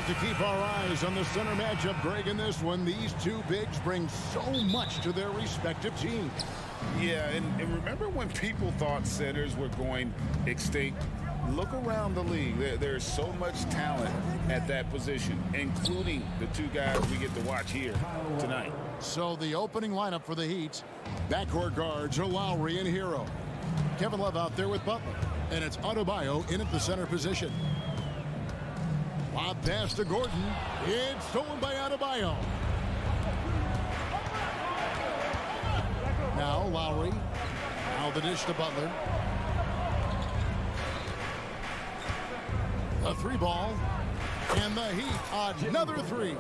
To keep our eyes on the center matchup, Greg, in this one. These two bigs bring so much to their respective teams. Yeah, and remember when people thought centers were going extinct? Look around the league. There's so much talent at that position, including the two guys we get to watch here tonight. So the opening lineup for the Heat. Backcourt guards are Lowry and Hero. Kevin Love out there with Butler. And it's Adebayo in at the center position. Lob pass to Gordon. It's stolen by Adebayo. Now Lowry. Now the dish to Butler. A three ball. And the Heat, another three.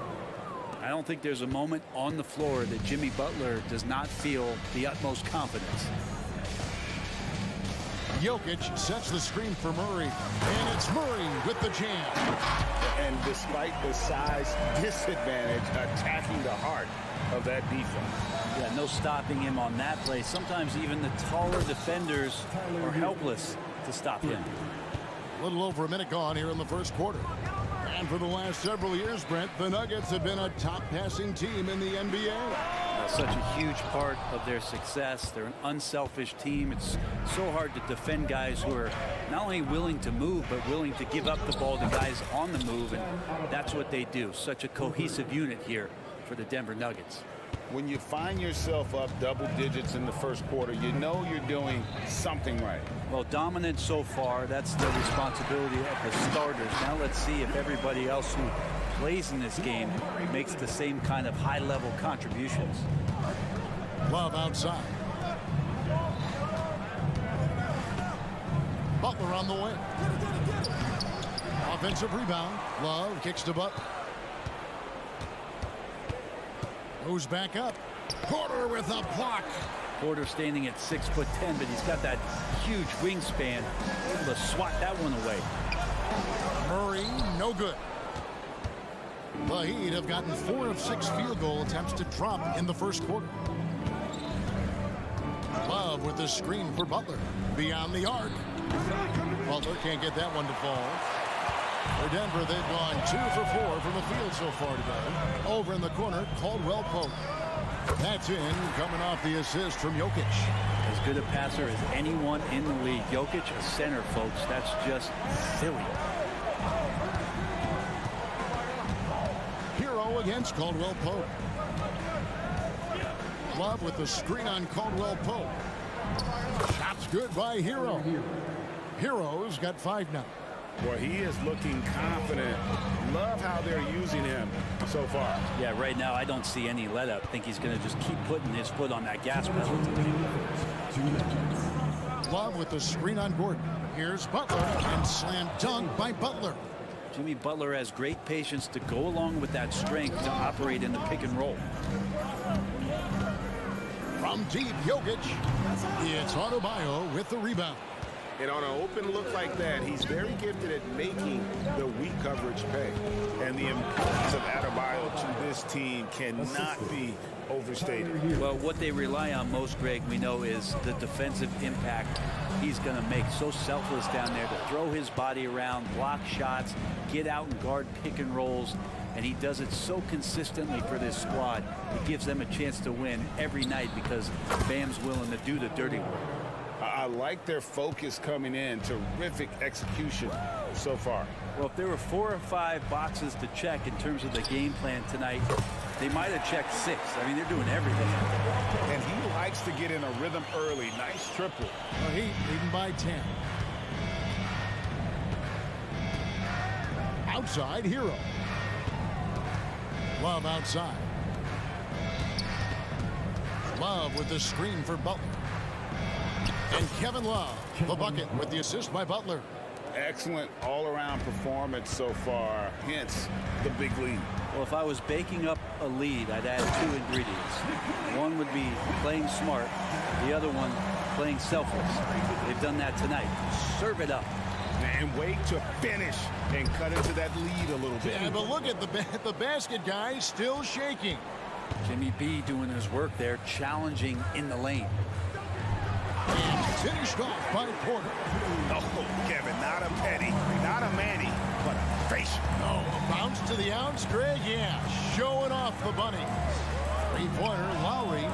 I don't think there's a moment on the floor that Jimmy Butler does not feel the utmost confidence. Jokic sets the screen for Murray. And it's Murray with the jam. And despite the size disadvantage, attacking the heart of that defense. Yeah, no stopping him on that play. Sometimes even the taller defenders are helpless to stop him. A little over a minute gone here in the first quarter. And for the last several years, Brent, the Nuggets have been a top passing team in the NBA. Such a huge part of their success. They're an unselfish team. It's so hard to defend guys who are not only willing to move, but willing to give up the ball to guys on the move, and that's what they do. Such a cohesive unit here for the Denver Nuggets. When you find yourself up double digits in the first quarter, you know you're doing something right. Well, dominant so far. That's the responsibility of the starters. Now let's see if everybody else who plays in this game makes the same kind of high-level contributions. Love outside. Butler on the wing. Offensive rebound. Love kicks to Butler. Goes back up. Porter with a block. Porter standing at 6'10", but he's got that huge wingspan, able to swat that one away. Murray, no good. The Heat have gotten 4 of 6 field goal attempts to drop in the first quarter. Love with the screen for Butler. Beyond the arc. Butler can't get that one to fall. For Denver, they've gone 2 for 4 from the field so far today. Over in the corner, Caldwell Pope. That's in, coming off the assist from Jokic. As good a passer as anyone in the league. Jokic, a center, folks. That's just silly. Hero against Caldwell Pope. Love with the screen on Caldwell Pope. Shots good by Hero. Hero's got 5 now. Well, he is looking confident. Love how they're using him so far. Yeah, right now I don't see any let up. I think he's going to just keep putting his foot on that gas pedal. Love with the screen on Gordon. Here's Butler, and slam dunk by Butler. Jimmy Butler has great patience to go along with that strength to operate in the pick and roll. From deep, Jokic. It's Adebayo with the rebound. And on an open look like that, he's very gifted at making the weak coverage pay. And the importance of Adebayo to this team cannot be overstated. Well, what they rely on most, Greg, we know, is the defensive impact he's going to make. So selfless down there to throw his body around, block shots, get out and guard pick and rolls. And he does it so consistently for this squad. It gives them a chance to win every night because Bam's willing to do the dirty work. I like their focus coming in. Terrific execution so far. Well, if there were 4 or 5 boxes to check in terms of the game plan tonight, they might have checked 6. I mean, they're doing everything. And he likes to get in a rhythm early. Nice triple. The Heat leading by 10. Outside, Hero. Love outside. Love with the screen for Butler. And Kevin Love, the bucket with the assist by Butler. Excellent all-around performance so far, hence the big lead. Well, if I was baking up a lead, I'd add 2 ingredients. One would be playing smart. The other one, playing selfless. They've done that tonight. Serve it up. And wait to finish and cut into that lead a little bit. Yeah, but look at the basket, guys, still shaking. Jimmy B doing his work there, challenging in the lane. And finished off by Porter. Oh, Kevin, not a Petty, not a Manny, but a facial. Oh, a bounce to the outs, Greg. Yeah, showing off the bunny. Three-pointer, Lowry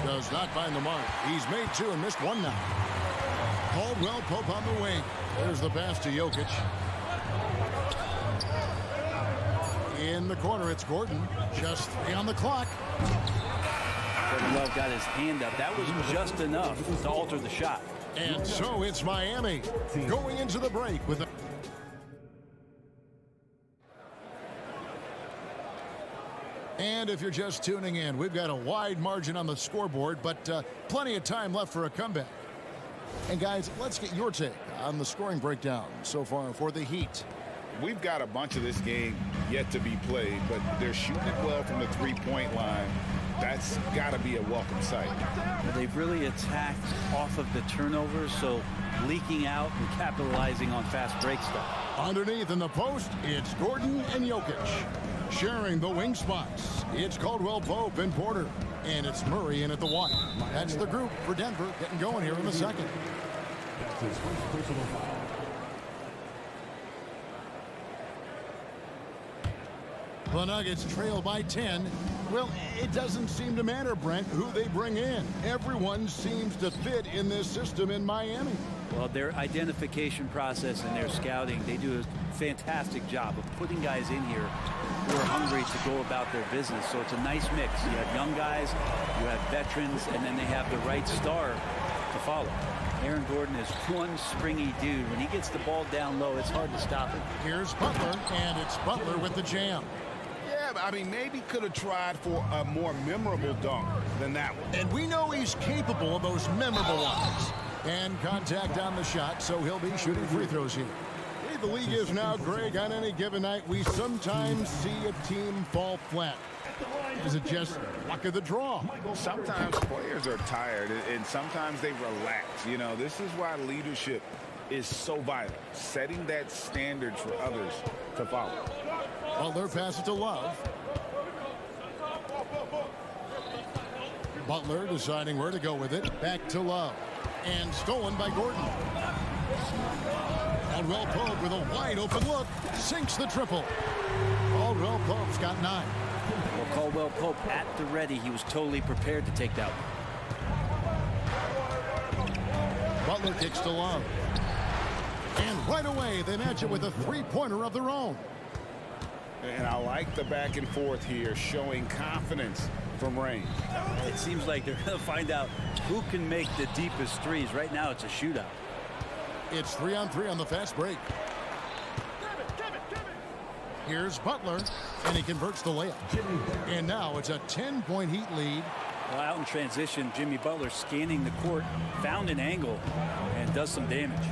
does not find the mark. He's made 2 and missed 1 now. Caldwell Pope on the wing. There's the pass to Jokic. In the corner, it's Gordon. Just 3 on the clock. Kevin Love got his hand up. That was just enough to alter the shot. And so it's Miami going into the break with a... And if you're just tuning in, we've got a wide margin on the scoreboard, but plenty of time left for a comeback. And guys, let's get your take on the scoring breakdown so far for the Heat. We've got a bunch of this game yet to be played, but they're shooting it well from the three-point line. That's got to be a welcome sight. Well, they've really attacked off of the turnovers, so leaking out and capitalizing on fast break stuff. Underneath in the post, it's Gordon and Jokic. Sharing the wing spots, it's Caldwell Pope and Porter. And it's Murray in at the 1. That's the group for Denver getting going here in the second. That's his first personal foul. The Nuggets trail by 10. Well, it doesn't seem to matter, Brent, who they bring in. Everyone seems to fit in this system in Miami. Well, their identification process and their scouting, they do a fantastic job of putting guys in here who are hungry to go about their business. So it's a nice mix. You have young guys, you have veterans, and then they have the right star to follow. Aaron Gordon is one springy dude. When he gets the ball down low, it's hard to stop him. Here's Butler, and it's Butler with the jam. Yeah, I mean, maybe could have tried for a more memorable dunk than that one. And we know he's capable of those memorable ones. And contact on the shot, so he'll be shooting free throws here. Hey, the league is now, Greg, on any given night, we sometimes see a team fall flat. Is it just luck of the draw? Sometimes players are tired, and sometimes they relax. You know, this is why leadership is so vital, setting that standard for others to follow. Butler passes to Love. Butler deciding where to go with it. Back to Love. And stolen by Gordon. Caldwell Pope with a wide open look. Sinks the triple. Caldwell Pope's got 9. Well, Caldwell Pope at the ready. He was totally prepared to take that one. Butler kicks to Love. And right away, they match it with a three-pointer of their own. And I like the back and forth here, showing confidence from range. It seems like they're going to find out who can make the deepest threes. Right now, it's a shootout. It's 3-on-3 on the fast break. Here's Butler, and he converts the layup. And now it's a 10-point Heat lead. Well, out in transition, Jimmy Butler scanning the court, found an angle, and does some damage.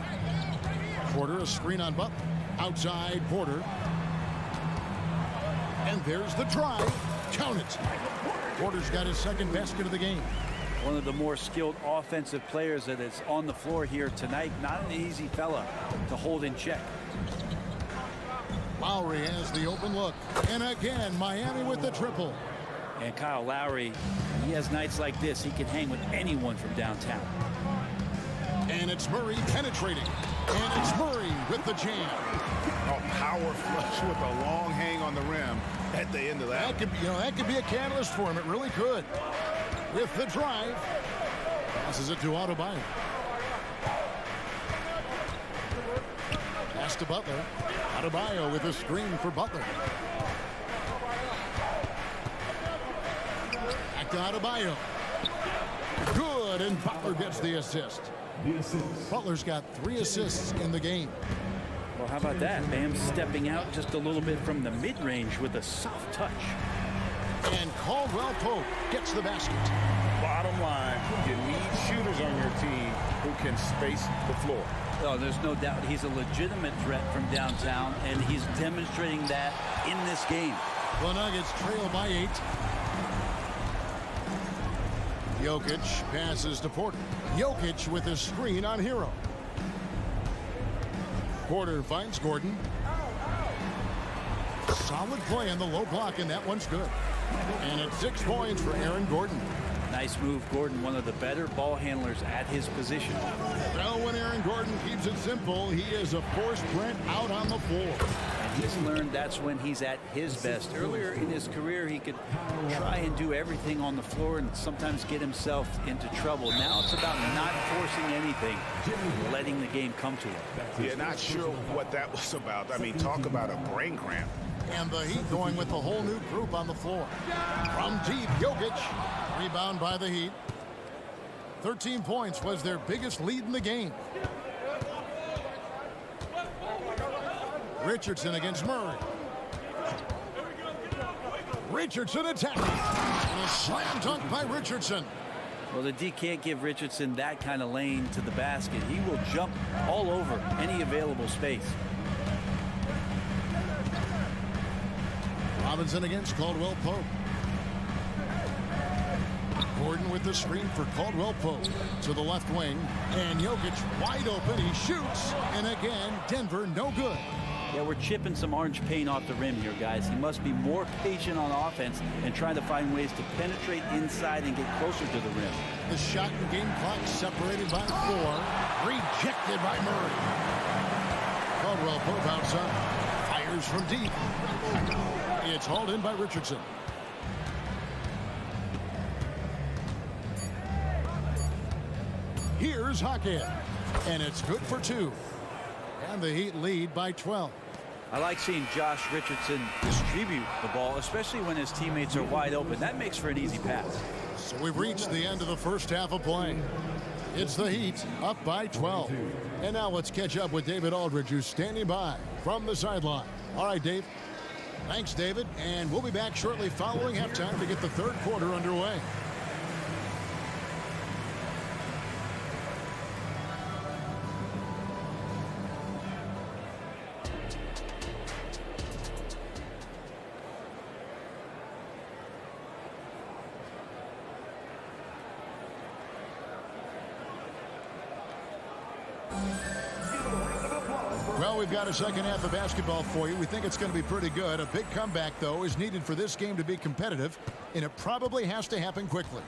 Porter, a screen on Butler. Outside, Porter. And there's the drive. Count it. Porter's got his second basket of the game. One of the more skilled offensive players that is on the floor here tonight. Not an easy fella to hold in check. Lowry has the open look. And again, Miami with the triple. And Kyle Lowry, he has nights like this. He can hang with anyone from downtown. And it's Murray penetrating. And it's Murray with the jam. A power flush with a long hang on the rim at the end of that. That could be a catalyst for him. It really could. With the drive. Passes it to Adebayo. Pass to Butler. Adebayo with a screen for Butler. Back to Adebayo. Good, and Butler gets the assist. Butler's got 3 assists in the game. Well, how about that? Bam stepping out just a little bit from the mid-range with a soft touch. And Caldwell Pope gets the basket. Bottom line, you need shooters on your team who can space the floor. Oh, there's no doubt he's a legitimate threat from downtown, and he's demonstrating that in this game. The Nuggets trail by 8. Jokic passes to Porter. Jokic with a screen on Hero. Porter finds Gordon. Solid play on the low block, and that one's good. And it's 6 points for Aaron Gordon. Nice move, Gordon, one of the better ball handlers at his position. Well, when Aaron Gordon keeps it simple, he is a force threat out on the floor. And he's learned that's when he's at his best. Earlier in his career, he could try and do everything on the floor and sometimes get himself into trouble. Now it's about not forcing anything, letting the game come to him. Yeah, not sure what that was about. I mean, talk about a brain cramp. And the Heat going with the whole new group on the floor. From deep, Jokic. Rebound by the Heat. 13 points was their biggest lead in the game. Richardson against Murray. Richardson attacking. And a slam dunk by Richardson. Well, the D can't give Richardson that kind of lane to the basket. He will jump all over any available space. Robinson against Caldwell Pope. Gordon with the screen for Caldwell Pope to the left wing. And Jokic wide open. He shoots. And again, Denver no good. Yeah, we're chipping some orange paint off the rim here, guys. He must be more patient on offense and trying to find ways to penetrate inside and get closer to the rim. The shot and game clock separated by 4. Rejected by Murray. Caldwell Pope outside. Fires from deep. It's hauled in by Richardson. Here's Hockhead. And it's good for 2. And the Heat lead by 12. I like seeing Josh Richardson distribute the ball, especially when his teammates are wide open. That makes for an easy pass. So we've reached the end of the first half of play. It's the Heat up by 12. And now let's catch up with David Aldridge, who's standing by from the sideline. All right, Dave. Thanks, David. And we'll be back shortly following halftime to get the third quarter underway. Well, we've got a second half of basketball for you. We think it's going to be pretty good. A big comeback, though, is needed for this game to be competitive, and it probably has to happen quickly.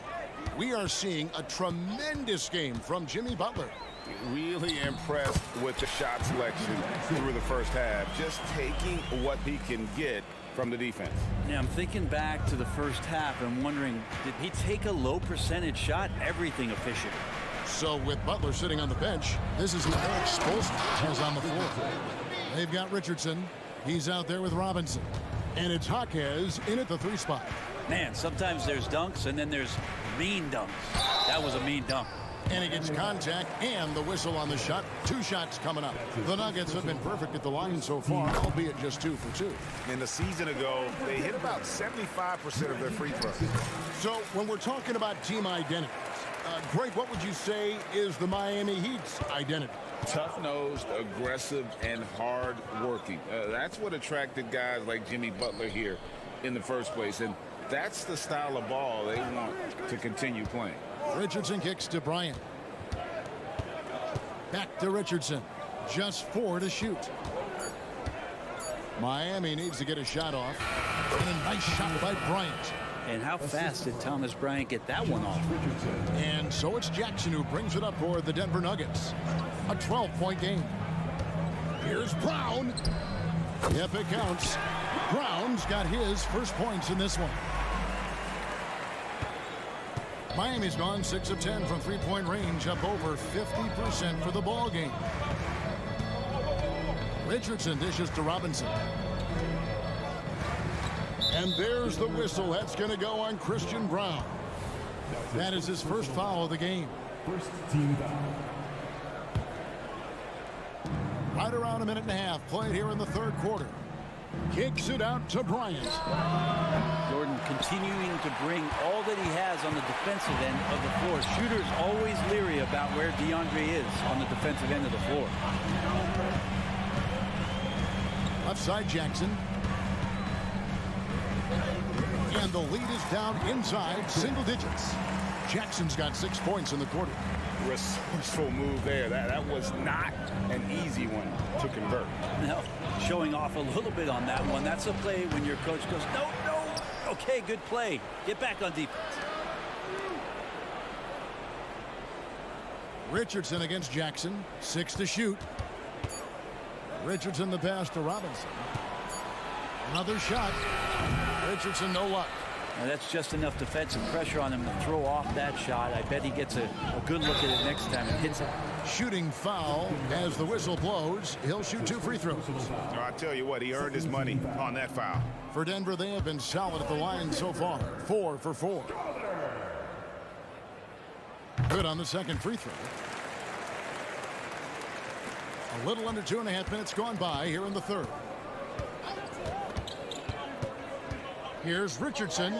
We are seeing a tremendous game from Jimmy Butler. Really impressed with the shot selection through the first half. Just taking what he can get from the defense. Yeah, I'm thinking back to the first half and wondering, did he take a low percentage shot? Everything efficient. So with Butler sitting on the bench, this is Eric Spoelstra is on the floor. They've got Richardson. He's out there with Robinson. And it's Jaquez in at the 3 spot. Man, sometimes there's dunks and then there's mean dunks. That was a mean dunk. And he gets contact and the whistle on the shot. 2 shots coming up. The Nuggets have been perfect at the line so far, albeit just 2 for 2. In the season ago, they hit about 75% of their free throws. So when we're talking about team identity, Greg, what would you say is the Miami Heat's identity? Tough-nosed, aggressive, and hard-working. That's what attracted guys like Jimmy Butler here in the first place. And that's the style of ball they want to continue playing. Richardson kicks to Bryant. Back to Richardson. Just 4 to shoot. Miami needs to get a shot off. And a nice shot by Bryant. And how fast did Thomas Bryant get that one off? And so it's Jackson who brings it up for the Denver Nuggets. A 12-point game. Here's Brown. Yep, it counts. Brown's got his first points in this one. Miami's gone 6 of 10 from three-point range, up over 50% for the ball game. Richardson dishes to Robinson. And there's the whistle. That's going to go on Christian Brown. That is his first foul of the game. First team foul. Right around a minute and a half played here in the third quarter. Kicks it out to Bryant. Jordan continuing to bring all that he has on the defensive end of the floor. Shooters always leery about where DeAndre is on the defensive end of the floor. Left side, Jackson. And the lead is down inside single digits. Jackson's got 6 points in the quarter. Resourceful move there. That was not an easy one to convert. No, showing off a little bit on that one. That's a play when your coach goes, no, no. Okay, good play. Get back on defense. Richardson against Jackson. 6 to shoot. Richardson the pass to Robinson. Another shot. Richardson no luck. And that's just enough defensive pressure on him to throw off that shot. I bet he gets a good look at it next time and hits it. Shooting foul as the whistle blows. He'll shoot 2 free throws. Oh, I tell you what, he earned his money on that foul. For Denver, they have been solid at the line so far. 4 for 4. Good on the second free throw. A little under 2.5 minutes gone by here in the third. Here's Richardson.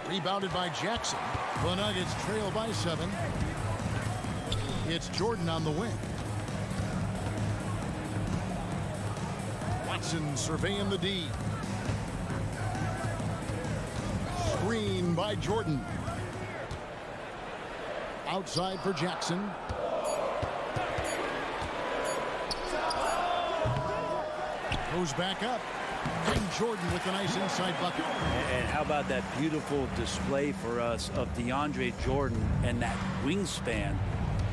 Rebounded by Jackson. The Nuggets trail by 7. It's Jordan on the wing. Watson surveying the D. Screen by Jordan. Outside for Jackson. Goes back up. And Jordan with a nice inside bucket. And how about that beautiful display for us of DeAndre Jordan and that wingspan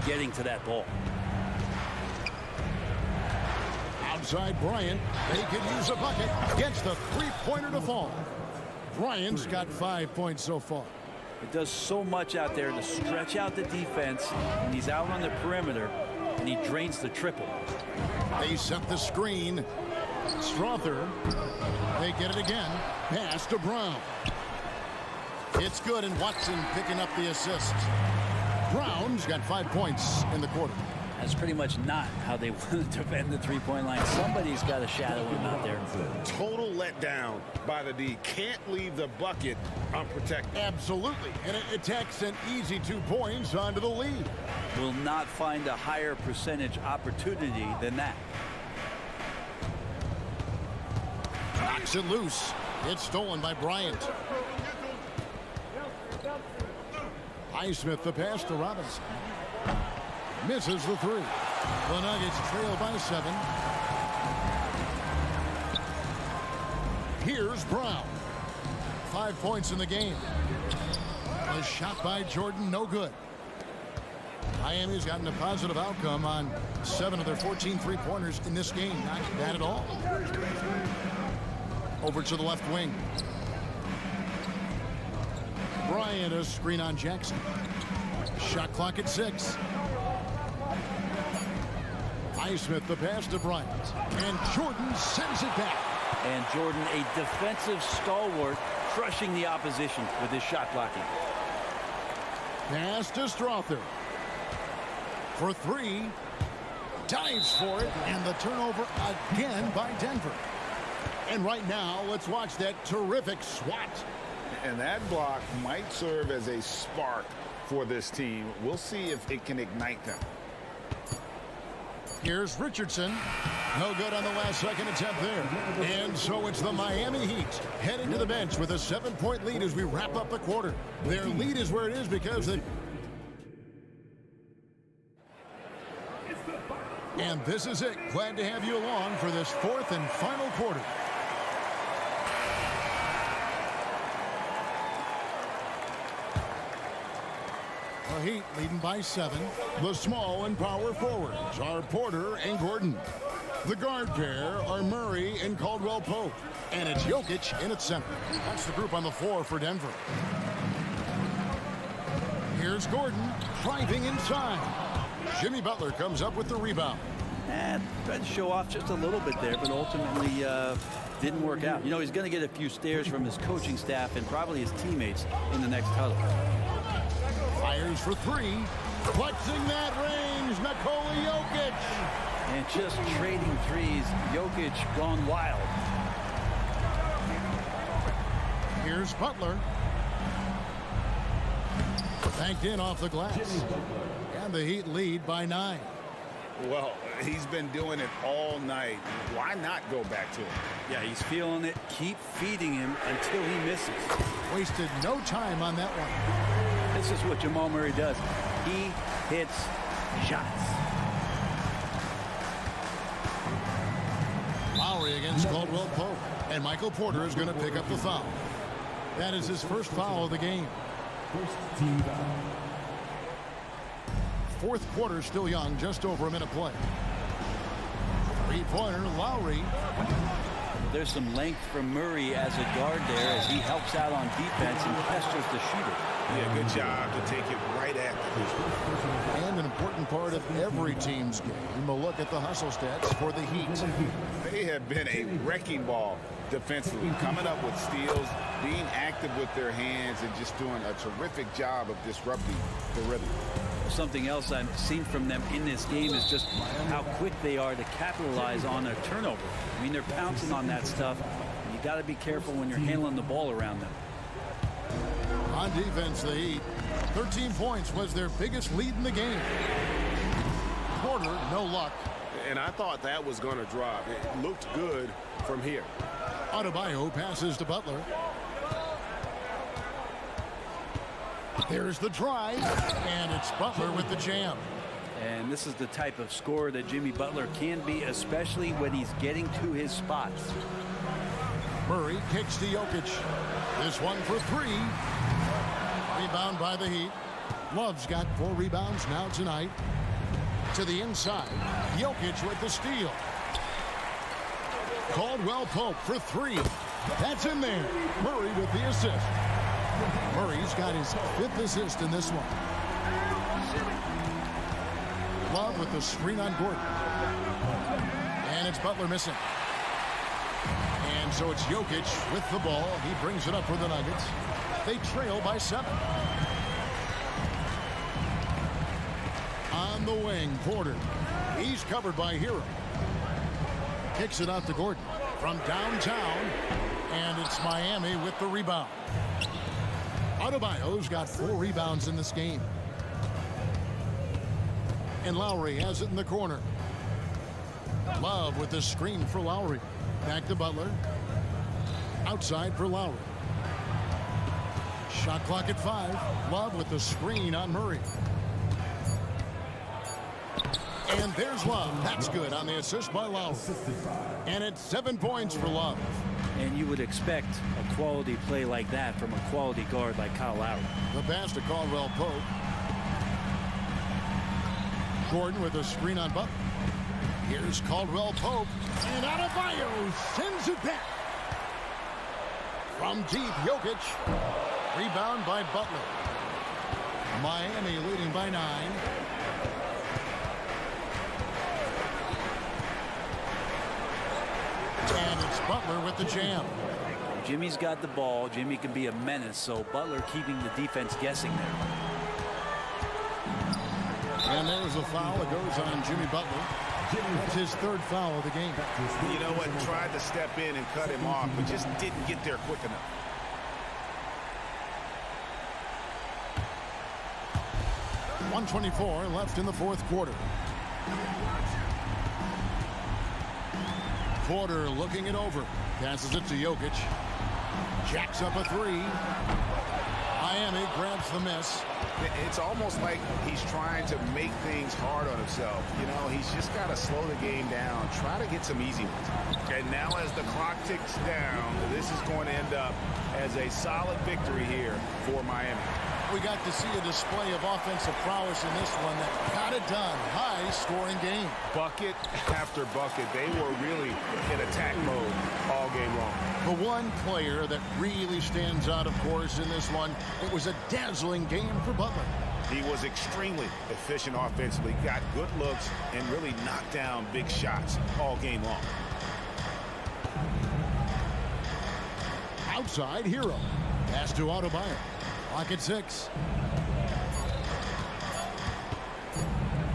getting to that ball. Outside Bryant. They could use a bucket. Gets the three-pointer to fall. Bryant's got 5 points so far. It does so much out there to stretch out the defense when he's out on the perimeter, and he drains the triple. They set the screen. Strother. They get it again. Pass to Brown. It's good, and Watson picking up the assist. Brown's got 5 points in the quarter. That's pretty much not how they want to defend the three-point line. Somebody's got to shadow him out there. Total letdown by the D. Can't leave the bucket unprotected. Absolutely. And it takes an easy 2 points onto the lead. Will not find a higher percentage opportunity than that. Knocks it loose. It's stolen by Bryant. Highsmith the pass to Robinson. Misses the 3. The Nuggets trail by 7. Here's Brown. 5 points in the game. A shot by Jordan, no good. Miami's gotten a positive outcome on 7 of their 14 three-pointers in this game. Not bad at all. Over to the left wing. Bryant, a screen on Jackson. Shot clock at 6. Highsmith the pass to Bryant. And Jordan sends it back. And Jordan, a defensive stalwart, crushing the opposition with his shot blocking. Pass to Strother. For 3. Dives for it. And the turnover again by Denver. And right now, let's watch that terrific swat. And that block might serve as a spark for this team. We'll see if it can ignite them. Here's Richardson. No good on the last second attempt there. And so it's the Miami Heat heading to the bench with a 7-point lead as we wrap up the quarter. Their lead is where it is because they... And this is it. Glad to have you along for this 4th and final quarter. The Heat leading by 7. The small and power forwards are Porter and Gordon. The guard pair are Murray and Caldwell Pope. And it's Jokic in its center. That's the group on the floor for Denver. Here's Gordon driving inside. Jimmy Butler comes up with the rebound. And tried to show off just a little bit there, but ultimately didn't work out. You know, he's going to get a few stares from his coaching staff and probably his teammates in the next huddle. Fires for 3. Flexing that range, Nikola Jokic. And just trading threes, Jokic gone wild. Here's Butler. Banked in off the glass. And the Heat lead by 9. Well, he's been doing it all night. Why not go back to it? Yeah, he's feeling it. Keep feeding him until he misses. Wasted no time on that one. This is what Jamal Murray does. He hits shots. Lowry against Caldwell Pope. And Michael Porter is going to pick up the foul. That is his first foul of the game. First team foul. Fourth quarter still young, just over a minute play. Three-pointer, Lowry. There's some length from Murray as a guard there as he helps out on defense and pesters the shooter. Yeah, good job to take it right at the And an important part of every team's game, a look at the hustle stats for the Heat. They have been a wrecking ball defensively, coming up with steals, being active with their hands, and just doing a terrific job of disrupting the rhythm. Something else I've seen from them in this game is just how quick they are to capitalize on a turnover. I mean, they're pouncing on that stuff. You got to be careful when you're handling the ball around them. On defense, the Heat, 13 points was their biggest lead in the game. Porter, no luck. And I thought that was going to drop. It looked good from here. Adebayo passes to Butler. There's the drive, and it's Butler with the jam. And this is the type of scorer that Jimmy Butler can be, especially when he's getting to his spots. Murray kicks to Jokic. This one for 3. Rebound by the Heat. Love's got 4 rebounds now tonight. To the inside. Jokic with the steal. Caldwell Pope for 3. That's in there. Murray with the assist. Murray's got his 5th assist in this one. Love with the screen on Gordon. And it's Butler missing. And so it's Jokic with the ball. He brings it up for the Nuggets. They trail by 7. On the wing, Porter. He's covered by Hero. Kicks it out to Gordon from downtown. And it's Miami with the rebound. Adebayo's got 4 rebounds in this game. And Lowry has it in the corner. Love with the screen for Lowry. Back to Butler. Outside for Lowry. Shot clock at 5. Love with the screen on Murray. And there's Love. That's good on the assist by Lowry. And it's 7 points for Love. And you would expect a quality play like that from a quality guard like Kyle Lowry. The pass to Caldwell Pope. Gordon with a screen on Butler. Here's Caldwell Pope. And Adebayo sends it back. From deep, Jokic. Rebound by Butler. Miami leading by 9. And it's Butler with the jam. Jimmy's got the ball. Jimmy can be a menace, so Butler keeping the defense guessing there. And there's a foul that goes on Jimmy Butler. That's his 3rd foul of the game. You know what? Tried to step in and cut him off, but just didn't get there quick enough. .124 left in the 4th quarter. Porter looking it over. Passes it to Jokic. Jacks up a 3. Miami grabs the miss. It's almost like he's trying to make things hard on himself. You know, he's just got to slow the game down. Try to get some easy ones. And now as the clock ticks down, this is going to end up as a solid victory here for Miami. We got to see a display of offensive prowess in this one that got it done. High-scoring game. Bucket after bucket. They were really in attack mode all game long. The one player that really stands out, of course, in this one, it was a dazzling game for Butler. He was extremely efficient offensively, got good looks, and really knocked down big shots all game long. Outside, Hero. Pass to Adebayo. Clock at 6.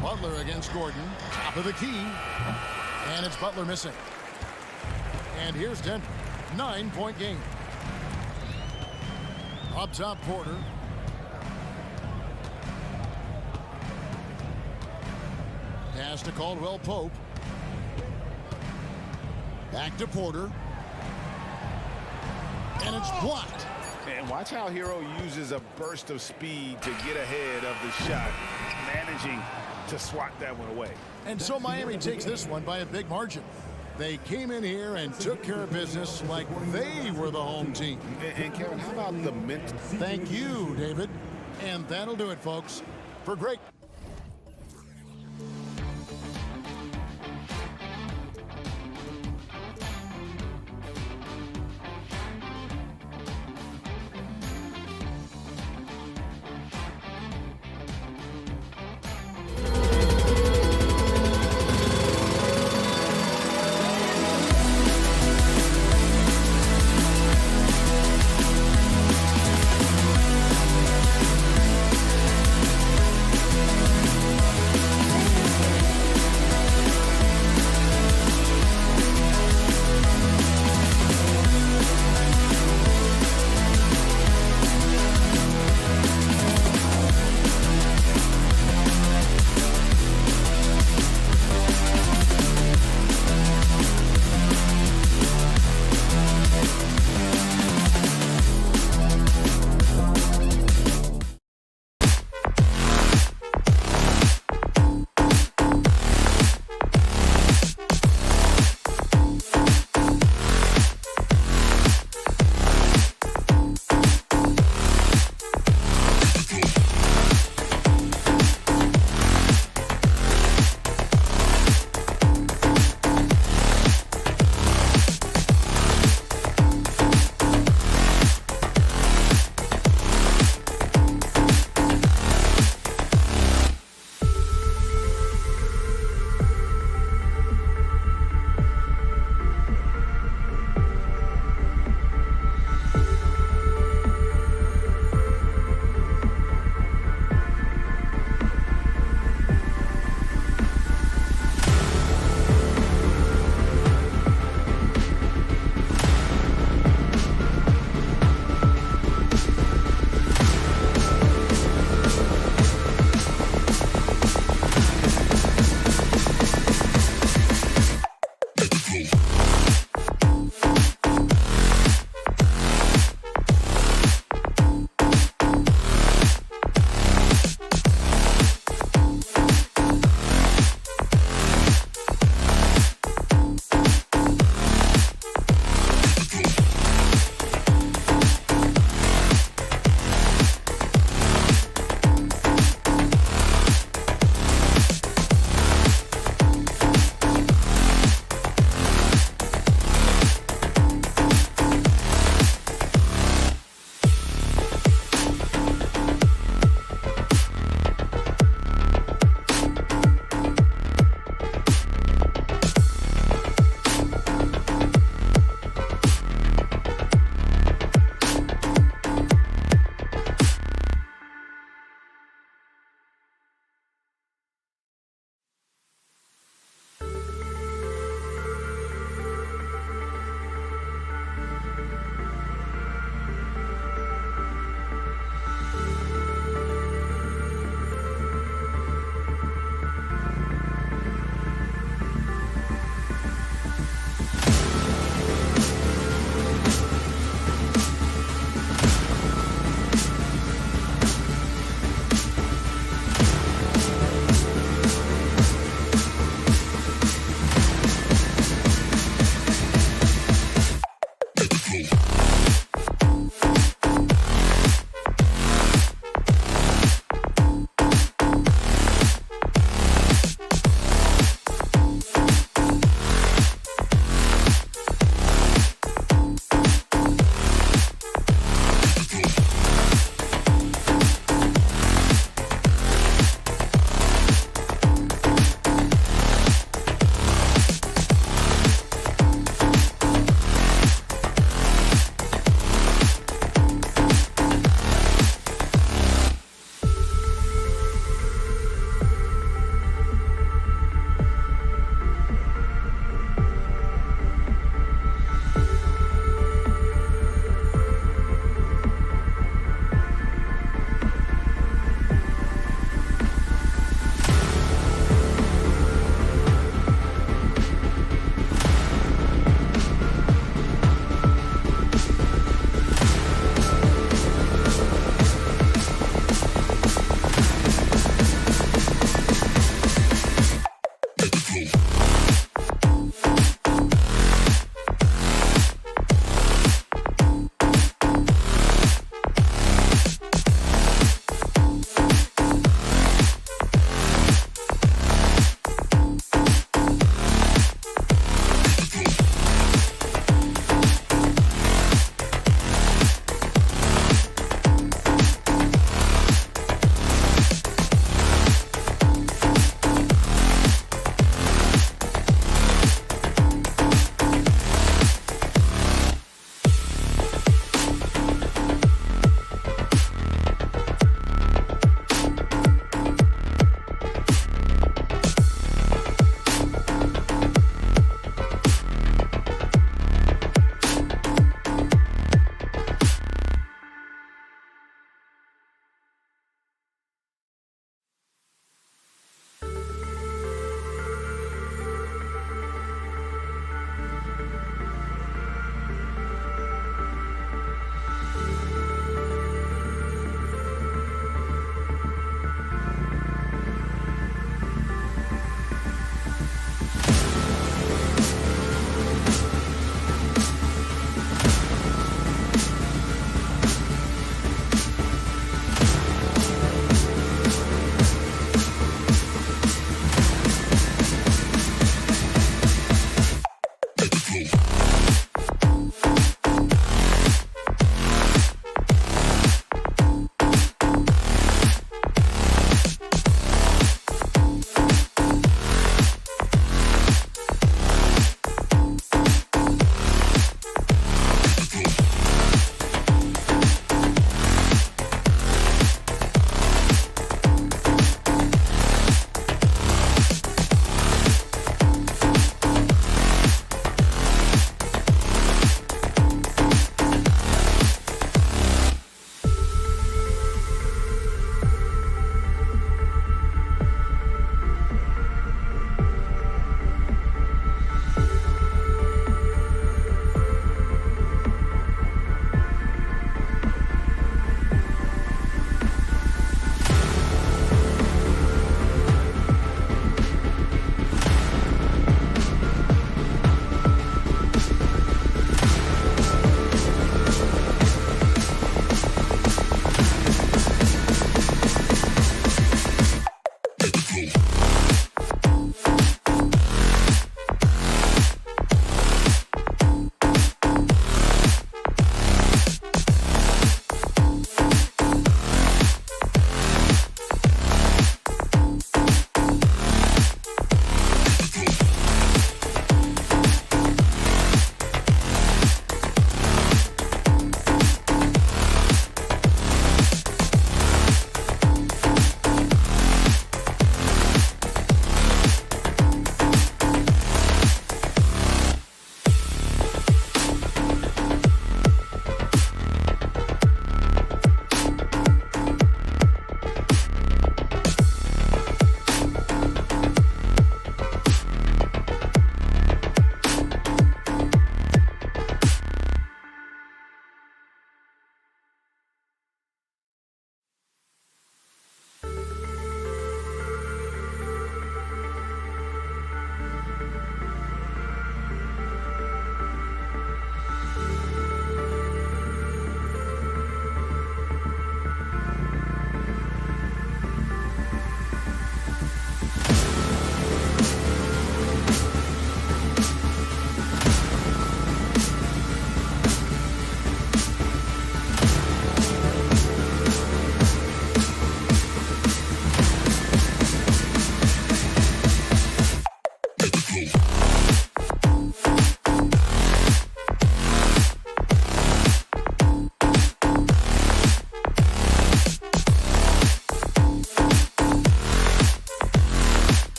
Butler against Gordon. Top of the key. And it's Butler missing. And here's Denver. 9-point game. Up top, Porter. Pass to Caldwell Pope. Back to Porter. And it's blocked. And watch how Hero uses a burst of speed to get ahead of the shot, managing to swat that one away. And so Miami takes this one by a big margin. They came in here and took care of business like they were the home team. And Kevin, how about the mental? Thank you, David. And that'll do it, folks, for Greg.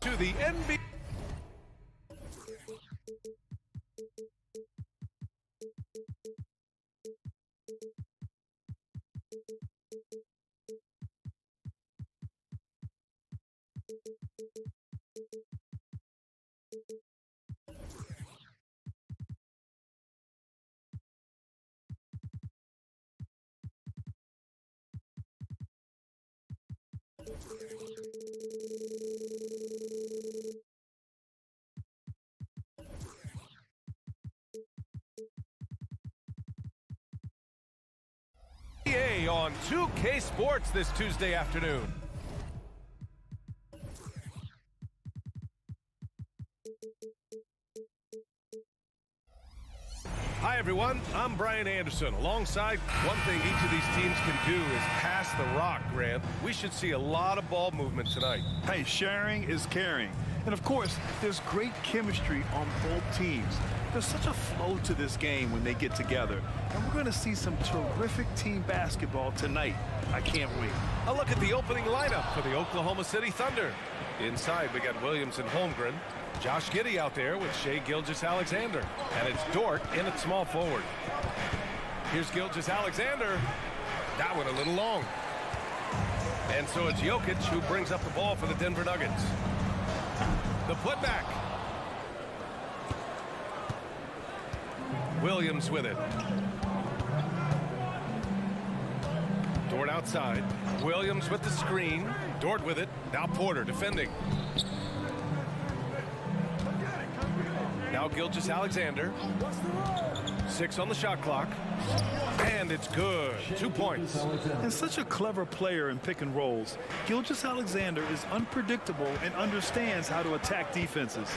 To the NBA. On 2K Sports this Tuesday afternoon. Hi everyone, I'm Brian Anderson. Alongside, one thing each of these teams can do is pass the rock, Grant. We should see a lot of ball movement tonight. Hey, sharing is caring. And of course, there's great chemistry on both teams. There's such a flow to this game when they get together. And we're going to see some terrific team basketball tonight. I can't wait. A look at the opening lineup for the Oklahoma City Thunder. Inside, we got Williams and Holmgren. Josh Giddey out there with Shai Gilgeous-Alexander. And it's Dort in at small forward. Here's Gilgeous-Alexander. That one a little long. And so it's Jokic who brings up the ball for the Denver Nuggets. The putback. Williams with it. Dort outside. Williams with the screen. Dort with it. Now Porter defending. Now Gilgeous-Alexander. 6 on the shot clock. And it's good. 2 points. And such a clever player in pick and rolls. Gilgeous-Alexander is unpredictable and understands how to attack defenses.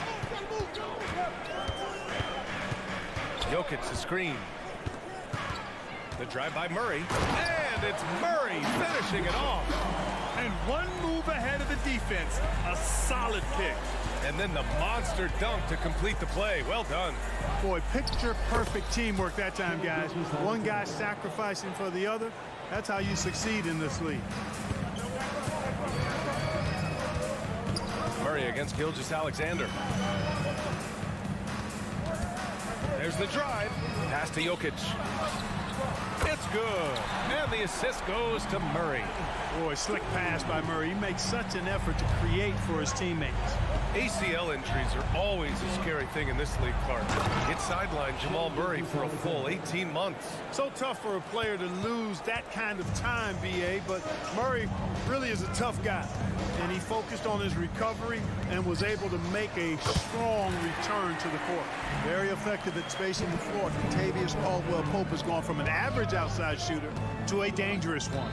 Jokic the screen. The drive by Murray. And it's Murray finishing it off. And one move ahead of the defense. A solid pick. And then the monster dunk to complete the play. Well done. Boy, picture-perfect teamwork that time, guys. One guy sacrificing for the other. That's how you succeed in this league. Murray against Gilgeous-Alexander. There's the drive. Pass to Jokic. It's good. And the assist goes to Murray. Boy, slick pass by Murray. He makes such an effort to create for his teammates. ACL injuries are always a scary thing in this league, Clark. It sidelined Jamal Murray for a full 18 months. So tough for a player to lose that kind of time, B.A., but Murray really is a tough guy. And he focused on his recovery and was able to make a strong return to the court. Very effective at spacing the floor. Contavious Caldwell-Pope has gone from an average outside shooter to a dangerous one.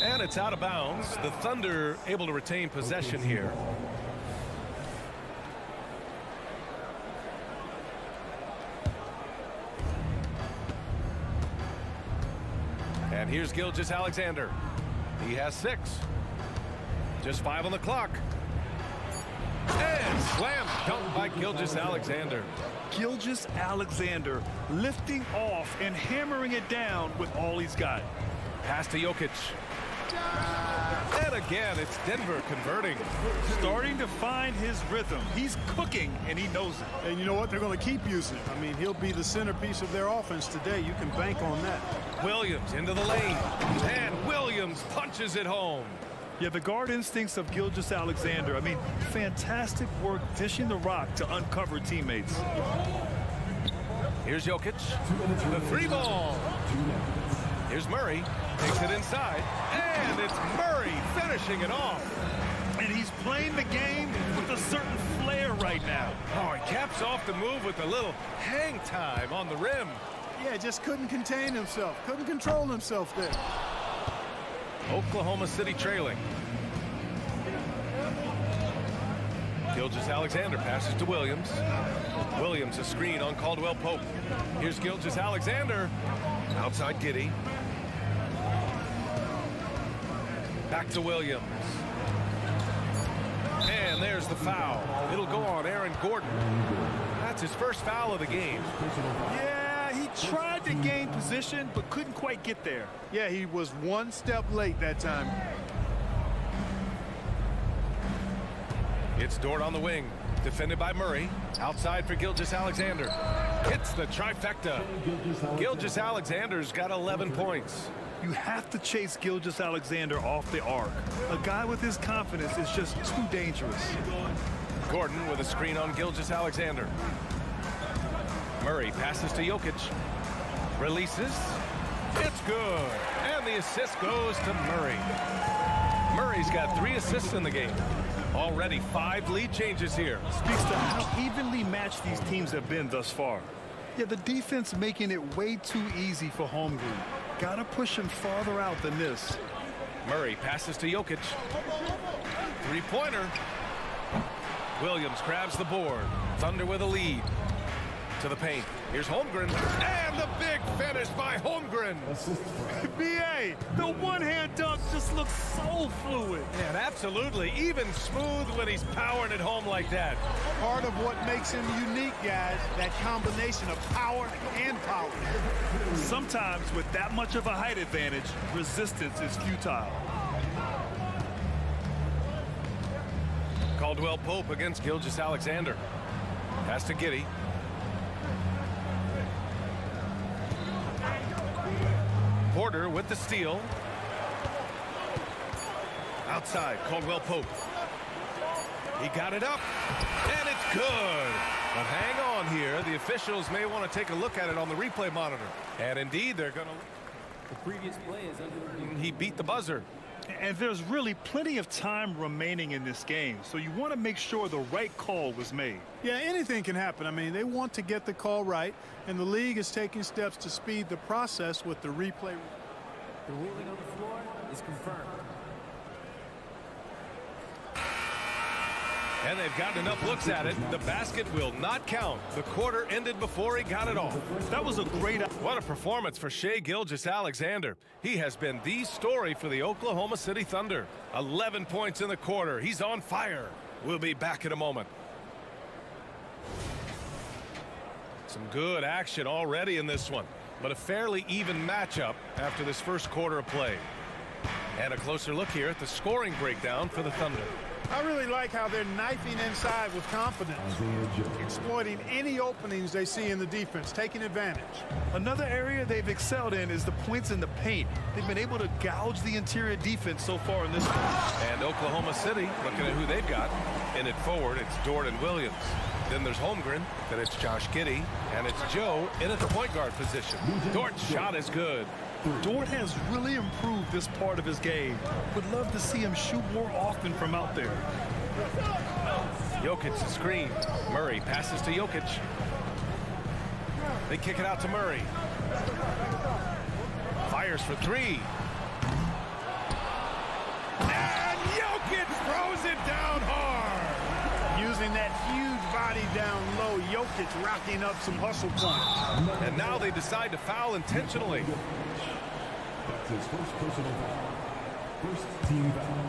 And it's out of bounds. The Thunder able to retain possession here. And here's Gilgeous-Alexander. He has 6. Just 5 on the clock. And slam dunk by Gilgeous-Alexander. Gilgeous-Alexander lifting off and hammering it down with all he's got. Pass to Jokic. And again, it's Denver converting. Starting to find his rhythm. He's cooking, and he knows it. And you know what? They're going to keep using it. I mean, he'll be the centerpiece of their offense today. You can bank on that. Williams into the lane. And Williams punches it home. Yeah, the guard instincts of Gilgeous-Alexander. I mean, fantastic work dishing the rock to uncover teammates. Here's Jokic. The 3 ball. Here's Murray. Takes it inside. And it's Murray finishing it off. And he's playing the game with a certain flair right now. Oh, he caps off the move with a little hang time on the rim. Yeah, just couldn't contain himself. Couldn't control himself there. Oklahoma City trailing. Gilgeous-Alexander passes to Williams. Williams a screen on Caldwell Pope. Here's Gilgeous-Alexander. Outside Giddy. Back to Williams. And there's the foul. It'll go on Aaron Gordon. That's his first foul of the game. Yeah, he tried to gain position, but couldn't quite get there. Yeah, he was one step late that time. It's Dort on the wing, defended by Murray. Outside for Gilgeous-Alexander. Hits the trifecta. Gilgeous-Alexander's got 11 points. You have to chase Gilgeous-Alexander off the arc. A guy with his confidence is just too dangerous. Gordon with a screen on Gilgeous-Alexander. Murray passes to Jokic. Releases. It's good. And the assist goes to Murray. Murray's got 3 assists in the game. Already 5 lead changes here. Speaks to how evenly matched these teams have been thus far. Yeah, the defense making it way too easy for Holmgren. Gotta push him farther out than this. Murray passes to Jokic. 3-pointer. Williams grabs the board. Thunder with a lead. To the paint. Here's Holmgren. And the big finish by Holmgren. B.A., the one-hand dunk just looks so fluid. And absolutely even smooth when he's powering it home like that. Part of what makes him unique, guys, that combination of power and power. Sometimes with that much of a height advantage, resistance is futile. Caldwell Pope against Gilgeous-Alexander. Pass to Giddy. Porter with the steal. Outside, Caldwell Pope. He got it up, and it's good. But hang on here. The officials may want to take a look at it on the replay monitor. And indeed, they're going to. The previous play is under. He beat the buzzer. And there's really plenty of time remaining in this game, so you want to make sure the right call was made. Yeah, anything can happen. I mean, they want to get the call right, and the league is taking steps to speed the process with the replay. The ruling on the floor is confirmed. And they've gotten enough looks at it. The basket will not count. The quarter ended before he got it off. That was a great... What a performance for Shai Gilgeous-Alexander. He has been the story for the Oklahoma City Thunder. 11 points in the quarter. He's on fire. We'll be back in a moment. Some good action already in this one, but a fairly even matchup after this first quarter of play. And a closer look here at the scoring breakdown for the Thunder. I really like how they're knifing inside with confidence, exploiting any openings they see in the defense, taking advantage. Another area they've excelled in is the points in the paint. They've been able to gouge the interior defense so far in this one. And Oklahoma City, looking at who they've got. In it forward, it's Dort and Williams. Then there's Holmgren, then it's Josh Giddey, and it's Joe in at the point guard position. Dort's shot is good. Dort has really improved this part of his game. Would love to see him shoot more often from out there. Jokic the screen. Murray passes to Jokic. They kick it out to Murray. Fires for 3. And Jokic throws it down hard. Using that huge body down low, Jokic racking up some hustle points. And now they decide to foul intentionally. That's his first personal foul. First team foul.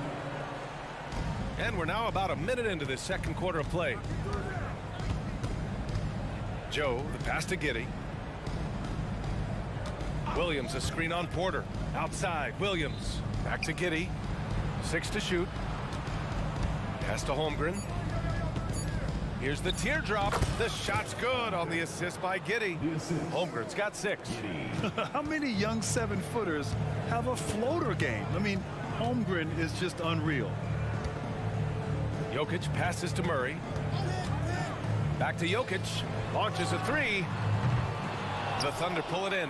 And we're now about a minute into this second quarter of play. Joe, the pass to Giddey. Williams, a screen on Porter. Outside, Williams. Back to Giddey. 6 to shoot. Pass to Holmgren. Here's the teardrop. The shot's good on the assist by Giddey. Holmgren's got 6. How many young 7-footers have a floater game? I mean, Holmgren is just unreal. Jokic passes to Murray. Back to Jokic. Launches a 3. The Thunder pull it in.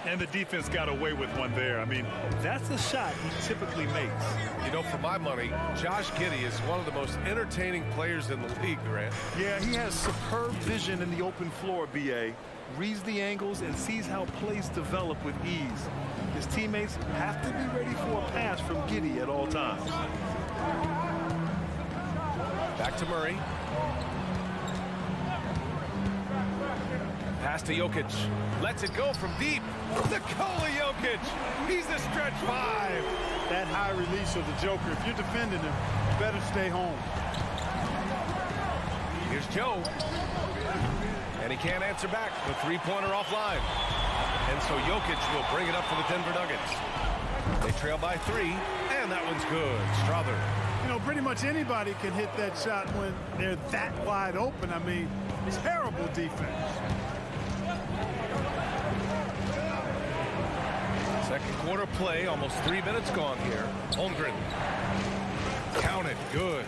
And the defense got away with one there. I mean, that's a shot he typically makes. You know, for my money, Josh Giddey is one of the most entertaining players in the league, Grant. Yeah, he has superb vision in the open floor, B.A. Reads the angles and sees how plays develop with ease. His teammates have to be ready for a pass from Giddey at all times. Back to Murray. Pass to Jokic. Lets it go from deep. Nikola Jokic. He's a stretch 5. That high release of the Joker. If you're defending him, you better stay home. Here's Joe. And he can't answer back. The three-pointer offline. And so Jokic will bring it up for the Denver Nuggets. They trail by 3, and that one's good. Strother. You know, pretty much anybody can hit that shot when they're that wide open. I mean, terrible defense. Second quarter play, almost 3 minutes gone here. Holmgren. Count it. Good.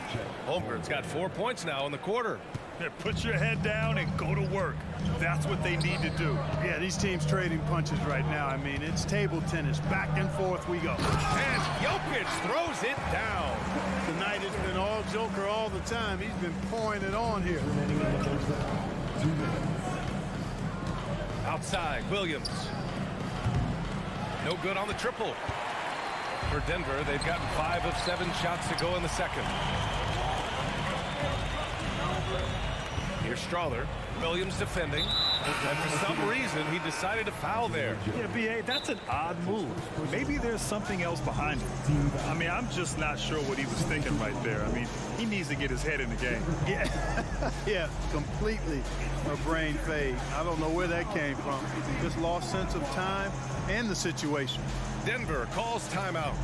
Holmgren's got 4 points now in the quarter. Yeah, put your head down and go to work. That's what they need to do. Yeah, these teams trading punches right now. I mean, it's table tennis. Back and forth we go. And Jokic throws it down. Tonight it's been all Joker all the time. He's been pouring it on here. Outside, Williams. No good on the triple. For Denver, they've gotten 5 of 7 shots to go in the second. Here's Strother. Williams defending. And for some reason, he decided to foul there. Yeah, B.A., that's an odd move. Maybe there's something else behind it. I mean, I'm just not sure what he was thinking right there. I mean, he needs to get his head in the game. Yeah, yeah, completely a brain fade. I don't know where that came from. Just lost sense of time and the situation. Denver calls timeout.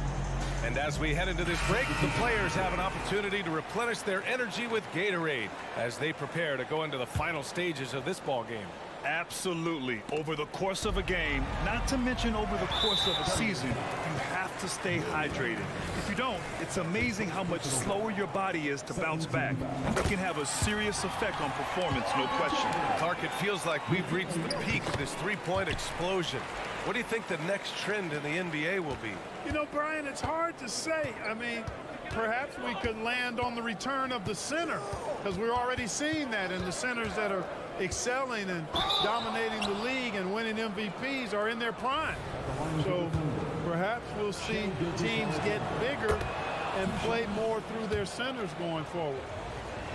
And as we head into this break, the players have an opportunity to replenish their energy with Gatorade as they prepare to go into the final stages of this ball game. Absolutely. Over the course of a game, not to mention over the course of a season, you have to stay hydrated. If you don't, it's amazing how much slower your body is to bounce back. It can have a serious effect on performance, no question. Clark, it feels like we've reached the peak of this three-point explosion. What do you think the next trend in the NBA will be? You know, Brian, it's hard to say. I mean, perhaps we could land on the return of the center, because we're already seeing that in the centers that are excelling and dominating the league and winning MVPs are in their prime. So perhaps we'll see teams get bigger and play more through their centers going forward.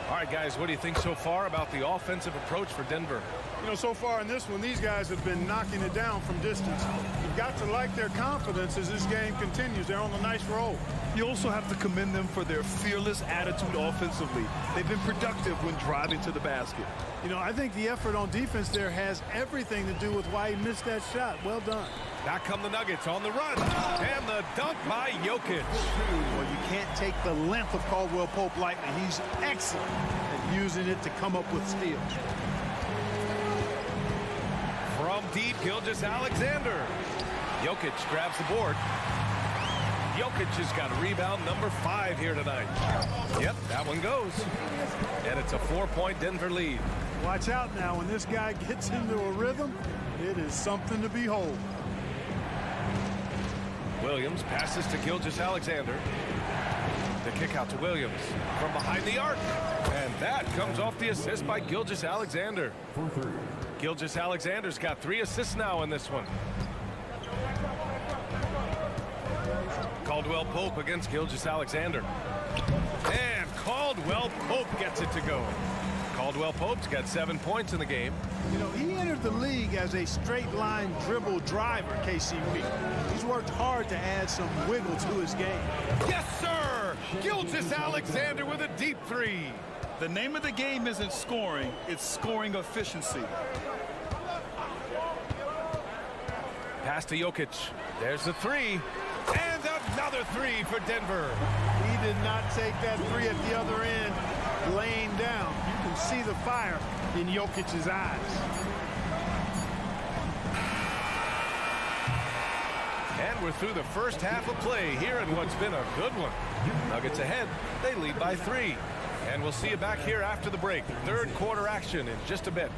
All right, guys, what do you think so far about the offensive approach for Denver? You know, so far in this one, these guys have been knocking it down from distance. You've got to like their confidence as this game continues. They're on a nice roll. You also have to commend them for their fearless attitude offensively. They've been productive when driving to the basket. You know, I think the effort on defense there has everything to do with why he missed that shot. Well done. Back come the Nuggets on the run. And the dunk by Jokic. Well, you can't take the length of Caldwell Pope lightly. He's excellent at using it to come up with steals. From deep, Gilgeous-Alexander. Jokic grabs the board. Jokic has got rebound number 5 here tonight. Yep, that one goes. And it's a 4-point Denver lead. Watch out now. When this guy gets into a rhythm, it is something to behold. Williams passes to Gilgeous-Alexander. The kick out to Williams from behind the arc. And that comes off the assist by Gilgeous-Alexander. Gilgeous-Alexander's got 3 assists now in this one. Caldwell Pope against Gilgeous-Alexander. And Caldwell Pope gets it to go. Caldwell Pope's got 7 points in the game. You know, he entered the league as a straight line dribble driver, KCP. He's worked hard to add some wiggle to his game. Yes, sir! Gilgeous-Alexander with a deep 3. The name of the game isn't scoring, it's scoring efficiency. Pass to Jokic. There's the 3. And another 3 for Denver. He did not take that 3 at the other end laying down. You can see the fire in Jokic's eyes. And we're through the first half of play here in what's been a good one. Nuggets ahead. They lead by 3. And we'll see you back here after the break. Third quarter action in just a bit.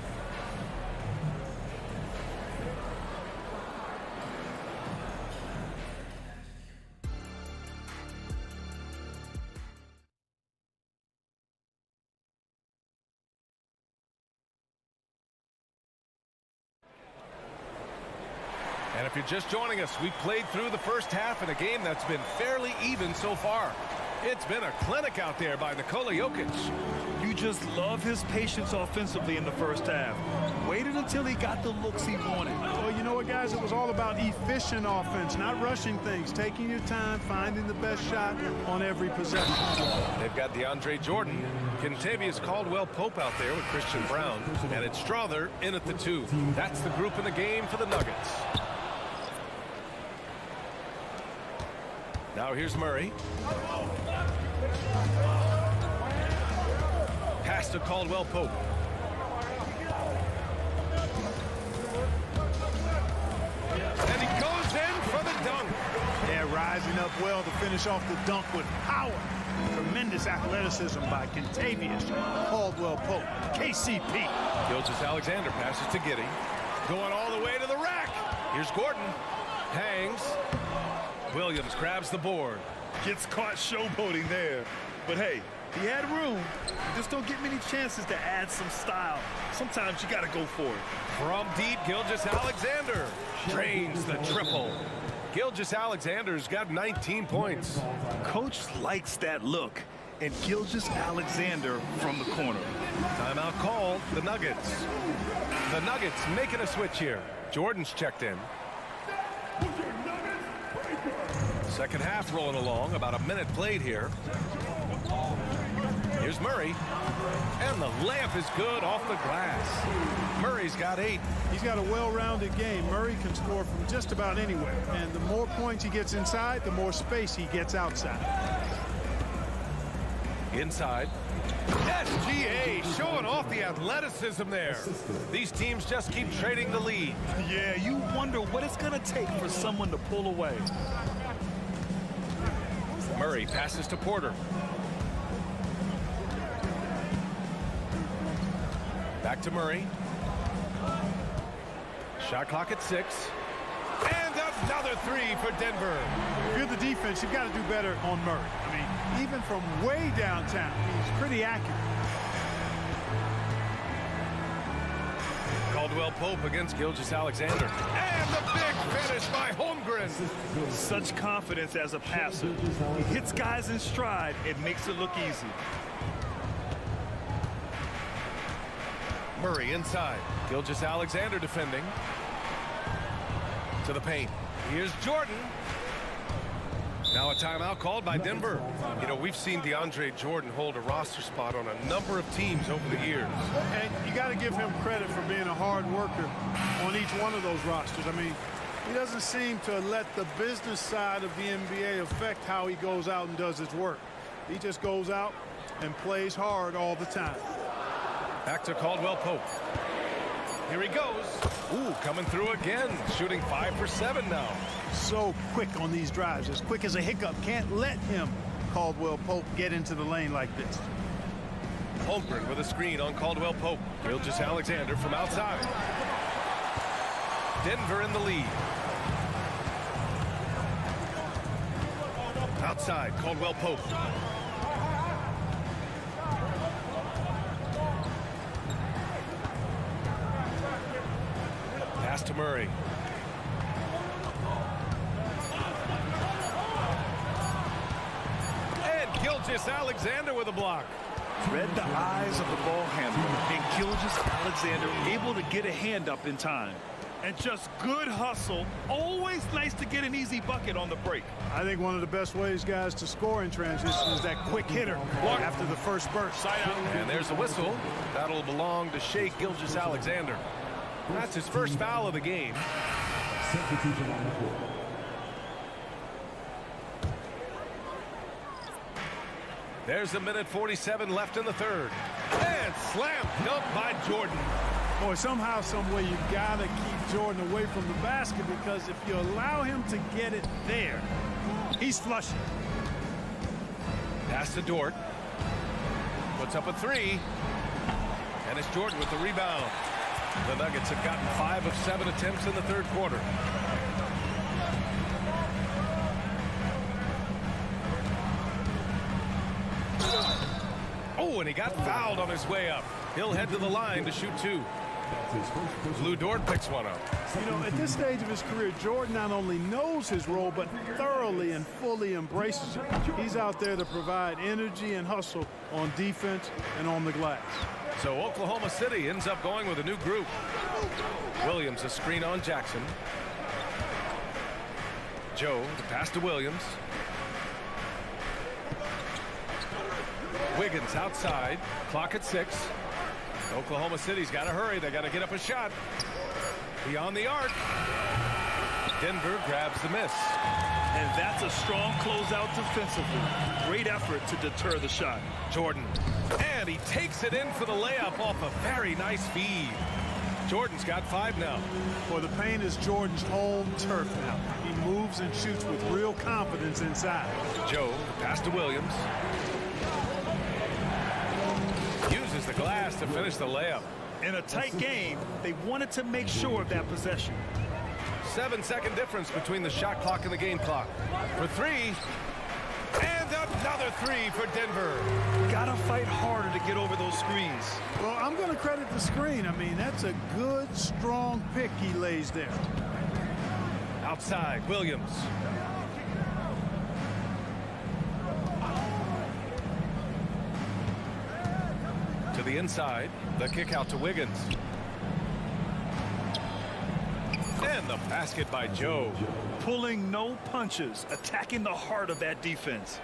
And if you're just joining us, we've played through the first half in a game that's been fairly even so far. It's been a clinic out there by Nikola Jokic. You just love his patience offensively in the first half. Waited until he got the looks he wanted. Well, you know what, guys? It was all about efficient offense, not rushing things, taking your time, finding the best shot on every possession. They've got DeAndre Jordan, Kentavious Caldwell-Pope out there with Christian Brown, and it's Strother in at the 2. That's the group in the game for the Nuggets. Now here's Murray. Pass to Caldwell-Pope. And he goes in for the dunk. Yeah, rising up well to finish off the dunk with power. Tremendous athleticism by Kentavious Caldwell-Pope, KCP. Gilgeous-Alexander passes to Giddey. Going all the way to the rack. Here's Gordon. Hangs. Williams grabs the board. Gets caught showboating there. But hey, he had room. You just don't get many chances to add some style. Sometimes you got to go for it. From deep, Gilgeous-Alexander drains the triple. Gilgeous-Alexander's got 19 points. Coach likes that look. And Gilgeous-Alexander from the corner. Timeout called, the Nuggets. The Nuggets making a switch here. Jordan's checked in. Second half rolling along, about a minute played here. Here's Murray. And the layup is good off the glass. Murray's got 8. He's got a well-rounded game. Murray can score from just about anywhere. And the more points he gets inside, the more space he gets outside. Inside. SGA showing off the athleticism there. These teams just keep trading the lead. Yeah, you wonder what it's going to take for someone to pull away. Murray passes to Porter. Back to Murray. Shot clock at 6. And another 3 for Denver. If you're the defense, you've got to do better on Murray. I mean, even from way downtown, he's pretty accurate. Caldwell-Pope against Gilgeous-Alexander. And the big finish by Holmgren. Such confidence as a passer. He hits guys in stride. It makes it look easy. Murray inside. Gilgeous-Alexander defending. To the paint. Here's Jordan. Now a timeout called by Denver. You know, we've seen DeAndre Jordan hold a roster spot on a number of teams over the years. And you got to give him credit for being a hard worker on each one of those rosters. I mean, he doesn't seem to let the business side of the NBA affect how he goes out and does his work. He just goes out and plays hard all the time. Back to Caldwell-Pope. Here he goes. Ooh, coming through again. Shooting 5 for 7 now. So quick on these drives, as quick as a hiccup. Can't let him, Caldwell-Pope, get into the lane like this. Holmgren with a screen on Caldwell-Pope. Gilgeous-Alexander from outside. Denver in the lead. Outside, Caldwell-Pope. Pass to Murray. And Gilgeous-Alexander with a block. Read the eyes of the ball handler, and Gilgeous-Alexander able to get a hand up in time. And just good hustle. Always nice to get an easy bucket on the break. I think one of the best ways, guys, to score in transition is that quick hitter after the first burst. And there's a whistle. That'll belong to Shai Gilgeous-Alexander. That's his first foul of the game. Substitution on the court. There's a minute 47 left in the third. And slam dunk by Jordan. Boy, somehow, some way, you got to keep Jordan away from the basket, because if you allow him to get it there, he's flushing. Pass to Dort. Puts up a 3. And it's Jordan with the rebound. The Nuggets have gotten 5 of 7 attempts in the third quarter. Oh, and he got fouled on his way up. He'll head to the line to shoot 2. That's his first personal. Lou Dort picks one up. You know, at this stage of his career, Jordan not only knows his role, but thoroughly and fully embraces it. He's out there to provide energy and hustle on defense and on the glass. So Oklahoma City ends up going with a new group. Williams a screen on Jackson. Joe the pass to Williams. Wiggins outside. Clock at 6. Oklahoma City's got to hurry. They got to get up a shot. Beyond the arc. Denver grabs the miss. And that's a strong closeout defensively. Great effort to deter the shot. Jordan. And he takes it in for the layup off a very nice feed. Jordan's got 5 now. For the paint is Jordan's home turf now. He moves and shoots with real confidence inside. Joe, the pass to Williams. Uses the glass to finish the layup. In a tight game, they wanted to make sure of that possession. 7-second difference between the shot clock and the game clock. For 3. And another 3 for Denver. Gotta fight harder to get over those screens. Well, I'm going to credit the screen. I mean, that's a good, strong pick he lays there. Outside, Williams. To the inside, the kick out to Wiggins. And the basket by Joe. Pulling no punches, attacking the heart of that defense.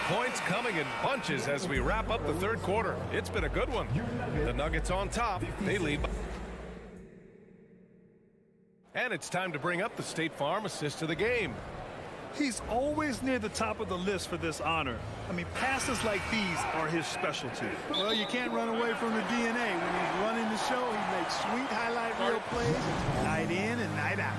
Points coming in bunches as we wrap up the third quarter. It's been a good one. The Nuggets on top. They lead. And it's time to bring up the State Farm assist of the game. He's always near the top of the list for this honor. I mean, passes like these are his specialty. Well, you can't run away from the DNA. When he's running the show, he makes sweet highlight reel plays night in and night out.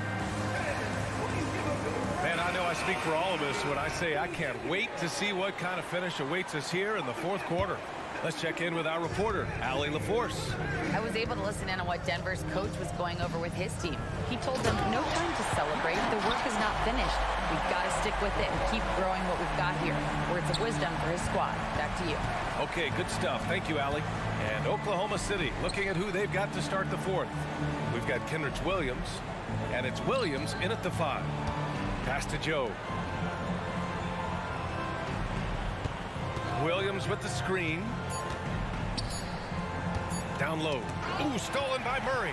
Man, I know I speak for all of us when I say I can't wait to see what kind of finish awaits us here in the fourth quarter. Let's check in with our reporter, Allie LaForce. I was able to listen in on what Denver's coach was going over with his team. He told them no time to celebrate. The work is not finished. We've got to stick with it and keep growing what we've got here. Words of wisdom for his squad. Back to you. Okay, good stuff. Thank you, Allie. And Oklahoma City looking at who they've got to start the fourth. We've got Kenrich Williams, and it's Williams in at the 5. Pass to Joe. Williams with the screen. Down low. Ooh, stolen by Murray.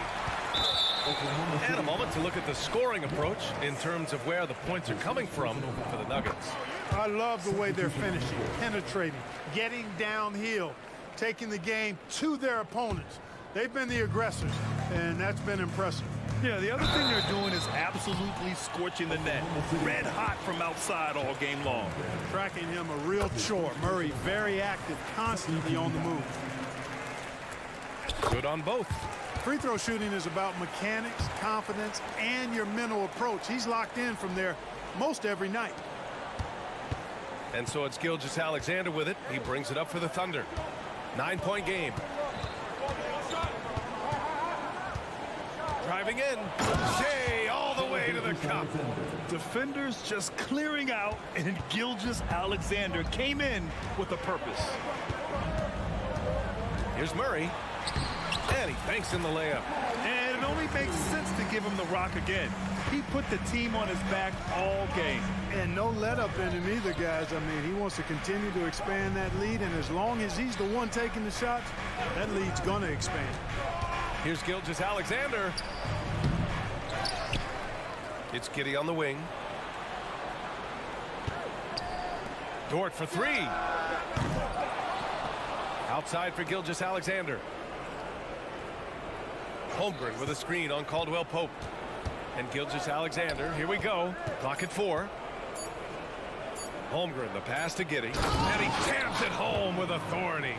And a moment to look at the scoring approach in terms of where the points are coming from for the Nuggets. I love the way they're finishing, penetrating, getting downhill, taking the game to their opponents. They've been the aggressors, and that's been impressive. Yeah, the other thing they're doing is absolutely scorching the net. Red hot from outside all game long. Tracking him a real chore. Murray very active, constantly on the move. Good on both. Free throw shooting is about mechanics, confidence, and your mental approach. He's locked in from there most every night. And so it's Gilgeous-Alexander with it. He brings it up for the Thunder. 9-point game. Driving in. Shea all the way to the cup. Defenders just clearing out, and Gilgeous-Alexander came in with a purpose. Here's Murray. And he banks in the layup. And it only makes sense to give him the rock again. He put the team on his back all game. And no let up in him either, guys. I mean, he wants to continue to expand that lead, and as long as he's the one taking the shots, that lead's going to expand. Here's Gilgeous-Alexander. It's Giddey on the wing. Dort for 3. Outside for Gilgeous-Alexander. Holmgren with a screen on Caldwell Pope. And Gilgeous-Alexander, here we go. Clock at 4. Holmgren, the pass to Giddey. And he jams it home with authority.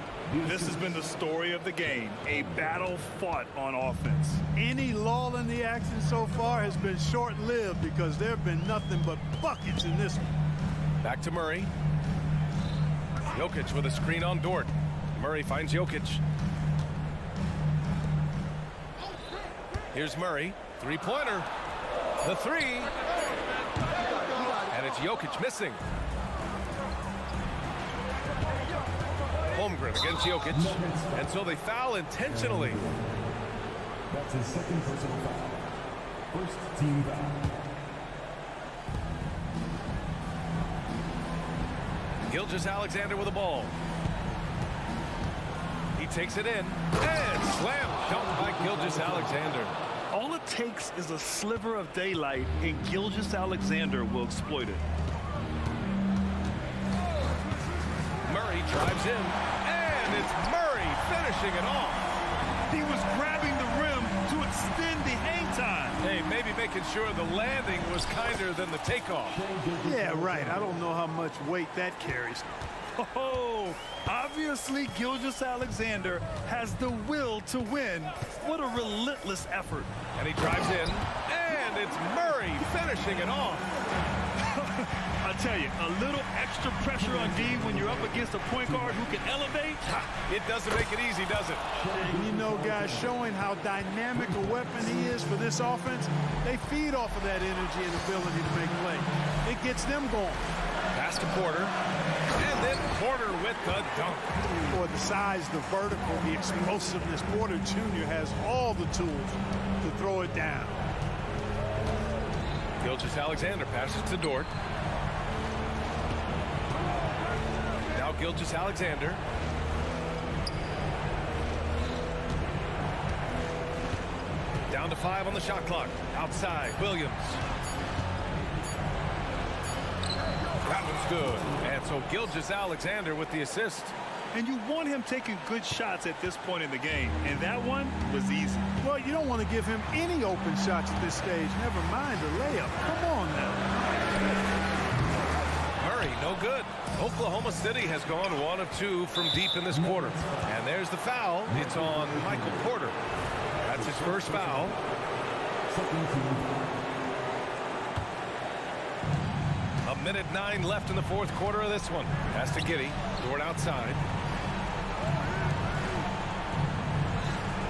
This has been the story of the game. A battle fought on offense. Any lull in the action so far has been short-lived because there have been nothing but buckets in this one. Back to Murray. Jokic with a screen on Dort. Murray finds Jokic. Here's Murray. Three-pointer. The 3. And it's Jokic missing. Holmgren against Jokic. And so they foul intentionally. That's his second personal foul. First team foul. Gilgeous-Alexander with the ball. He takes it in. And slam dunk by Gilgeous-Alexander. All it takes is a sliver of daylight, and Gilgeous-Alexander will exploit it. Murray drives in. And it's Murray finishing it off. He was grabbing the rim to extend the hang time. Hey, maybe making sure the landing was kinder than the takeoff. Yeah, right. I don't know how much weight that carries. Oh, obviously Gilgeous-Alexander has the will to win. What a relentless effort. And he drives in. And it's Murray finishing it off. I tell you, a little extra pressure on D when you're up against a point guard who can elevate. It doesn't make it easy, does it? And you know, guys, showing how dynamic a weapon he is for this offense, they feed off of that energy and ability to make plays. It gets them going. Pass to Porter. And then Porter with the dunk. For the size, the vertical, the explosiveness, Porter Jr. has all the tools to throw it down. Gilgeous-Alexander passes to Dort. Now Gilgeous-Alexander. Down to 5 on the shot clock. Outside, Williams. That one's good. And so Gilgeous-Alexander with the assist. And you want him taking good shots at this point in the game. And that one was easy. Well, you don't want to give him any open shots at this stage. Never mind a layup. Come on now. Murray, no good. Oklahoma City has gone 1 of 2 from deep in this quarter. And there's the foul. It's on Michael Porter. That's his first foul. A minute 9 left in the fourth quarter of this one. Pass to Giddey. Dort outside.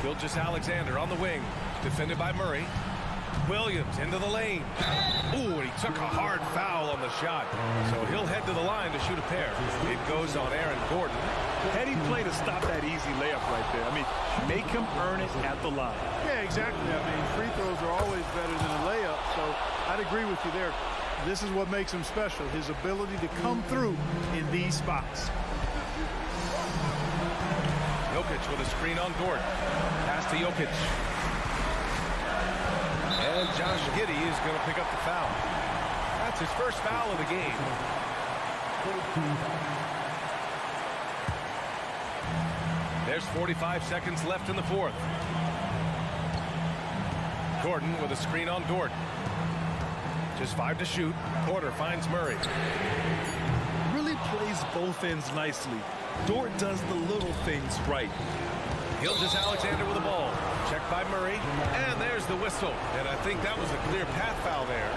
Gilgeous-Alexander on the wing. Defended by Murray. Williams into the lane. Ooh, and he took a hard foul on the shot. So he'll head to the line to shoot a pair. It goes on Aaron Gordon. Heady play to stop that easy layup right there. I mean, make him earn it at the line. Yeah, exactly. I mean, free throws are always better than a layup, so I'd agree with you there. This is what makes him special, his ability to come through in these spots. Jokic with a screen on Dort. Pass to Jokic. And Josh Giddey is going to pick up the foul. That's his first foul of the game. There's 45 seconds left in the fourth. Gordon with a screen on Dort. Just 5 to shoot. Porter finds Murray. Really plays both ends nicely. Dort does the little things right. Gilgeous-Alexander with the ball. Checked by Murray. And there's the whistle. And I think that was a clear path foul there.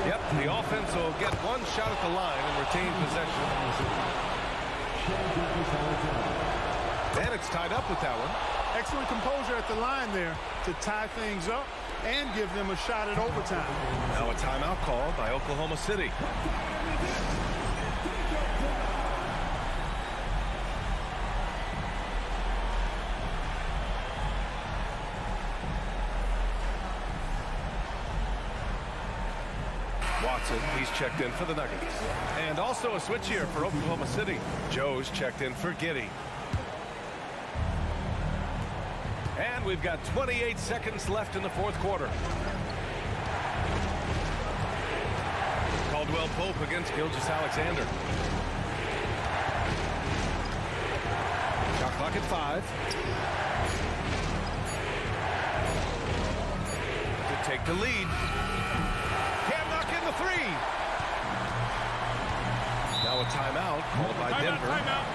Yep, the offense will get 1 shot at the line and retain possession. And it's tied up with that one. Excellent composure at the line there to tie things up and give them a shot at overtime. Now a timeout called by Oklahoma City. Watson, he's checked in for the Nuggets. And also a switch here for Oklahoma City. Joe's checked in for Giddey. And we've got 28 seconds left in the fourth quarter. Caldwell Pope against Gilgeous-Alexander. Shot clock at 5. To take the lead. Can't knock in the 3. Now a timeout called by Denver. Timeout.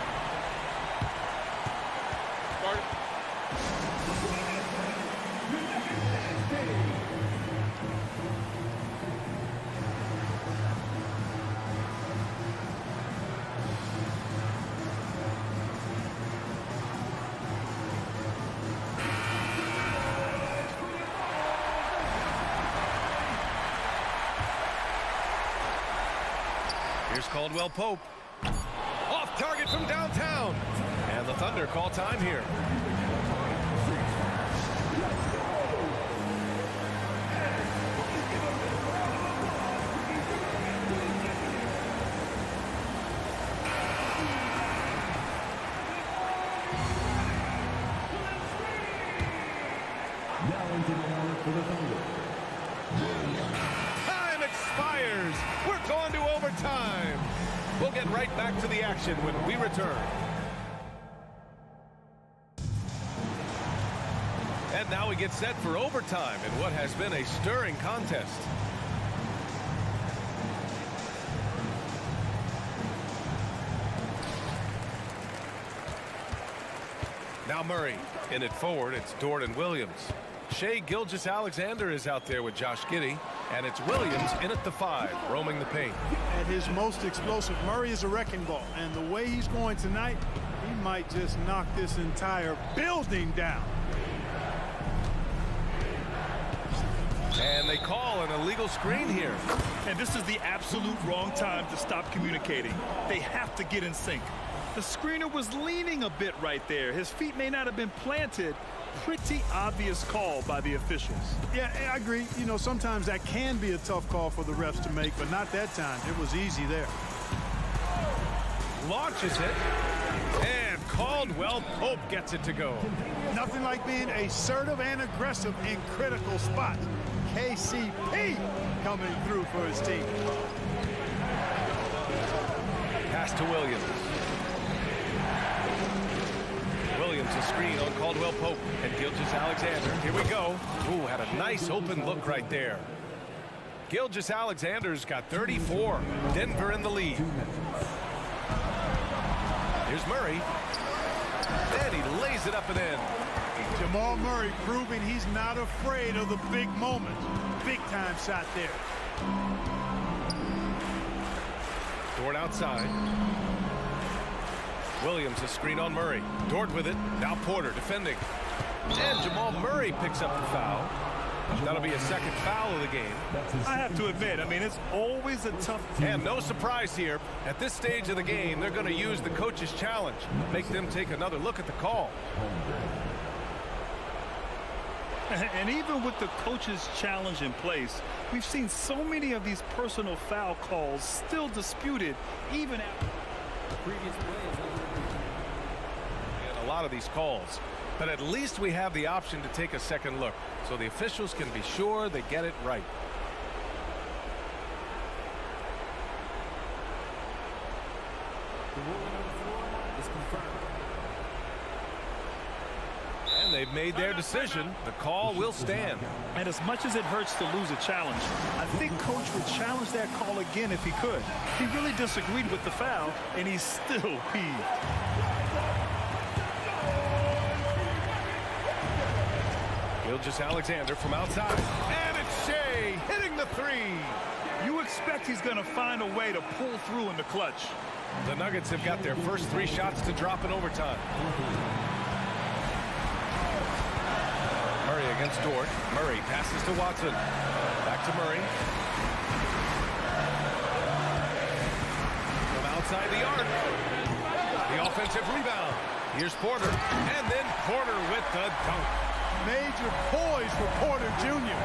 Here's Caldwell Pope. Off target from downtown. And the Thunder call time here. Now into the line for the Thunder. Time expires. We're going to overtime. We'll get right back to the action when we return. And now we get set for overtime in what has been a stirring contest. Now Murray. In it forward, it's Dort and Williams. Shea Gilgeous-Alexander is out there with Josh Giddey. And it's Williams in at the 5, roaming the paint. At his most explosive, Murray is a wrecking ball. And the way he's going tonight, he might just knock this entire building down. And they call an illegal screen here. And this is the absolute wrong time to stop communicating. They have to get in sync. The screener was leaning a bit right there. His feet may not have been planted. Pretty obvious call by the officials. Yeah, I agree. You know, sometimes that can be a tough call for the refs to make, but not that time. It was easy there. Launches it. And Caldwell Pope gets it to go. Nothing like being assertive and aggressive in critical spots. KCP coming through for his team. Pass to Williams. Williams a screen on Caldwell Pope and Gilgeous-Alexander. Here we go. Ooh, had a nice open look right there. Gilgeous-Alexander's got 34. Denver in the lead. Here's Murray. And he lays it up and in. Jamal Murray proving he's not afraid of the big moments. Big time shot there. Dort outside. Williams a screen on Murray. Dort with it. Now Porter defending. And Jamal Murray picks up the foul. That'll be a second foul of the game. I have to admit, I mean, it's always a tough... And no surprise here. At this stage of the game, they're going to use the coach's challenge. Make them take another look at the call. And even with the coach's challenge in place, we've seen so many of these personal foul calls still disputed, even after the previous play. And a lot of these calls. But at least we have the option to take a second look, so the officials can be sure they get it right. The ruling on the floor is confirmed. And they've made their decision. The call will stand. And as much as it hurts to lose a challenge, I think Coach would challenge that call again if he could. He really disagreed with the foul, and he's still peeved. Gilgeous-Alexander from outside. And it's Shea hitting the three. You expect he's going to find a way to pull through in the clutch. The Nuggets have got their first 3 shots to drop in overtime. Murray against Dort. Murray passes to Watson. Back to Murray. From outside the arc. The offensive rebound. Here's Porter. And then Porter with the dunk. Major poise for Porter Jr.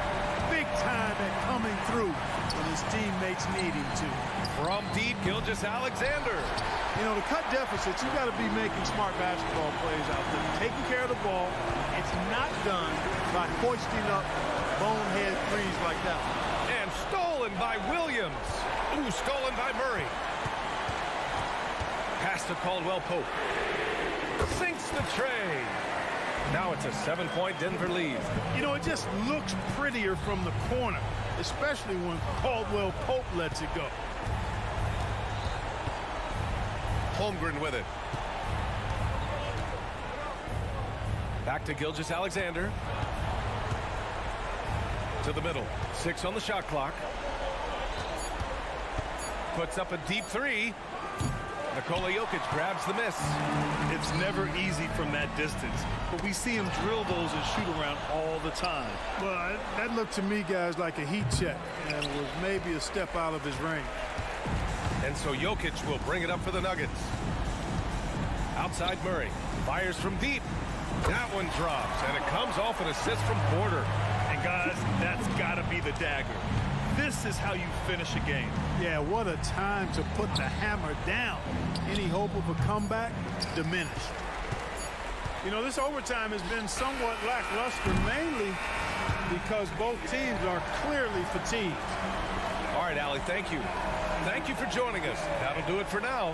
Big time at coming through when his teammates need him to. From deep, Gilgeous-Alexander. You know, to cut deficits, you got to be making smart basketball plays out there. Taking care of the ball. It's not done by hoisting up bonehead threes like that. And stolen by Williams. Ooh, stolen by Murray. Pass to Caldwell Pope. Sinks the tray. Now it's a 7-point Denver lead. You know, it just looks prettier from the corner, especially when Caldwell Pope lets it go. Holmgren with it. Back to Gilgeous-Alexander. To the middle. 6 on the shot clock. Puts up a deep 3. Nikola Jokic grabs the miss. It's never easy from that distance, but we see him drill those and shoot around all the time. Well, that looked to me, guys, like a heat check and was maybe a step out of his range. And so Jokic will bring it up for the Nuggets. Outside Murray. Fires from deep. That one drops, and it comes off an assist from Porter. And guys, that's got to be the dagger. This is how you finish a game. Yeah, what a time to put the hammer down. Any hope of a comeback diminished. You know, this overtime has been somewhat lackluster, mainly because both teams are clearly fatigued. All right, Allie, thank you. Thank you for joining us. That'll do it for now.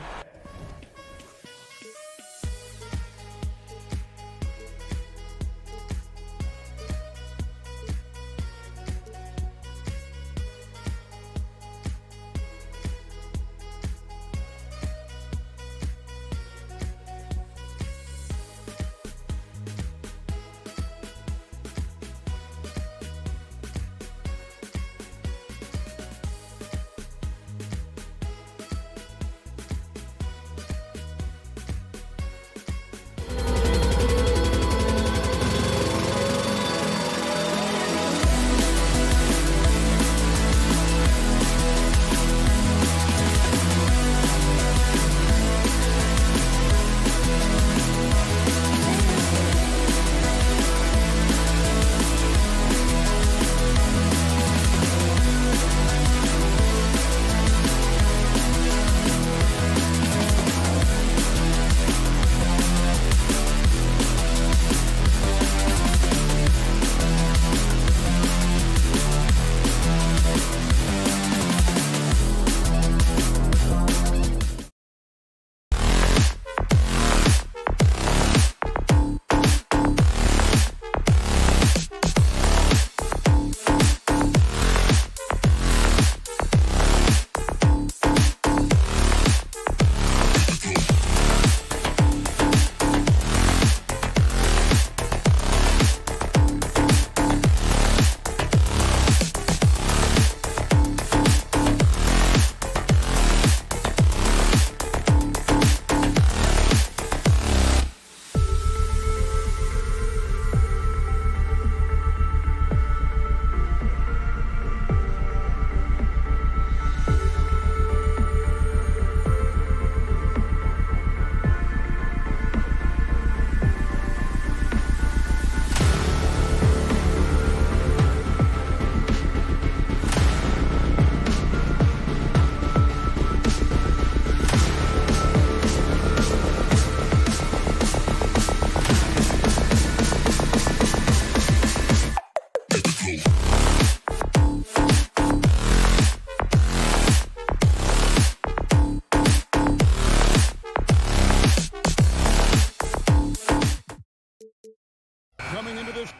Coming into this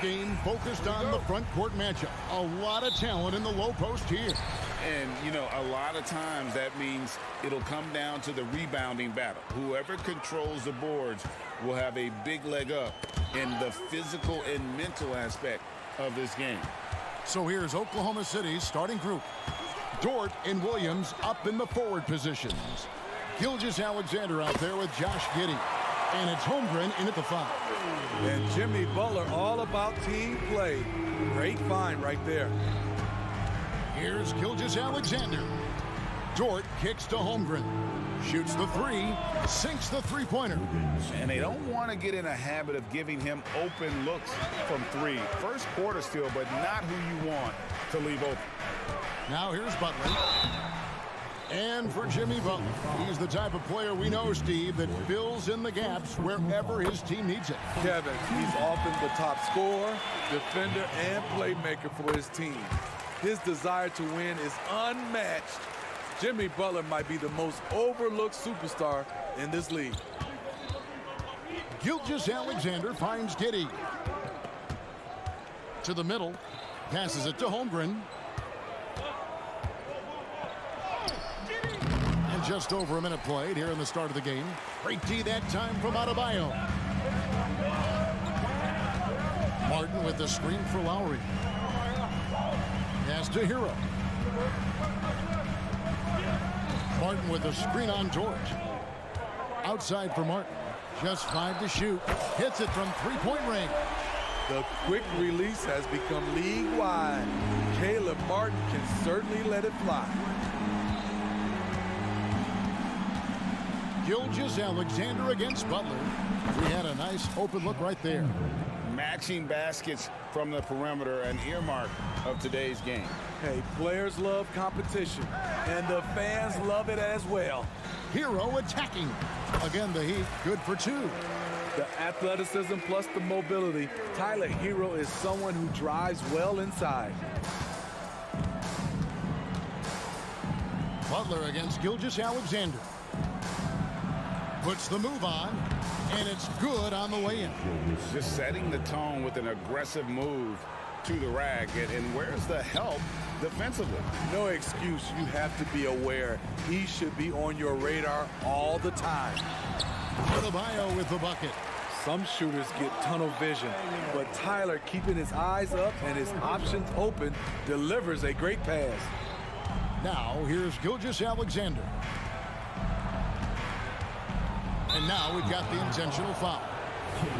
game focused on the front court matchup. A lot of talent in the low post here. And, you know, a lot of times that means it'll come down to the rebounding battle. Whoever controls the boards will have a big leg up in the physical and mental aspect of this game. So here's Oklahoma City's starting group. Dort and Williams up in the forward positions. Gilgeous-Alexander out there with Josh Giddey. And it's Holmgren in at the 5. And Jimmy Butler all about team play. Great find right there. Here's Gilgeous-Alexander. Dort kicks to Holmgren. Shoots the 3, sinks the three-pointer. And they don't want to get in a habit of giving him open looks from 3. First quarter still, but not who you want to leave open. Now here's Butler. And for Jimmy Butler, he's the type of player we know, Steve, that fills in the gaps wherever his team needs it. Kevin, he's often the top scorer, defender, and playmaker for his team. His desire to win is unmatched. Jimmy Butler might be the most overlooked superstar in this league. Gilgeous-Alexander finds Giddey. To the middle, passes it to Holmgren. And just over a minute played here in the start of the game. Great D that time from Adebayo. Martin with the screen for Lowry. Pass to Hero. Martin with the screen on George. Outside for Martin. Just 5 to shoot. Hits it from three-point range. The quick release has become league-wide. Caleb Martin can certainly let it fly. Gilgeous-Alexander against Butler. We had a nice open look right there. Matching baskets from the perimeter, an earmark of today's game. Hey, players love competition, and the fans love it as well. Hero attacking. Again, the Heat good for 2. The athleticism plus the mobility. Tyler Hero is someone who drives well inside. Butler against Gilgeous-Alexander. Puts the move on, and it's good on the way in. Just setting the tone with an aggressive move to the rack. And where's the help defensively? No excuse. You have to be aware. He should be on your radar all the time. Adebayo with the bucket. Some shooters get tunnel vision, but Tyler, keeping his eyes up and his options open, delivers a great pass. Now here's Gilgeous-Alexander. And now we've got the intentional foul.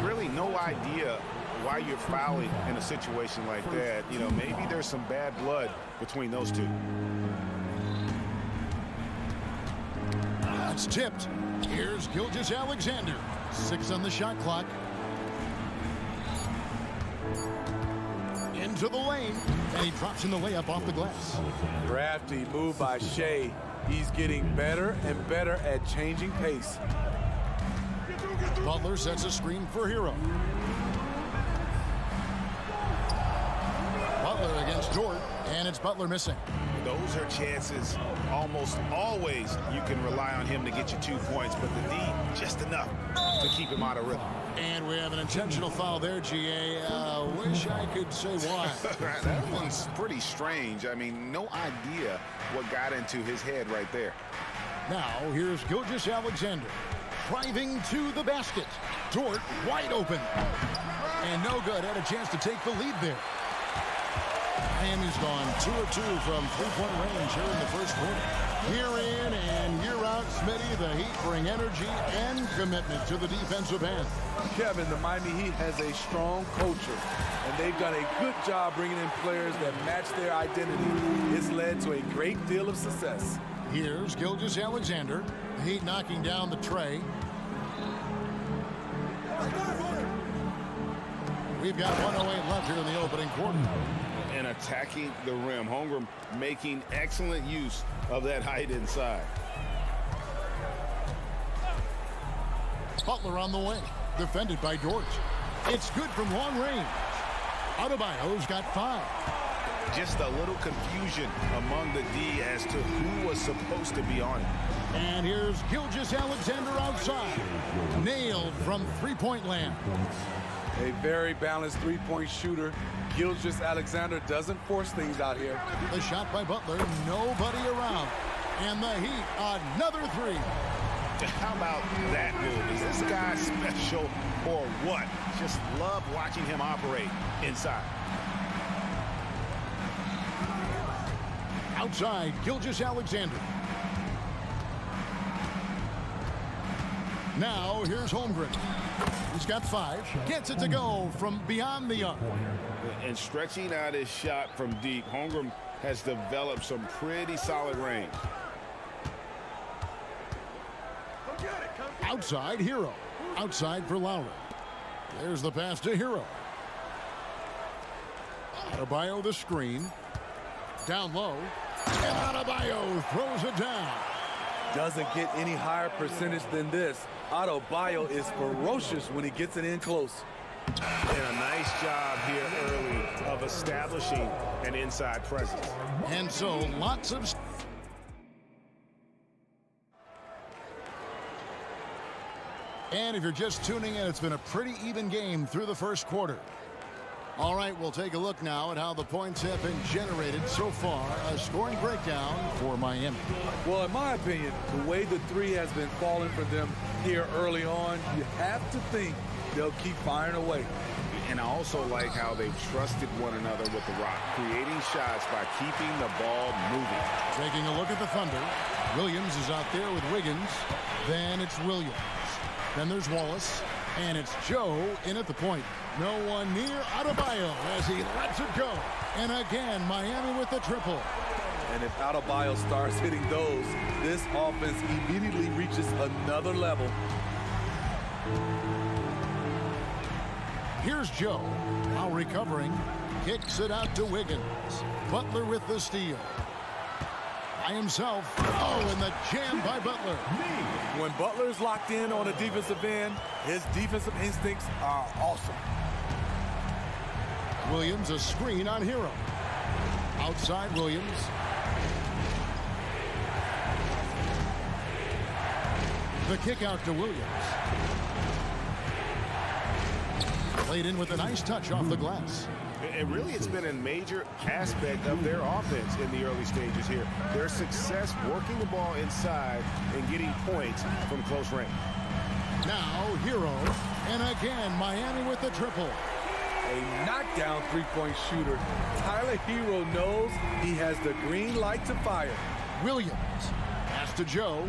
Really no idea why you're fouling in a situation like that. You know, maybe there's some bad blood between those two. That's tipped. Here's Gilgeous-Alexander. 6 on the shot clock. Into the lane, and he drops in the layup off the glass. Crafty move by Shea. He's getting better and better at changing pace. Butler sets a screen for Hero. Butler against Dort, and it's Butler missing. Those are chances almost always you can rely on him to get you 2 points, but the D just enough to keep him out of rhythm. And we have an intentional foul there, GA. Wish I could say why. That one's pretty strange. I mean, no idea what got into his head right there. Now here's Gilgeous-Alexander driving to the basket. Dort wide open. And no good. Had a chance to take the lead there. Miami's gone 2 of 2 from three-point range here in the first quarter. Year in and year out, Smitty, the Heat bring energy and commitment to the defensive end. Kevin, the Miami Heat has a strong culture, and they've done a good job bringing in players that match their identity. It's led to a great deal of success. Here's Gilgeous-Alexander. The Heat knocking down the tray. We've got 1:08 left here in the opening quarter. And attacking the rim. Holmgren making excellent use of that height inside. Butler on the wing. Defended by Dort. It's good from long range. Adebayo's got 5. Just a little confusion among the D as to who was supposed to be on it. And here's Gilgeous-Alexander outside. Nailed from three-point land. A very balanced three-point shooter. Gilgeous-Alexander doesn't force things out here. The shot by Butler, nobody around. And the Heat, another 3. How about that move? Is this guy special or what? Just love watching him operate inside. Outside, Gilgeous-Alexander. Now, here's Holmgren. He's got 5. Gets it to go from beyond the arc. And stretching out his shot from deep, Holmgren has developed some pretty solid range. Outside, Hero. Outside for Lowry. There's the pass to Hero. Adebayo the screen. Down low. And Adebayo throws it down. Doesn't get any higher percentage than this. Adebayo is ferocious when he gets it in close. And a nice job here early of establishing an inside presence. And so lots of... And if you're just tuning in, it's been a pretty even game through the first quarter. All right, we'll take a look now at how the points have been generated so far. A scoring breakdown for Miami. Well, in my opinion, the way the three has been falling for them here early on, you have to think they'll keep firing away. And I also like how they've trusted one another with the rock, creating shots by keeping the ball moving. Taking a look at the Thunder. Williams is out there with Wiggins. Then it's Williams. Then there's Wallace. And it's Joe in at the point. No one near Adebayo as he lets it go. And again, Miami with the triple. And if Adebayo starts hitting those, this offense immediately reaches another level. Here's Joe. Now recovering. Kicks it out to Wiggins. Butler with the steal. By himself. Oh, and the jam by Butler. When Butler's locked in on a defensive end, his defensive instincts are awesome. Williams a screen on Hero. Outside Williams. The kick out to Williams. Played in with a nice touch off the glass. And really, it's been a major aspect of their offense in the early stages here. Their success working the ball inside and getting points from close range. Now Hero. And again, Miami with the triple. A knockdown three-point shooter. Tyler Hero knows he has the green light to fire. Williams. Pass to Joe.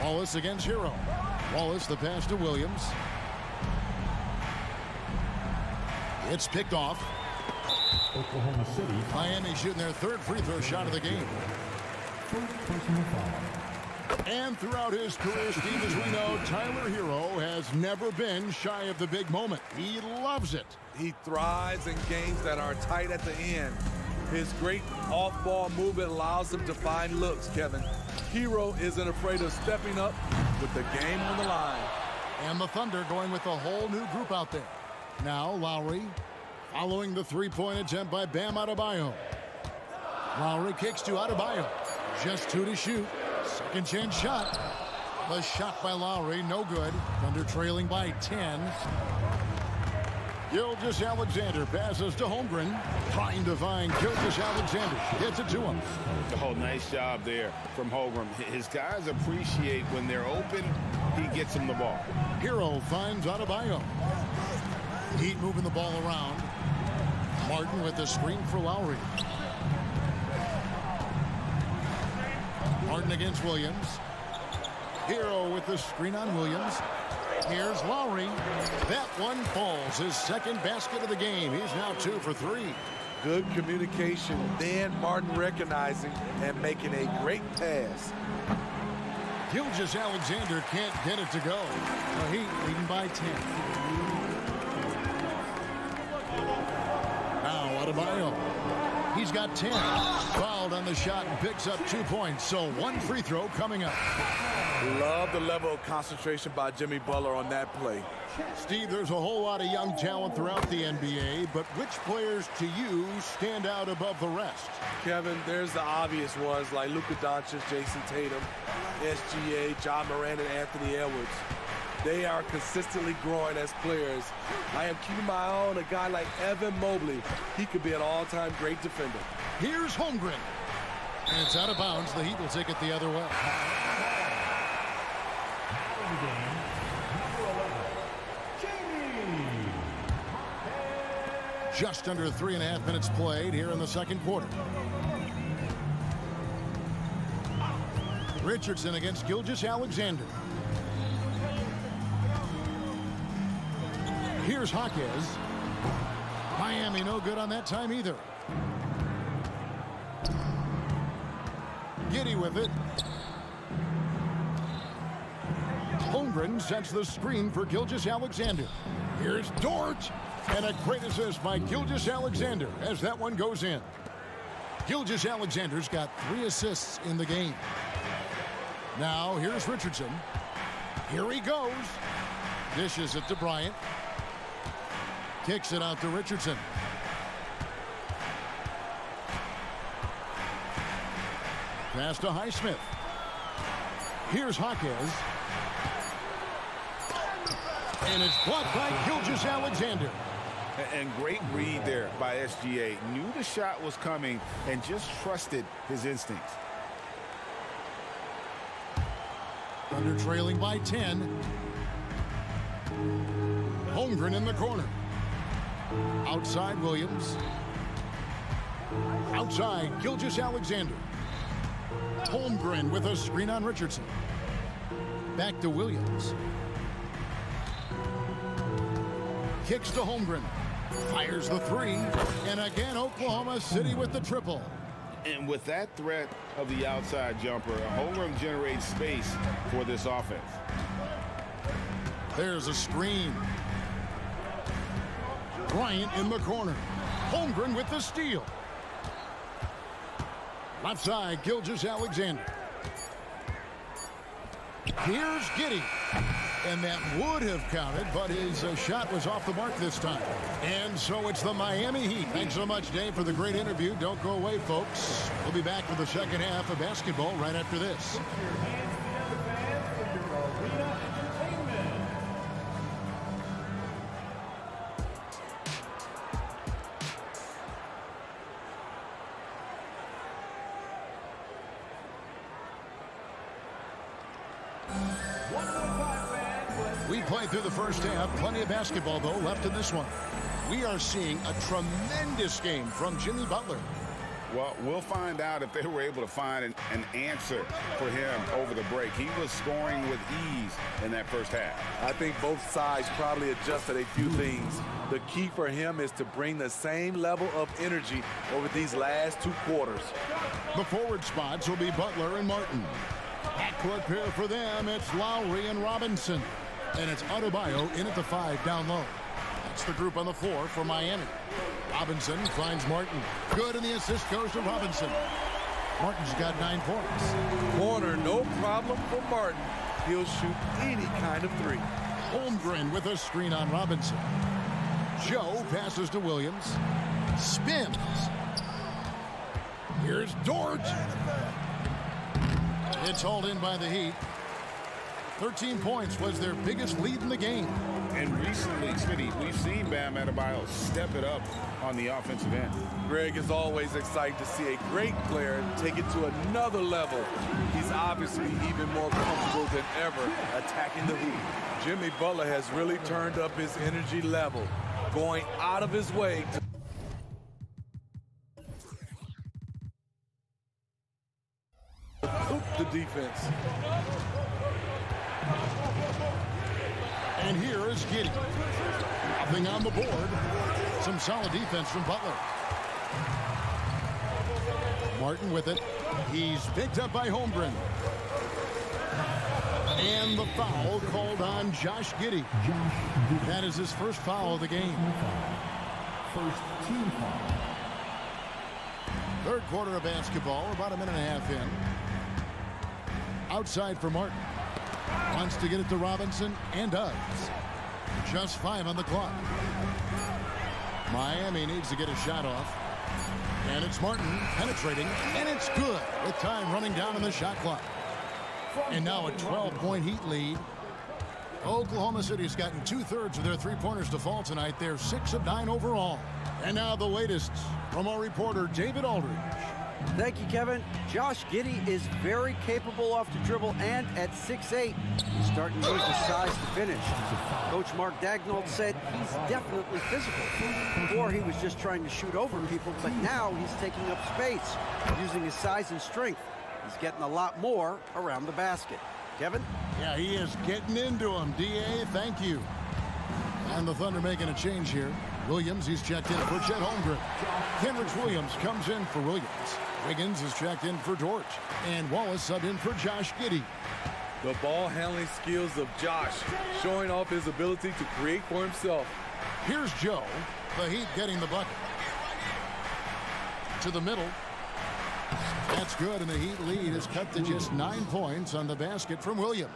Wallace against Hero. Wallace the pass to Williams. It's picked off. Oklahoma City. Miami shooting their third free throw shot of the game. Personal foul. And throughout his career, Steve, as we know, Tyler Hero has never been shy of the big moment. He loves it. He thrives in games that are tight at the end. His great off-ball movement allows him to find looks, Kevin. Hero isn't afraid of stepping up with the game on the line. And the Thunder going with a whole new group out there. Now Lowry following the three-point attempt by Bam Adebayo. Lowry kicks to Adebayo. Just 2 to shoot. Second chance shot. The shot by Lowry, no good. Thunder trailing by 10. Gilgeous-Alexander passes to Holmgren. Trying to find Gilgeous-Alexander. Gets it to him. Oh, nice job there from Holmgren. His guys appreciate when they're open, he gets them the ball. Hero finds Adebayo. Heat moving the ball around. Martin with the screen for Lowry. Martin against Williams. Hero with the screen on Williams. Here's Lowry. That one falls. His second basket of the game. He's now 2 for 3. Good communication. Then Martin recognizing and making a great pass. Gilgeous-Alexander can't get it to go. The Heat leading by 10. Now Adebayo. He's got 10. Fouled on the shot and picks up 2 points. So 1 free throw coming up. Love the level of concentration by Jimmy Butler on that play. Steve, there's a whole lot of young talent throughout the NBA, but which players to you stand out above the rest? Kevin, there's the obvious ones like Luka Doncic, Jason Tatum, SGA, John Moran, and Anthony Edwards. They are consistently growing as players. I am keeping my eye on a guy like Evan Mobley. He could be an all-time great defender. Here's Holmgren. And it's out of bounds. The Heat will take it the other way. Just under 3.5 minutes played here in the second quarter. Richardson against Gilgeous-Alexander. Here's Jaquez. Miami no good on that time either. Giddy with it. Holmgren sets the screen for Gilgeous-Alexander. Here's Dort. And a great assist by Gilgeous-Alexander as that one goes in. Gilgeous-Alexander's got 3 assists in the game. Now here's Richardson. Here he goes. Dishes it to Bryant. Kicks it out to Richardson. Pass to Highsmith. Here's Jaquez. And it's blocked by Gilgeous-Alexander. And great read there by SGA. Knew the shot was coming and just trusted his instincts. Thunder trailing by 10. Holmgren in the corner. Outside Williams. Outside Gilgeous-Alexander. Holmgren with a screen on Richardson. Back to Williams. Kicks to Holmgren. Fires the three. And again, Oklahoma City with the triple. And with that threat of the outside jumper, Holmgren generates space for this offense. There's a screen. Bryant in the corner. Holmgren with the steal. Left side, Gilgeous-Alexander. Here's Giddey. And that would have counted, but his shot was off the mark this time. And so it's the Miami Heat. Thanks so much, Dave, for the great interview. Don't go away, folks. We'll be back for the second half of basketball right after this. We played through the first half. Plenty of basketball, though, left in this one. We are seeing a tremendous game from Jimmy Butler. Well, we'll find out if they were able to find an answer for him over the break. He was scoring with ease in that first half. I think both sides probably adjusted a few things. The key for him is to bring the same level of energy over these last two quarters. The forward spots will be Butler and Martin. Backcourt pair for them, it's Lowry and Robinson. And it's Adebayo in at the 5 down low. That's the group on the floor for Miami. Robinson finds Martin. Good, and the assist goes to Robinson. Martin's got 9 points. Corner, no problem for Martin. He'll shoot any kind of three. Holmgren with a screen on Robinson. Joe passes to Williams. Spins. Here's Dort. It's hauled in by the Heat. 13 points was their biggest lead in the game. And recently, Smitty, we've seen Bam Adebayo step it up on the offensive end. Greg is always excited to see a great player take it to another level. He's obviously even more comfortable than ever attacking the hoop. Jimmy Butler has really turned up his energy level, going out of his way to hoop the defense. And here is Giddey. Nothing on the board. Some solid defense from Butler. Martin with it. He's picked up by Holmgren. And the foul called on Josh Giddey. That is his first foul of the game. First team foul. Third quarter of basketball, about a minute and a half in. Outside for Martin. Wants to get it to Robinson, and does. Just 5 on the clock. Miami needs to get a shot off. And it's Martin penetrating, and it's good with time running down on the shot clock. And now a 12-point Heat lead. Oklahoma City's gotten 2/3 of their three-pointers to fall tonight. They're 6 of 9 overall. And now the latest from our reporter, David Aldridge. Thank you, Kevin. Josh Giddey is very capable off the dribble, and at 6'8", he's starting to use his size to finish. Coach Mark Daigneault said he's definitely physical. Before, he was just trying to shoot over people, but now he's taking up space, using his size and strength. He's getting a lot more around the basket. Kevin? Yeah, he is getting into him. D.A., thank you. And the Thunder making a change here. Williams, he's checked in for Chet Holmgren. Kenrich Williams comes in for Williams. Wiggins is checked in for George. And Wallace subbed in for Josh Giddey. The ball handling skills of Josh, showing off his ability to create for himself. Here's Joe. The Heat getting the bucket. To the middle. That's good, and the Heat lead is cut to just 9 points on the basket from Williams.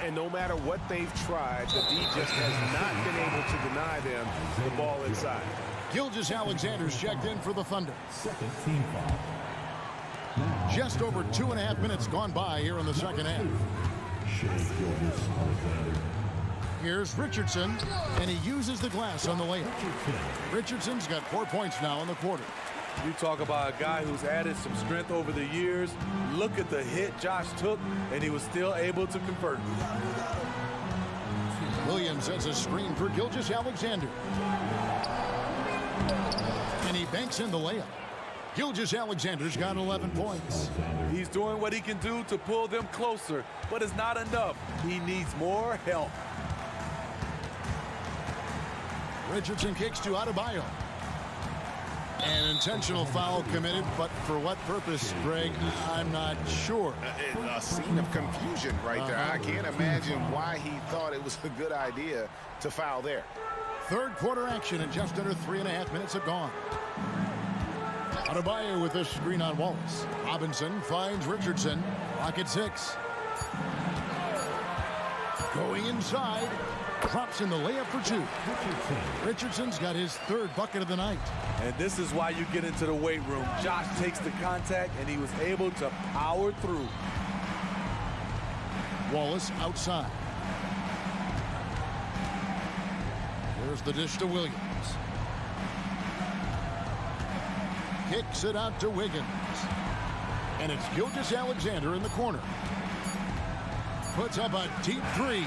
And no matter what they've tried, the D just has not been able to deny them the ball inside. Gilgeous-Alexander's checked in for the Thunder. Second team foul. Just over 2.5 minutes gone by here in the second half. Shea Gilgeous-Alexander. Here's Richardson, and he uses the glass on the layup. Richardson's got 4 points now in the quarter. You talk about a guy who's added some strength over the years. Look at the hit Josh took, and he was still able to convert. Williams sets a screen for Gilgeous-Alexander. And he banks in the layup. Gilgeous-Alexander's got 11 points. He's doing what he can do to pull them closer, but it's not enough. He needs more help. Richardson kicks to Adebayo. An intentional foul committed, but for what purpose, Greg, I'm not sure. A scene of confusion right there. I can't imagine why he thought it was a good idea to foul there. Third quarter action, and just under 3.5 minutes have gone. Adebayo with a screen on Wallace. Robinson finds Richardson. Lock at 6. Going inside. Drops in the layup for 2. Richardson's got his third bucket of the night. And this is why you get into the weight room. Josh takes the contact, and he was able to power through. Wallace outside. Here's the dish to Williams. Kicks it out to Wiggins. And it's Gilgeous-Alexander in the corner. Puts up a deep 3.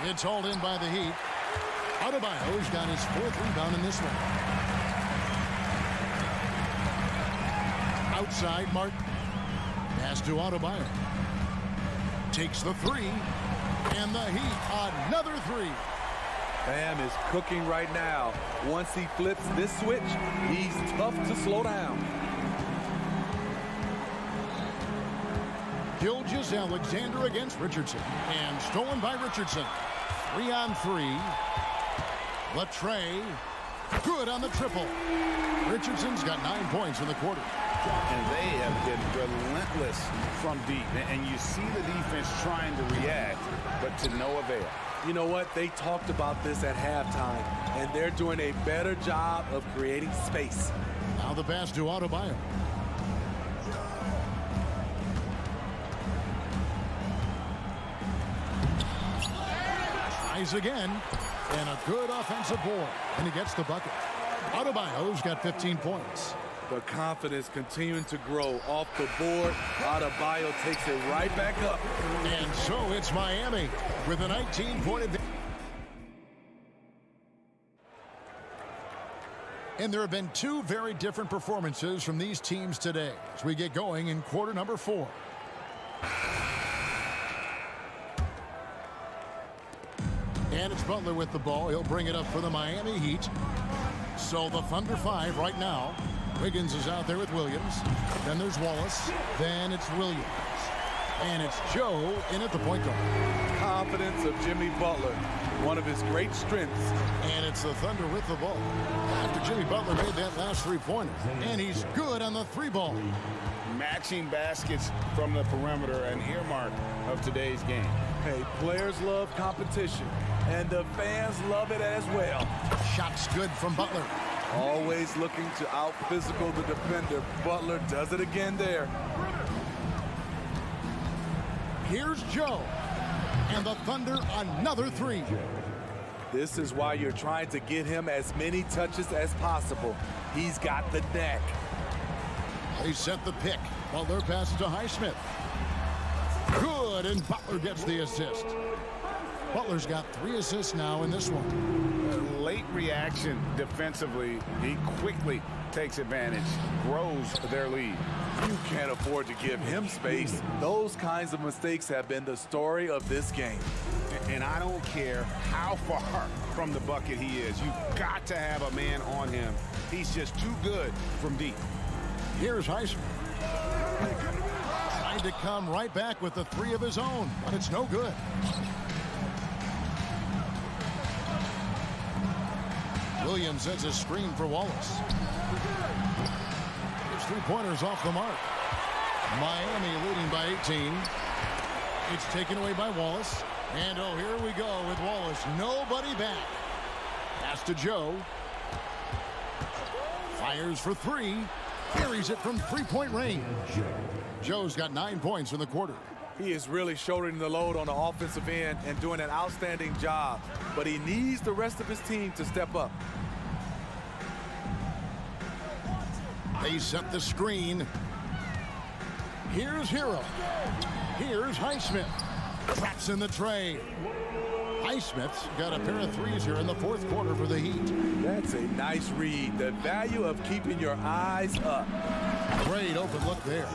It's hauled in by the Heat. Adebayo's got his 4th rebound in this one. Outside, Martin. Pass to Adebayo. Takes the 3. And the Heat, another 3. Bam is cooking right now. Once he flips this switch, he's tough to slow down. Gilgeous-Alexander against Richardson. And stolen by Richardson. 3 on 3. Latrey. Good on the triple. Richardson's got 9 points in the quarter. And they have been relentless from deep. And you see the defense trying to react, but to no avail. You know what? They talked about this at halftime, and they're doing a better job of creating space. Now the pass to Adebayo. Tries again, and a good offensive board, and he gets the bucket. Adebayo's got 15 points. The confidence continuing to grow off the board. Adebayo takes it right back up. And so it's Miami with a 19-point advantage. And there have been 2 very different performances from these teams today as we get going in quarter number 4. And it's Butler with the ball. He'll bring it up for the Miami Heat. So the Thunder 5 right now. Wiggins is out there with Williams. Then there's Wallace. Then it's Williams. And it's Joe in at the point guard. Confidence of Jimmy Butler, one of his great strengths. And it's the Thunder with the ball. After Jimmy Butler made that last 3-pointer. And he's good on the 3-ball. Matching baskets from the perimeter, an earmark of today's game. Hey, players love competition, and the fans love it as well. Shot's good from Butler. Always looking to out-physical the defender. Butler does it again there. Here's Joe. And the Thunder another 3. This is why you're trying to get him as many touches as possible. He's got the knack. They set the pick. Butler passes to Highsmith. Good, and Butler gets the assist. Butler's got 3 assists now in this one. Late reaction defensively. He quickly takes advantage, grows their lead. You can't afford to give him space. Those kinds of mistakes have been the story of this game. And I don't care how far from the bucket he is. You've got to have a man on him. He's just too good from deep. Here's Highsmith. Tried to come right back with the 3 of his own, but it's no good. Williams sets a screen for Wallace. His 3-pointers off the mark. Miami leading by 18. It's taken away by Wallace. And oh, here we go with Wallace. Nobody back. Pass to Joe. Fires for 3. Carries it from 3-point range. Joe's got 9 points in the quarter. He is really shouldering the load on the offensive end and doing an outstanding job. But he needs the rest of his team to step up. They set the screen. Here's Hero. Here's Highsmith. Traps in the tray. Highsmith's got a pair of threes here in the fourth quarter for the Heat. That's a nice read. The value of keeping your eyes up. Great open look there.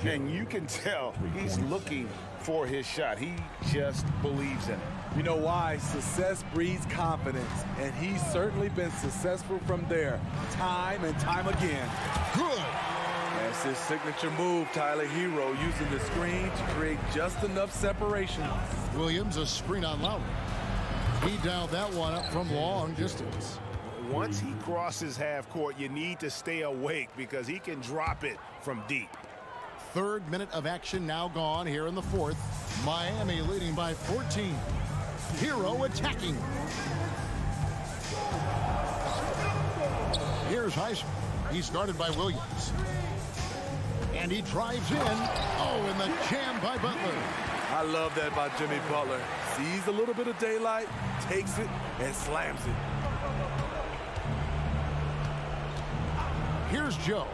And you can tell he's looking for his shot. He just believes in it. You know why? Success breeds confidence, and he's certainly been successful from there, time and time again. Good. That's his signature move, Tyler. Hero using the screen to create just enough separation. Williams, a screen on Lowry. He dialed that one up from long distance. Once he crosses half court, you need to stay awake because he can drop it from deep. Third minute of action now gone here in the fourth. Miami leading by 14. Hero attacking. Here's Highsmith. He's guarded by Williams. And he drives in. Oh, and the jam by Butler. I love that by Jimmy Butler. Sees a little bit of daylight, takes it, and slams it. Here's Joe,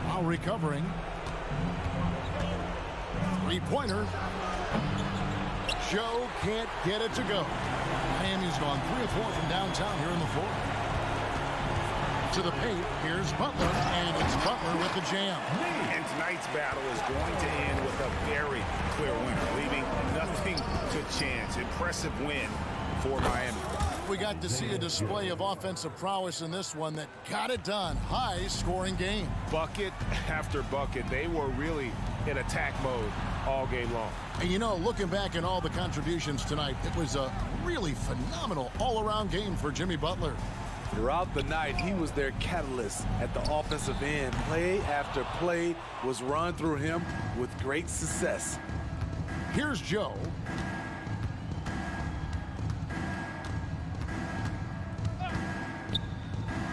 while recovering. Three-pointer. Joe can't get it to go. Miami's gone 3 of 4 from downtown here in the fourth. To the paint, here's Butler, and it's Butler with the jam. And tonight's battle is going to end with a very clear winner, leaving nothing to chance. Impressive win for Miami. We got to see a display of offensive prowess in this one that got it done. High-scoring game. Bucket after bucket. They were really in attack mode all game long. And you know, looking back at all the contributions tonight, it was a really phenomenal all-around game for Jimmy Butler. Throughout the night, he was their catalyst at the offensive end. Play after play was run through him with great success. Here's Joe.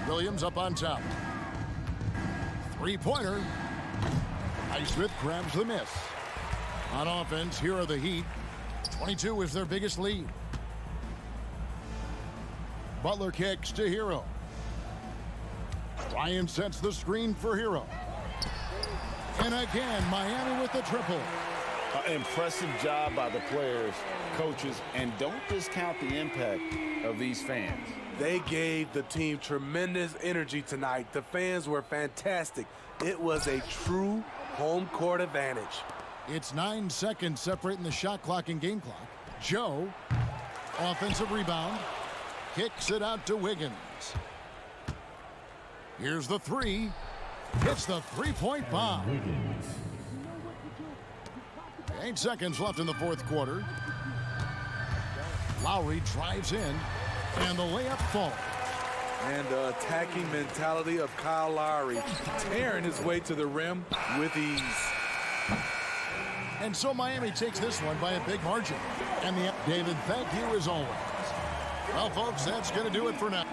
Williams up on top. Three-pointer. Highsmith grabs the miss. On offense, here are the Heat. 22 is their biggest lead. Butler kicks to Hero. Ryan sets the screen for Hero. And again, Miami with the triple. Impressive job by the players, coaches, and don't discount the impact of these fans. They gave the team tremendous energy tonight. The fans were fantastic. It was a true home court advantage. It's 9 seconds separating the shot clock and game clock. Joe, offensive rebound, kicks it out to Wiggins. Here's the three. Hits the three-point bomb. 8 seconds left in the fourth quarter. Lowry drives in, and the layup falls. And the attacking mentality of Kyle Lowry, tearing his way to the rim with ease. And so Miami takes this one by a big margin. And David, thank you as always. Well, folks, that's going to do it for now.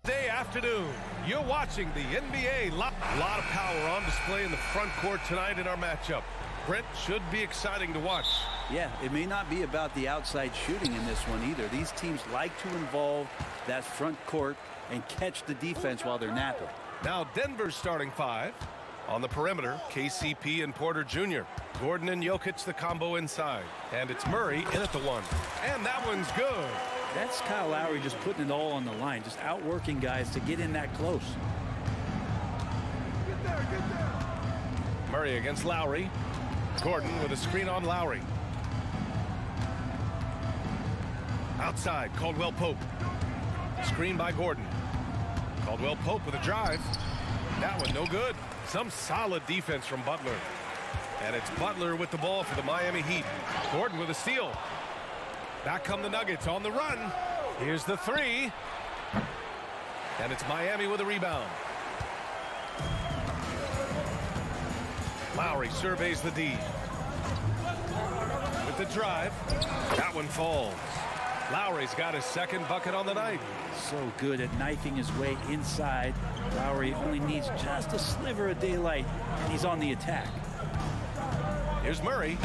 Day afternoon, you're watching the NBA. Lot of power on display in the front court tonight in our matchup. Brent, should be exciting to watch. Yeah, it may not be about the outside shooting in this one either. These teams like to involve that front court and catch the defense while they're napping. Now Denver's starting five. On the perimeter, KCP and Porter Jr. Gordon and Jokic the combo inside. And it's Murray in at the one. And that one's good. That's Kyle Lowry just putting it all on the line, just outworking guys to get in that close. Get there. Murray against Lowry. Gordon with a screen on Lowry. Outside, Caldwell Pope. Screen by Gordon. Caldwell Pope with a drive. That one no good. Some solid defense from Butler. And it's Butler with the ball for the Miami Heat. Gordon with a steal. Back come the Nuggets on the run. Here's the three. And it's Miami with a rebound. Lowry surveys the D. With the drive. That one falls. Lowry's got his second bucket on the night. So good at knifing his way inside. Lowry only needs just a sliver of daylight, and he's on the attack. Here's Murray.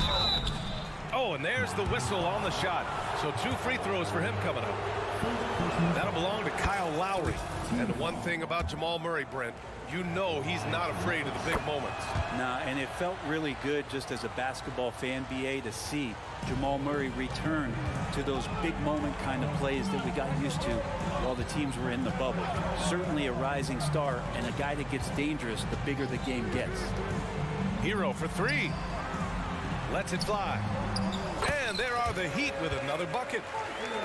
Oh, and there's the whistle on the shot. So 2 free throws for him coming up. That'll belong to Kyle Lowry. And the one thing about Jamal Murray, Brent, you know he's not afraid of the big moments. Nah, and it felt really good just as a basketball fan, BA, to see Jamal Murray return to those big moment kind of plays that we got used to while the teams were in the bubble. Certainly a rising star and a guy that gets dangerous the bigger the game gets. Hero for three. Lets it fly. And there are the Heat with another bucket.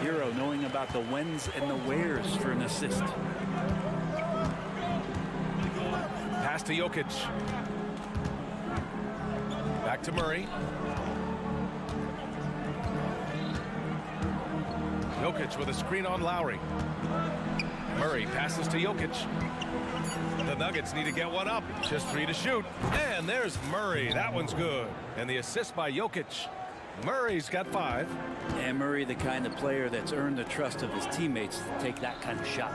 Hero knowing about the whens and the wheres for an assist. Pass to Jokic. Back to Murray. Jokic with a screen on Lowry. Murray passes to Jokic. The Nuggets need to get one up. Just 3 to shoot. And there's Murray. That one's good. And the assist by Jokic. Murray's got 5. And Murray, the kind of player that's earned the trust of his teammates to take that kind of shot.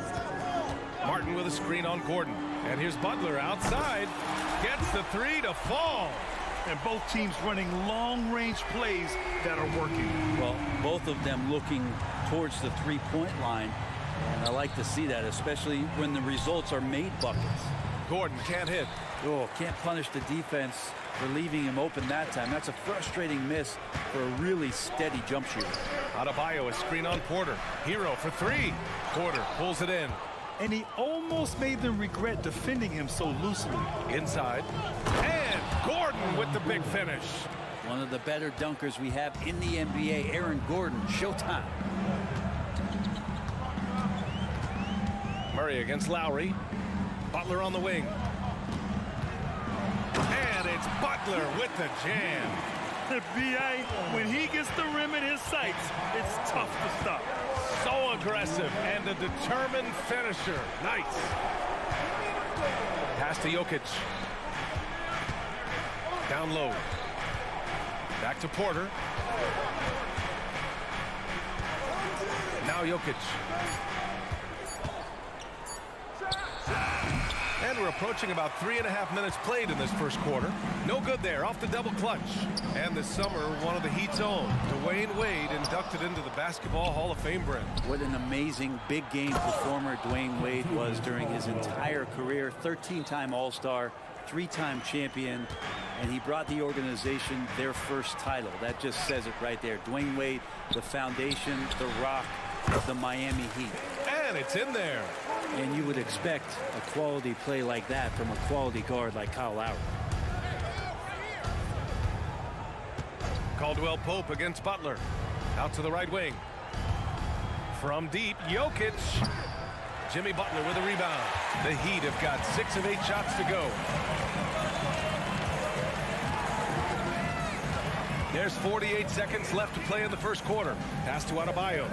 Martin with a screen on Gordon. And here's Butler outside. Gets the 3 to fall. And both teams running long-range plays that are working. Well, both of them looking towards the three-point line. And I like to see that, especially when the results are made buckets. Gordon can't hit. Oh, can't punish the defense for leaving him open that time. That's a frustrating miss for a really steady jump shooter. Adebayo, a screen on Porter. Hero for 3. Porter pulls it in. And he almost made them regret defending him so loosely. Inside. And Gordon with the big finish. One of the better dunkers we have in the NBA, Aaron Gordon. Showtime. Murray against Lowry. Butler on the wing. Butler with the jam. B.A., when he gets the rim in his sights, it's tough to stop. So aggressive and a determined finisher. Nice. Pass to Jokic. Down low. Back to Porter. Now Jokic. And we're approaching about 3.5 minutes played in this first quarter. No good there, off the double clutch. And this summer, one of the Heat's own, Dwayne Wade, inducted into the Basketball Hall of Fame brim. What an amazing big game performer Dwayne Wade was during his entire career. 13-time All-Star, 3-time champion, and he brought the organization their first title. That just says it right there. Dwayne Wade, the foundation, the rock of the Miami Heat. And it's in there. And you would expect a quality play like that from a quality guard like Kyle Lowry. Caldwell Pope against Butler. Out to the right wing. From deep, Jokic. Jimmy Butler with a rebound. The Heat have got 6 of 8 shots to go. There's 48 seconds left to play in the first quarter. Pass to Adebayo.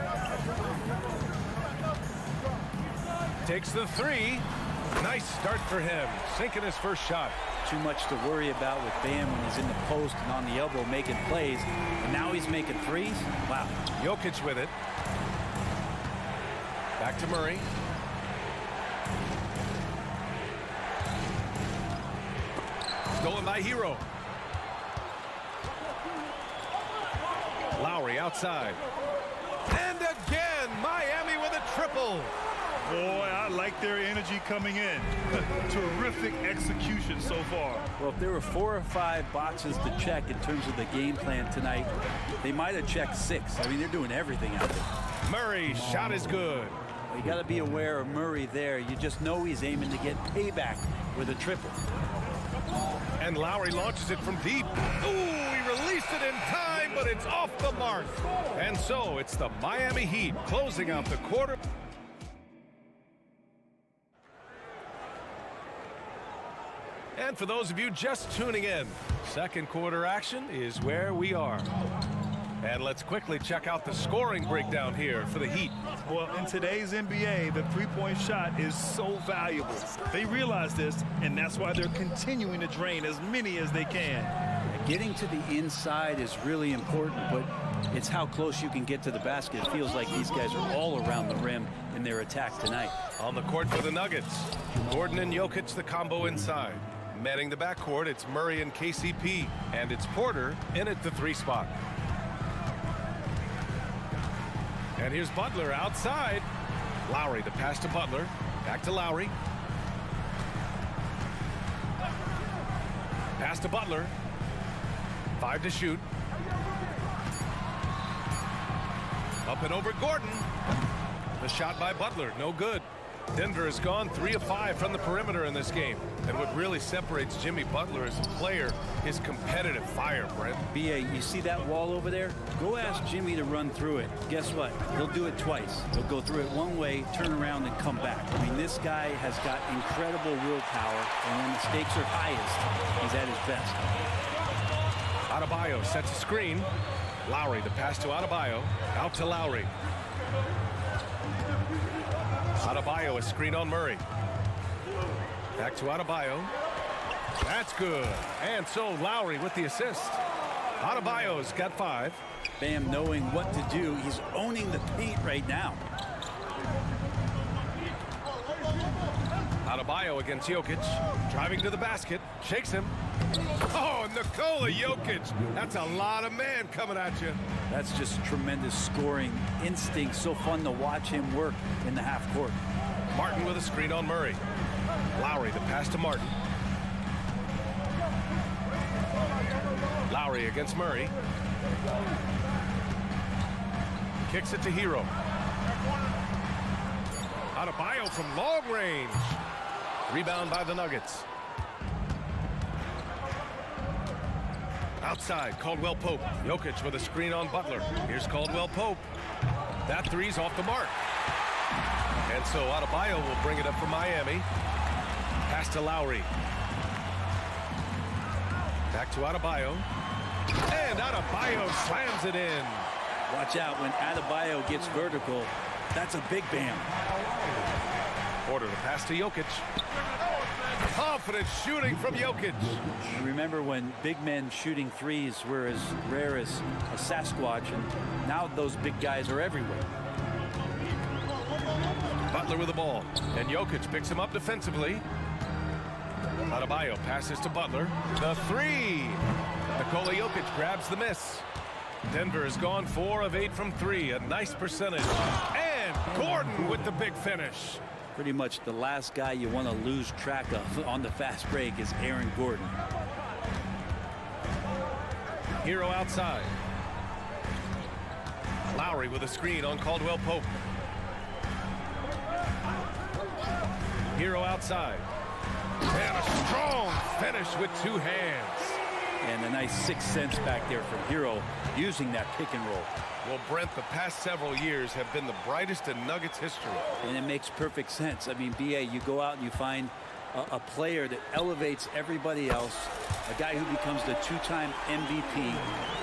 Takes the three. Nice start for him. Sinking his first shot. Too much to worry about with Bam when he's in the post and on the elbow making plays. And now he's making threes. Wow. Jokic with it. Back to Murray. Stolen by Hero. Lowry outside. And again, Miami with a triple. Boy, I like their energy coming in. Terrific execution so far. Well, if there were 4 or 5 boxes to check in terms of the game plan tonight, they might have checked 6. I mean, they're doing everything out there. Murray's shot is good. Well, you got to be aware of Murray there. You just know he's aiming to get payback with a triple. And Lowry launches it from deep. Ooh, he released it in time, but it's off the mark. And so it's the Miami Heat closing out the quarter. And for those of you just tuning in, second quarter action is where we are. And let's quickly check out the scoring breakdown here for the Heat. Well, in today's NBA, the three-point shot is so valuable. They realize this, and that's why they're continuing to drain as many as they can. Getting to the inside is really important, but it's how close you can get to the basket. It feels like these guys are all around the rim in their attack tonight. On the court for the Nuggets, Gordon and Jokic, the combo inside. Manning the backcourt, it's Murray and KCP, and it's Porter in at the 3 spot. And here's Butler outside. Lowry, the pass to Butler. Back to Lowry. Pass to Butler. 5 to shoot. Up and over Gordon. The shot by Butler, no good. Denver has gone 3 of 5 from the perimeter in this game. And what really separates Jimmy Butler as a player is competitive fire, Brent. B.A., you see that wall over there? Go ask Jimmy to run through it. Guess what? He'll do it twice. He'll go through it one way, turn around, and come back. I mean, this guy has got incredible willpower, and when the stakes are highest, he's at his best. Adebayo sets a screen. Lowry, the pass to Adebayo. Out to Lowry. Adebayo, a screen on Murray. Back to Adebayo. That's good. And so Lowry with the assist. Adebayo's got 5. Bam knowing what to do. He's owning the paint right now. Adebayo against Jokic. Driving to the basket. Shakes him. Oh, Nikola Jokic. That's a lot of man coming at you. That's just tremendous scoring instinct. So fun to watch him work in the half court. Martin with a screen on Murray. Lowry, the pass to Martin. Lowry against Murray. Kicks it to Hero. Adebayo from long range. Rebound by the Nuggets. Outside, Caldwell Pope. Jokic with a screen on Butler. Here's Caldwell Pope. That three's off the mark. And so Adebayo will bring it up for Miami. Pass to Lowry. Back to Adebayo. And Adebayo slams it in. Watch out when Adebayo gets vertical. That's a big bam. Porter the pass to Jokic. Confident shooting from Jokic. Remember when big men shooting threes were as rare as a Sasquatch, and now those big guys are everywhere. Butler with the ball, and Jokic picks him up defensively. Adebayo passes to Butler. The three. Nikola Jokic grabs the miss. Denver has gone 4 of 8 from 3, a nice percentage. And Gordon with the big finish. Pretty much the last guy you want to lose track of on the fast break is Aaron Gordon. Hero outside. Lowry with a screen on Caldwell Pope. Hero outside. And a strong finish with 2 hands. And a nice 6 cents back there from Hero using that pick and roll. Well, Brent, the past several years have been the brightest in Nuggets history. And it makes perfect sense. I mean, BA, you go out and you find a player that elevates everybody else, a guy who becomes the 2-time MVP.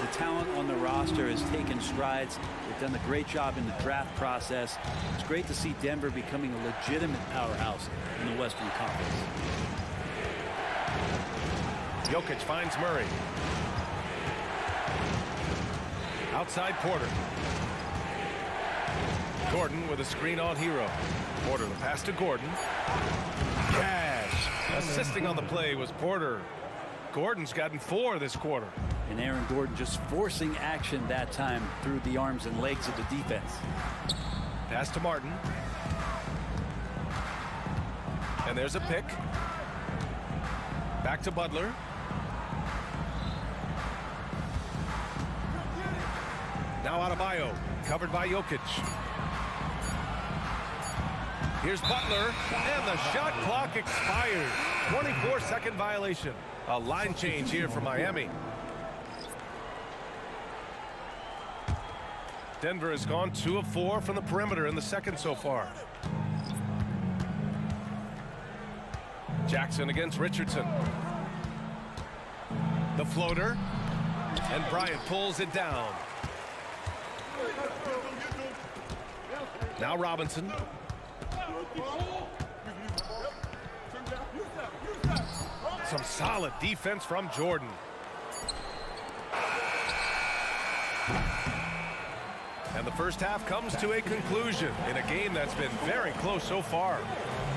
The talent on the roster has taken strides. They've done a great job in the draft process. It's great to see Denver becoming a legitimate powerhouse in the Western Conference. Jokic finds Murray. Outside Porter. Gordon with a screen on Hero. Porter the pass to Gordon. Cash. Assisting on the play was Porter. Gordon's gotten 4 this quarter. And Aaron Gordon just forcing action that time through the arms and legs of the defense. Pass to Martin. And there's a pick. Back to Butler. Now Adebayo, covered by Jokic. Here's Butler, and the shot clock expires. 24-second violation. A line change here for Miami. Denver has gone 2 of 4 from the perimeter in the second so far. Jackson against Richardson. The floater, and Bryant pulls it down. Now Robinson. Some solid defense from Jordan. And the first half comes to a conclusion in a game that's been very close so far.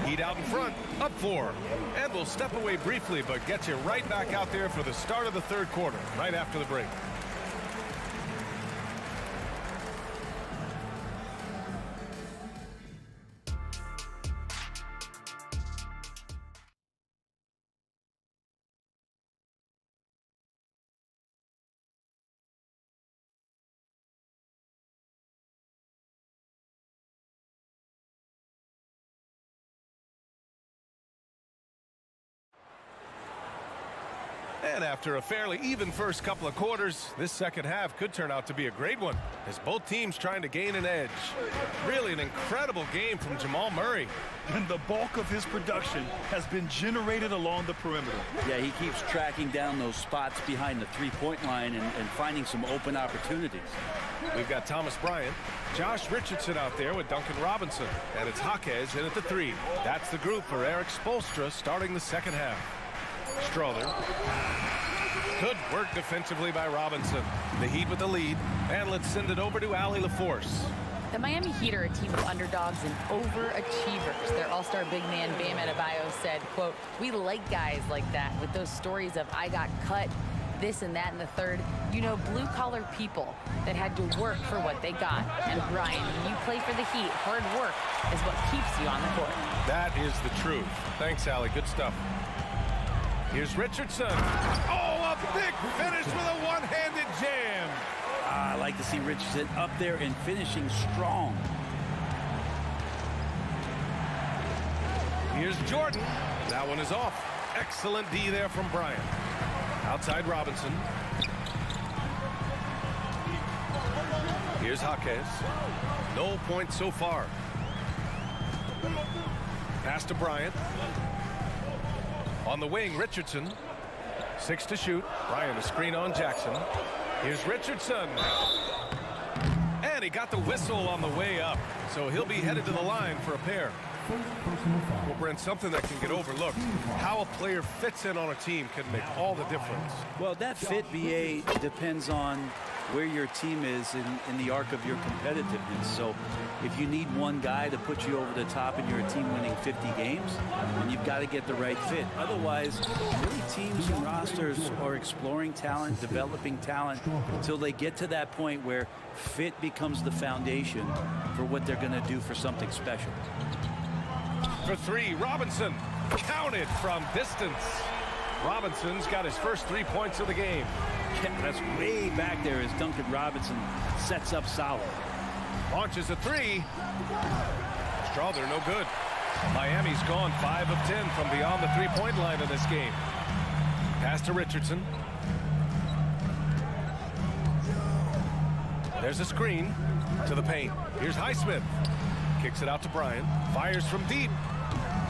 Heat out in front, up 4. And we'll step away briefly, but get you right back out there for the start of the third quarter, right after the break. And after a fairly even first couple of quarters, this second half could turn out to be a great one, as both teams trying to gain an edge. Really an incredible game from Jamal Murray. And the bulk of his production has been generated along the perimeter. Yeah, he keeps tracking down those spots behind the three-point line and finding some open opportunities. We've got Thomas Bryant, Josh Richardson out there with Duncan Robinson, and it's Jaquez in at the 3. That's the group for Eric Spoelstra starting the second half. Strother. Good work defensively by Robinson. The Heat with the lead, and let's send it over to Allie LaForce. The Miami Heat are a team of underdogs and overachievers. Their all-star big man, Bam Adebayo, said, quote, "We like guys like that with those stories of I got cut, this and that in the third. You know, blue-collar people that had to work for what they got. And Brian, when you play for the Heat, hard work is what keeps you on the court." That is the truth. Thanks, Allie. Good stuff. Here's Richardson. Oh, a big finish with a one-handed jam. I like to see Richardson up there and finishing strong. Here's Jordan. That one is off. Excellent D there from Bryant. Outside Robinson. Here's Jaquez. No points so far. Pass to Bryant. On the wing, Richardson. 6 to shoot. Bryant a screen on Jackson. Here's Richardson. And he got the whistle on the way up. So he'll be headed to the line for a pair. Well, Brent, something that can get overlooked. How a player fits in on a team can make all the difference. Well, that fit, BA, depends on where your team is in the arc of your competitiveness. So if you need one guy to put you over the top and you're a team winning 50 games, then you've got to get the right fit. Otherwise, really teams and rosters are exploring talent, developing talent until they get to that point where fit becomes the foundation for what they're going to do for something special. For 3, Robinson. Counted from distance. Robinson's got his first 3 points of the game. Yeah, that's way back there as Duncan Robinson sets up solid. Launches a 3. Strother no good. Miami's gone 5 of 10 from beyond the 3-point line in this game. Pass to Richardson. There's a screen to the paint. Here's Highsmith. Kicks it out to Bryant. Fires from deep.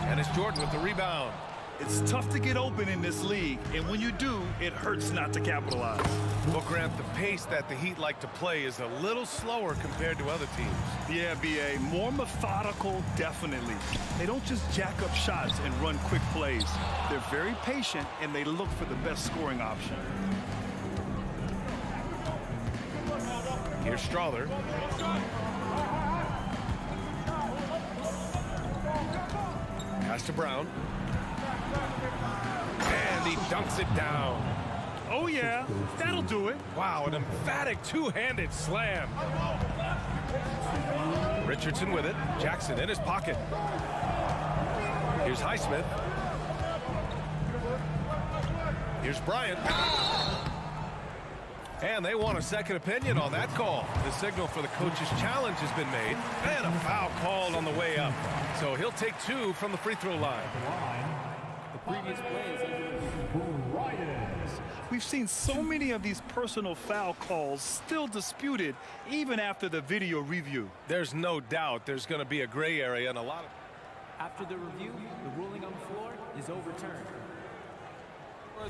And it's Jordan with the rebound. It's tough to get open in this league, and when you do, it hurts not to capitalize. Well, Grant, the pace that the Heat like to play is a little slower compared to other teams. Yeah, BA, more methodical, definitely. They don't just jack up shots and run quick plays. They're very patient, and they look for the best scoring option. Here's Strother. Pass to Brown. And he dunks it down. Oh, yeah, that'll do it. Wow, an emphatic two-handed slam. Richardson with it. Jackson in his pocket. Here's Highsmith. Here's Bryant. And they want a second opinion on that call. The signal for the coach's challenge has been made. And a foul called on the way up. So he'll take 2 from the free throw line. We've seen so many of these personal foul calls still disputed even after the video review. There's no doubt there's going to be a gray area and a lot of... After the review, the ruling on the floor is overturned.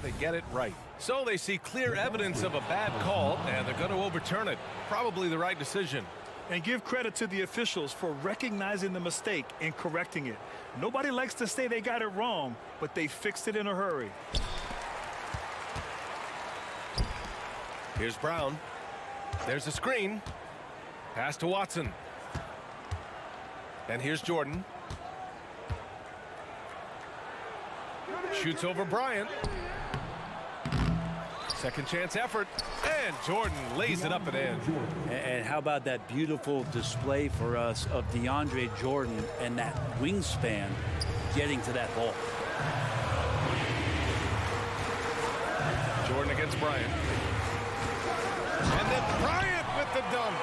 They get it right. So they see clear evidence of a bad call, and they're going to overturn it. Probably the right decision. And give credit to the officials for recognizing the mistake and correcting it. Nobody likes to say they got it wrong, but they fixed it in a hurry. Here's Brown. There's a screen. Pass to Watson. And here's Jordan. Shoots over Bryant. Second chance effort. And Jordan lays it up and in. And how about that beautiful display for us of DeAndre Jordan and that wingspan getting to that ball. Jordan against Bryant. And then Bryant with the dunk.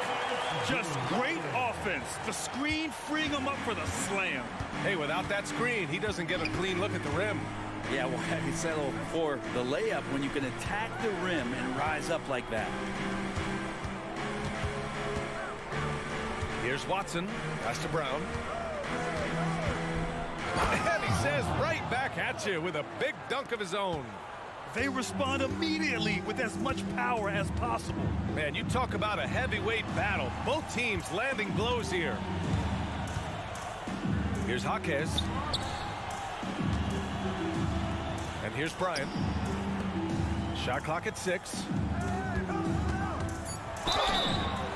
Just great offense. The screen freeing him up for the slam. Hey, without that screen, he doesn't get a clean look at the rim. Yeah, well, you settle for the layup when you can attack the rim and rise up like that. Here's Watson. Pass to Brown. And he says right back at you with a big dunk of his own. They respond immediately with as much power as possible. Man, you talk about a heavyweight battle. Both teams landing blows here. Here's Jaquez. And here's Bryant. Shot clock at 6.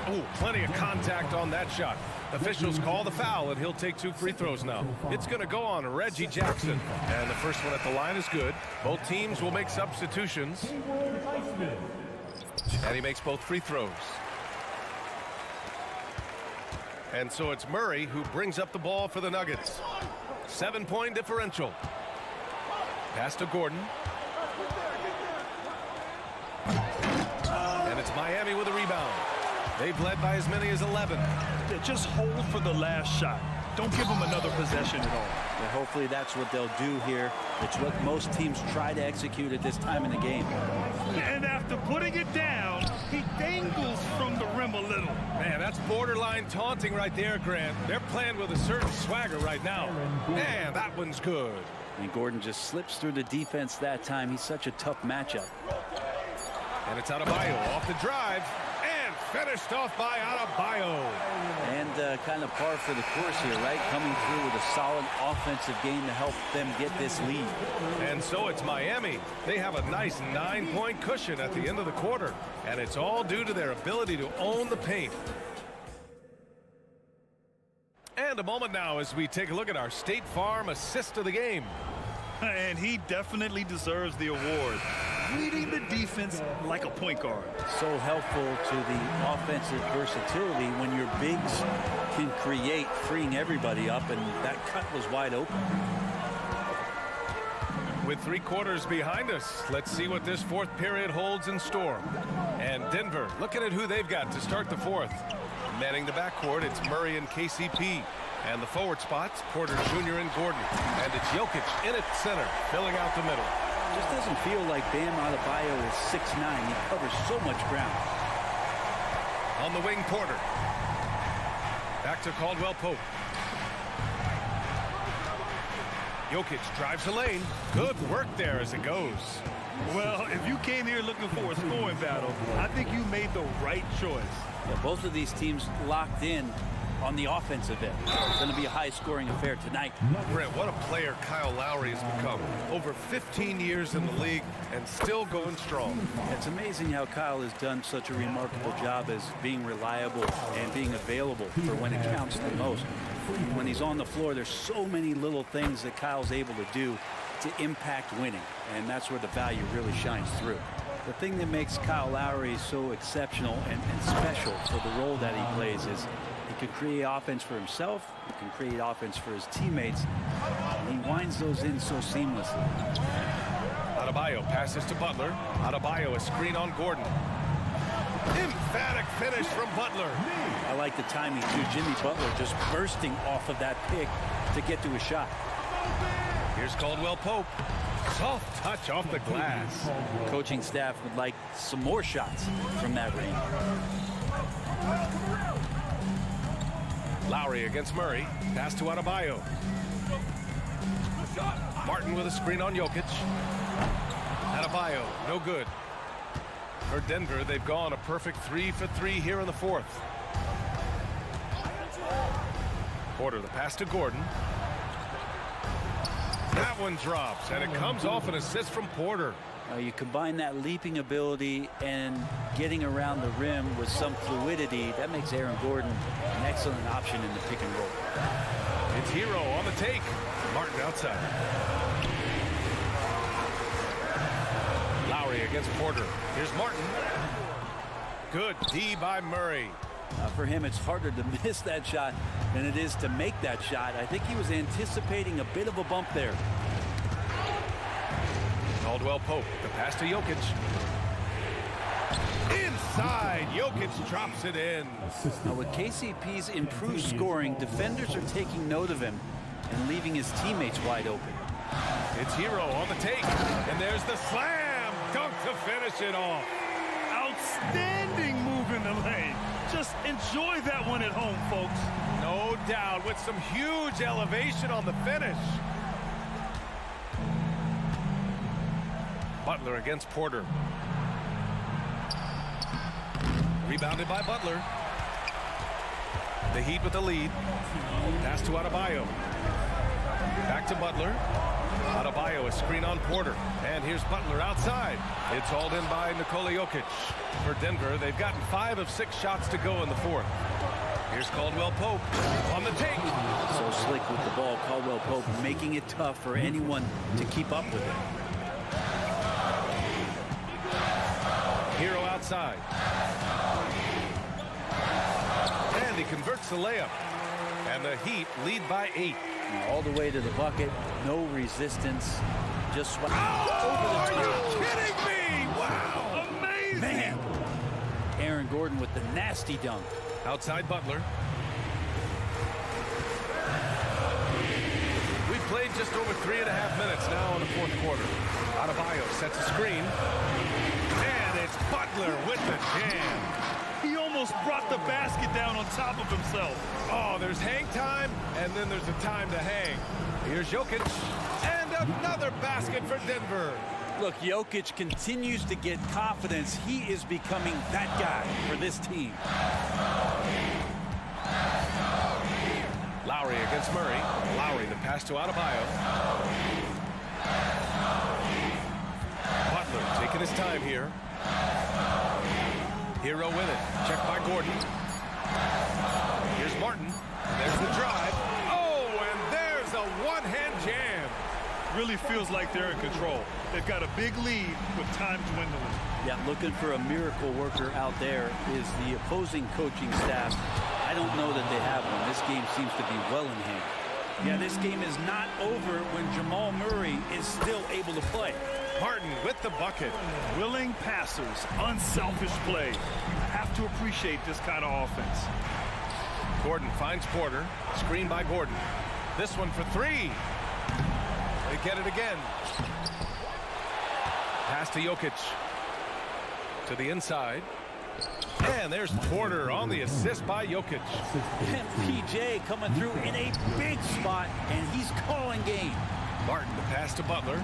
Oh, plenty of contact on that shot. Officials call the foul, and he'll take 2 free throws now. It's going to go on Reggie Jackson. And the first one at the line is good. Both teams will make substitutions. And he makes both free throws. And so it's Murray who brings up the ball for the Nuggets. 7-point differential. Pass to Gordon. And it's Miami with a rebound. They've led by as many as 11. Just hold for the last shot. Don't give them another possession at all. Yeah, hopefully that's what they'll do here. It's what most teams try to execute at this time in the game. And after putting it down, he dangles from the rim a little. Man, that's borderline taunting right there, Grant. They're playing with a certain swagger right now. Man, that one's good. And Gordon just slips through the defense that time. He's such a tough matchup. And it's Adebayo off the drive. And finished off by Adebayo. And kind of par for the course here, right? Coming through with a solid offensive game to help them get this lead. And so it's Miami. They have a nice 9-point cushion at the end of the quarter. And it's all due to their ability to own the paint. And a moment now as we take a look at our State Farm assist of the game. And he definitely deserves the award. Leading the defense like a point guard. So helpful to the offensive versatility when your bigs can create, freeing everybody up, and that cut was wide open. With 3 quarters behind us, let's see what this 4th period holds in store. And Denver looking at who they've got to start the 4th. Manning the backcourt, it's Murray and KCP. And the forward spots, Porter Jr. and Gordon. And it's Jokic in at center, filling out the middle. Just doesn't feel like Bam Adebayo is 6'9". He covers so much ground. On the wing, Porter. Back to Caldwell Pope. Jokic drives the lane. Good work there as it goes. Well, if you came here looking for a scoring battle, I think you made the right choice. Yeah, both of these teams locked in on the offensive end. It's going to be a high-scoring affair tonight. Brent, what a player Kyle Lowry has become. Over 15 years in the league and still going strong. It's amazing how Kyle has done such a remarkable job as being reliable and being available for when it counts the most. When he's on the floor, there's so many little things that Kyle's able to do to impact winning, and that's where the value really shines through. The thing that makes Kyle Lowry so exceptional and special for the role that he plays is he can create offense for himself, he can create offense for his teammates, and he winds those in so seamlessly. Adebayo passes to Butler. Adebayo a screen on Gordon. Emphatic finish from Butler. I like the timing too. Jimmy Butler just bursting off of that pick to get to a shot. Here's Caldwell Pope. Soft touch off the glass. Coaching staff would like some more shots from that range. Lowry against Murray. Pass to Adebayo. Martin with a screen on Jokic. Adebayo, no good. For Denver, they've gone a perfect 3 for 3 here in the 4th. Porter, the pass to Gordon. That one drops, and it comes off an assist from Porter. You combine that leaping ability and getting around the rim with some fluidity, that makes Aaron Gordon an excellent option in the pick and roll. It's Hero on the take. Martin outside. Lowry against Porter. Here's Martin. Good D by Murray. For him, it's harder to miss that shot than it is to make that shot. I think he was anticipating a bit of a bump there. Caldwell Pope, the pass to Jokic. Inside, Jokic drops it in. Now with KCP's improved scoring, defenders are taking note of him and leaving his teammates wide open. It's Hero on the take, and there's the slam dunk to finish it off. Outstanding move in the lane. Just enjoy that one at home, folks. No doubt, with some huge elevation on the finish. Butler against Porter. Rebounded by Butler. The Heat with the lead. Pass to Adebayo. Back to Butler. Adebayo, a screen on Porter. And here's Butler outside. It's hauled in by Nikola Jokic. For Denver, they've gotten 5 of 6 shots to go in the 4th. Here's Caldwell Pope on the take. So slick with the ball, Caldwell Pope making it tough for anyone to keep up with him. Hero outside. And he converts the layup. And the Heat lead by 8. All the way to the bucket, no resistance, just over the top. Are you kidding me? Wow, amazing! Man, Aaron Gordon with the nasty dunk. Outside Butler. We've played just over 3.5 minutes now in the 4th quarter. Adebayo sets a screen. And it's Butler with the jam. He almost brought the basket down on top of himself. Oh, there's hang time, and then there's a time to hang. Here's Jokic, and Another basket for Denver. Look, Jokic continues to get confidence. He is becoming that guy for this team. Lowry against Murray. Lowry, the pass to Adebayo. Butler taking his time here. Hero with it. Checked by Gordon. Here's Martin. There's the drive. Oh, and there's a one-hand jam. Really feels like they're in control. They've got a big lead with time dwindling. Yeah, looking for a miracle worker out there is the opposing coaching staff. I don't know that they have one. This game seems to be well in hand. Yeah, this game is not over when Jamal Murray is still able to play. Martin with the bucket. Willing passers, unselfish play. You have to appreciate this kind of offense. Gordon finds Porter. Screen by Gordon. This one for three. They get it again. Pass to Jokic. To the inside. And there's Porter on the assist by Jokic. And PJ coming through in a big spot, and he's calling game. Martin, the pass to Butler.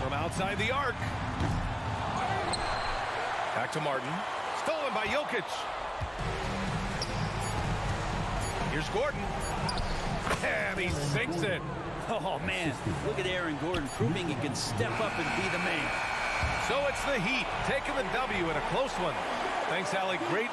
From outside the arc. Back to Martin. Stolen by Jokic. Here's Gordon. And he sinks it. Oh, man. Look at Aaron Gordon proving he can step up and be the man. So it's the Heat taking the W in a close one. Thanks, Alec. Great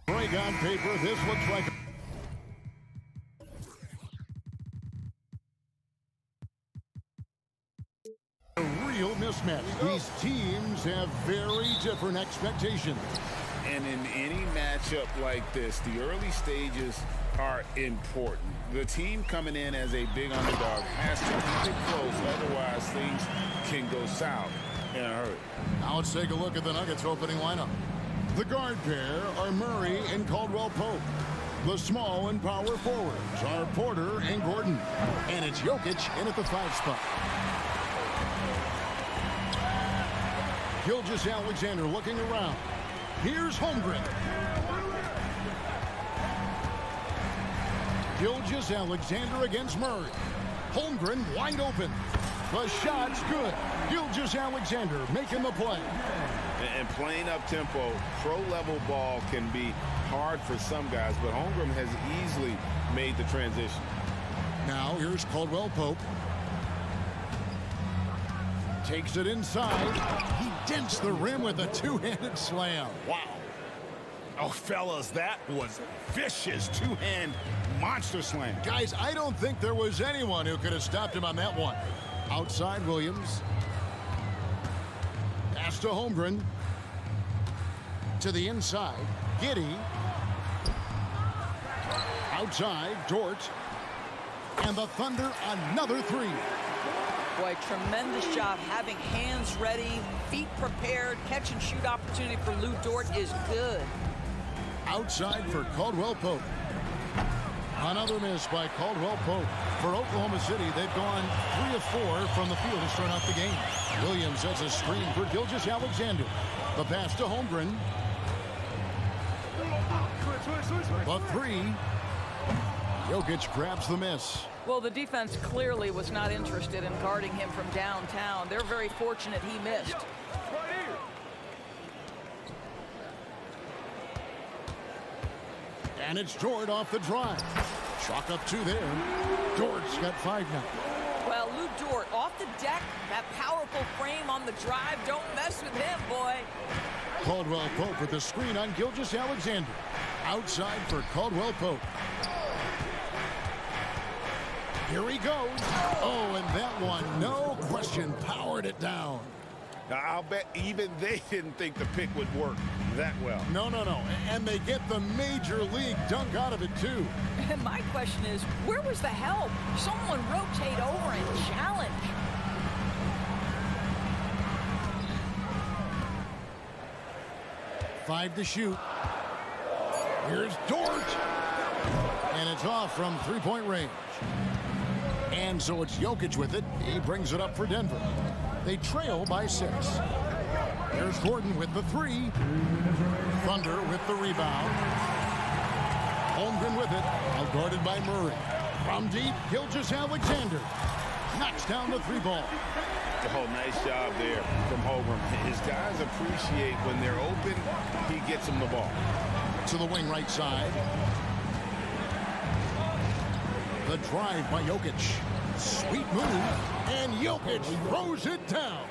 Break on paper, this looks like a real mismatch. These teams have very different expectations. And in any matchup like this, the early stages are important. The team coming in as a big underdog has to keep it close, otherwise things can go south in a hurry. Now let's take a look at the Nuggets opening lineup. The guard pair are Murray and Caldwell Pope. The small and power forwards are Porter and Gordon. And it's Jokic in at the 5 spot. Gilgeous-Alexander looking around. Here's Holmgren. Gilgeous-Alexander against Murray. Holmgren wide open. The shot's good. Gilgeous-Alexander making the play. And playing up-tempo, pro-level ball can be hard for some guys, but Holmgren has easily made the transition. Now here's Caldwell Pope. Takes it inside. He dents the rim with a two-handed slam. Wow. Oh, fellas, that was vicious two-hand monster slam. Guys, I don't think there was anyone who could have stopped him on that one. Outside Williams. Pass to Holmgren. To the inside. Giddey. Outside, Dort. And the Thunder, another three. Boy, tremendous job having hands ready, feet prepared, catch and shoot opportunity for Lou Dort is good. Outside for Caldwell Pope. Another miss by Caldwell Pope. For Oklahoma City, they've gone 3 of 4 from the field to start out the game. Williams sets a screen for Gilgeous-Alexander. The pass to Holmgren. The three. Jokic grabs the miss. Well, the defense clearly was not interested in guarding him from downtown. They're very fortunate he missed. And it's Dort off the drive. Chalk up 2 there. Dort's got 5 now. Well, Lou Dort off the deck, that powerful frame on the drive. Don't mess with him, boy. Caldwell Pope with the screen on Gilgeous-Alexander. Outside for Caldwell Pope. Here he goes. Oh, and that one, no question, powered it down. Now, I'll bet even they didn't think the pick would work that well. No. And they get the major league dunk out of it, too. And my question is, where was the help? Someone rotate over and challenge. Five to shoot. Here's Dort. And it's off from three-point range. And so it's Jokic with it. He brings it up for Denver. They trail by 6. Here's Gordon with the 3. Thunder with the rebound. Holmgren with it. Out guarded by Murray. From deep, Gilgeous-Alexander knocks down the 3 ball. Oh, nice job there from Holmgren. His guys appreciate when they're open, he gets them the ball. To the wing right side. The drive by Jokic. Sweet move. And Jokic throws it down.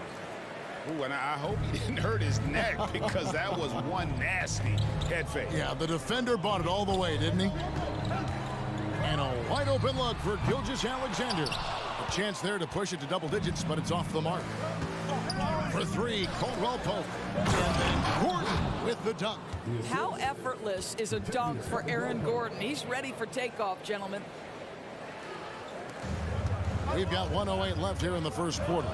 Ooh, and I hope he didn't hurt his neck because that was one nasty head fake. Yeah, the defender bought it all the way, didn't he? And a wide open look for Gilgeous-Alexander. A chance there to push it to double digits, but it's off the mark. For 3, Caldwell Pope. And then Gordon with the dunk. How effortless is a dunk for Aaron Gordon? He's ready for takeoff, gentlemen. We've got 1:08 left here in the first quarter.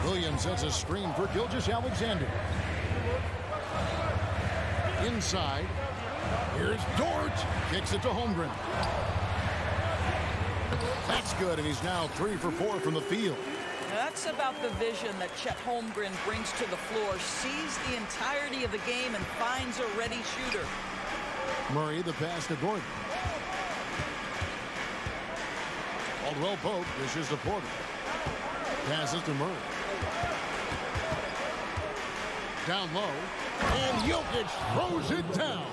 Williams sets a screen for Gilgeous-Alexander. Inside. Here's Dort. Kicks it to Holmgren. That's good, and he's now 3 for 4 from the field. That's about the vision that Chet Holmgren brings to the floor. Sees the entirety of the game and finds a ready shooter. Murray, the pass to Gordon. Caldwell Pope dishes to Porter. Passes to Murray. Down low. And Jokic throws it down.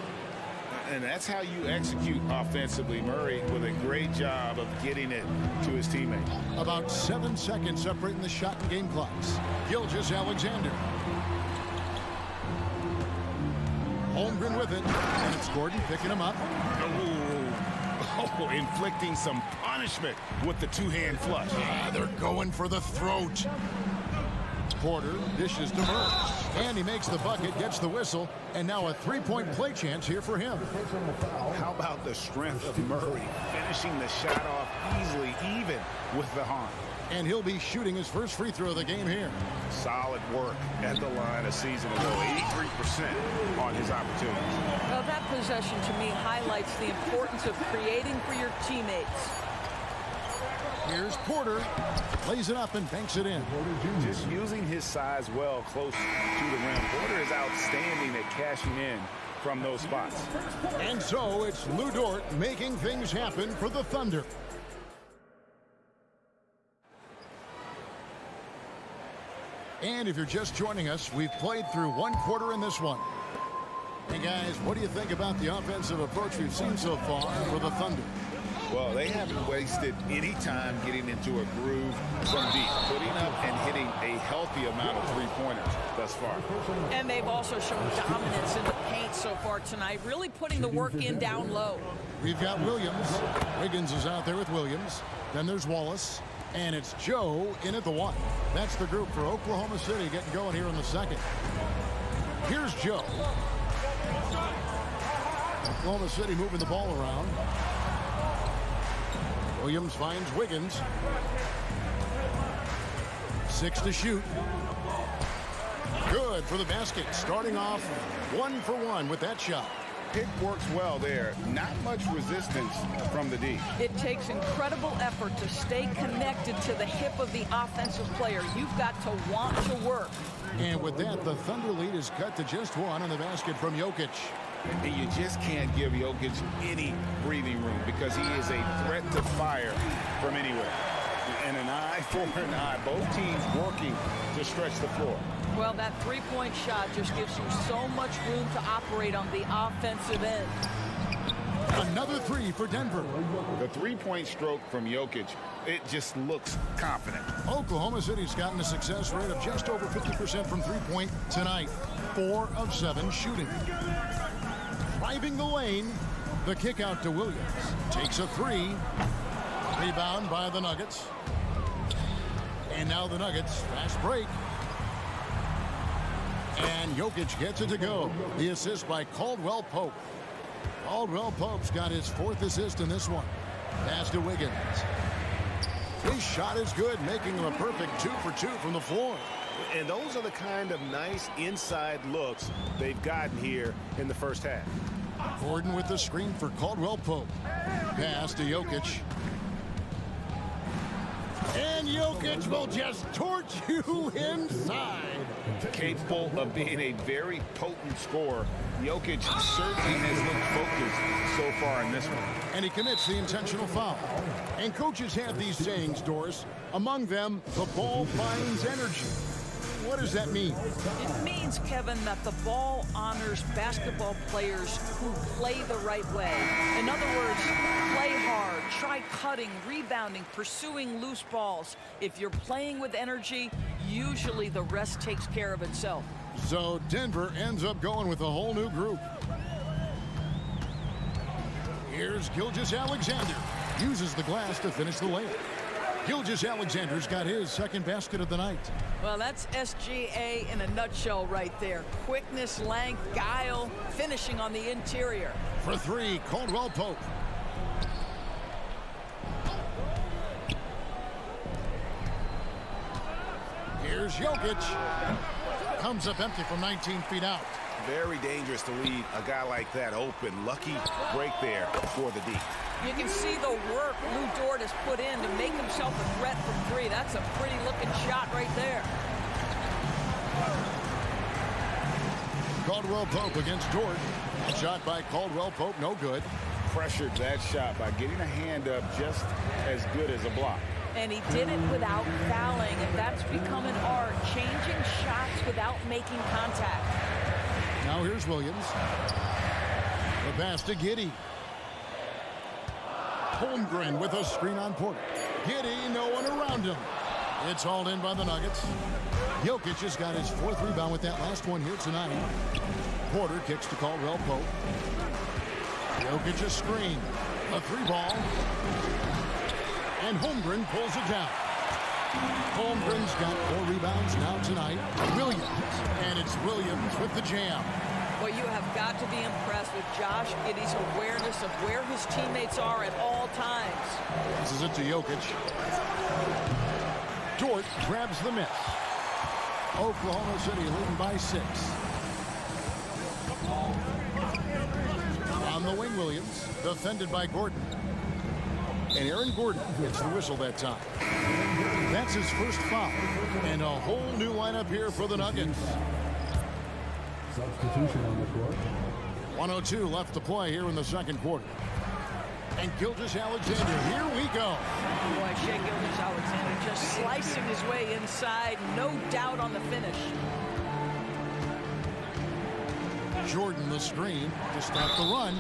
And that's how you execute offensively. Murray with a great job of getting it to his teammate. About 7 seconds separating the shot and game clocks. Gilgeous-Alexander. Holmgren with it, and it's Gordon picking him up. Oh, inflicting some punishment with the two-hand flush. They're going for the throat. Porter dishes to Murray, and he makes the bucket, gets the whistle, and now a three-point play chance here for him. How about the strength of Murray finishing the shot off easily, even with the harm? And he'll be shooting his first free throw of the game here. Solid work at the line a season ago, 83% on his opportunities. Well, that possession to me highlights the importance of creating for your teammates. Here's Porter, lays it up and banks it in. Just using his size well close to the rim. Porter is outstanding at cashing in from those spots. And so it's Lou Dort making things happen for the Thunder. And if you're just joining us, we've played through one quarter in this one. Hey guys, what do you think about the offensive approach we've seen so far for the Thunder? Well, they haven't wasted any time getting into a groove from deep, putting up and hitting a healthy amount of three-pointers thus far. And they've also shown dominance in the paint so far tonight, really putting the work in down low. We've got Williams. Wiggins is out there with Williams. Then there's Wallace. And it's Joe in at the one. That's the group for Oklahoma City getting going here in the second. Here's Joe. Oklahoma City moving the ball around. Williams finds Wiggins. 6 to shoot. Good for the basket. Starting off 1 for 1 with that shot. Pick works well there. Not much resistance from the D. It takes incredible effort to stay connected to the hip of the offensive player. You've got to want to work. And with that, the Thunder lead is cut to just 1 on the basket from Jokic. And you just can't give Jokic any breathing room because he is a threat to fire from anywhere. And an eye for an eye. Both teams working to stretch the floor. Well, that three-point shot just gives you so much room to operate on the offensive end. Another 3 for Denver. The three-point stroke from Jokic, it just looks confident. Oklahoma City's gotten a success rate of just over 50% from three-point tonight. 4 of 7 shooting. Driving the lane, the kick out to Williams. Takes a 3. Rebound by the Nuggets. And now the Nuggets, fast break. And Jokic gets it to go. The assist by Caldwell Pope. Caldwell Pope's got his 4th assist in this one. Pass to Wiggins. His shot is good, making him a perfect 2 for 2 from the floor. And those are the kind of nice inside looks they've gotten here in the first half. Gordon with the screen for Caldwell Pope. Pass to Jokic. And Jokic will just torch you inside. Capable of being a very potent scorer. Jokic certainly has looked focused so far in this one. And he commits the intentional foul. And coaches have these sayings, Doris. Among them, the ball finds energy. What does that mean? It means, Kevin, that the ball honors basketball players who play the right way. In other words, play hard, try cutting, rebounding, pursuing loose balls. If you're playing with energy, usually the rest takes care of itself. So Denver ends up going with a whole new group. Here's Gilgeous-Alexander. Uses the glass to finish the layup. Gilgeous-Alexander's got his 2nd basket of the night. Well, that's SGA in a nutshell right there. Quickness, length, guile, finishing on the interior. For 3, Caldwell Pope. Here's Jokic. Comes up empty from 19 feet out. Very dangerous to leave a guy like that open. Lucky break there for the D. You can see the work Lou Dort has put in to make himself a threat from 3. That's a pretty looking shot right there. Caldwell Pope against Dort. Shot by Caldwell Pope, no good. Pressured that shot by getting a hand up just as good as a block. And he did it without fouling, and that's become an art, changing shots without making contact. Now here's Williams. The pass to Giddey. Holmgren with a screen on Porter. Giddey, no one around him. It's hauled in by the Nuggets. Jokic has got his 4th rebound with that last one here tonight. Porter kicks to Caldwell Pope. Jokic a screen. A 3-ball. And Holmgren pulls it down. Holmgren's got 4 rebounds now tonight. Williams. And it's Williams with the jam. Well, you have got to be impressed with Josh Giddey's awareness of where his teammates are at all times. This is it to Jokic. Dort grabs the miss. Oklahoma City leading by 6. On the wing, Williams, defended by Gordon. And Aaron Gordon gets the whistle that time. That's his first foul. And a whole new lineup here for the Nuggets. Substitution on the court. 1:02 left to play here in the second quarter. And Gilgeous-Alexander, here we go. Boy, Shai Gilgeous-Alexander just slicing his way inside. No doubt on the finish. Jordan the screen to start the run.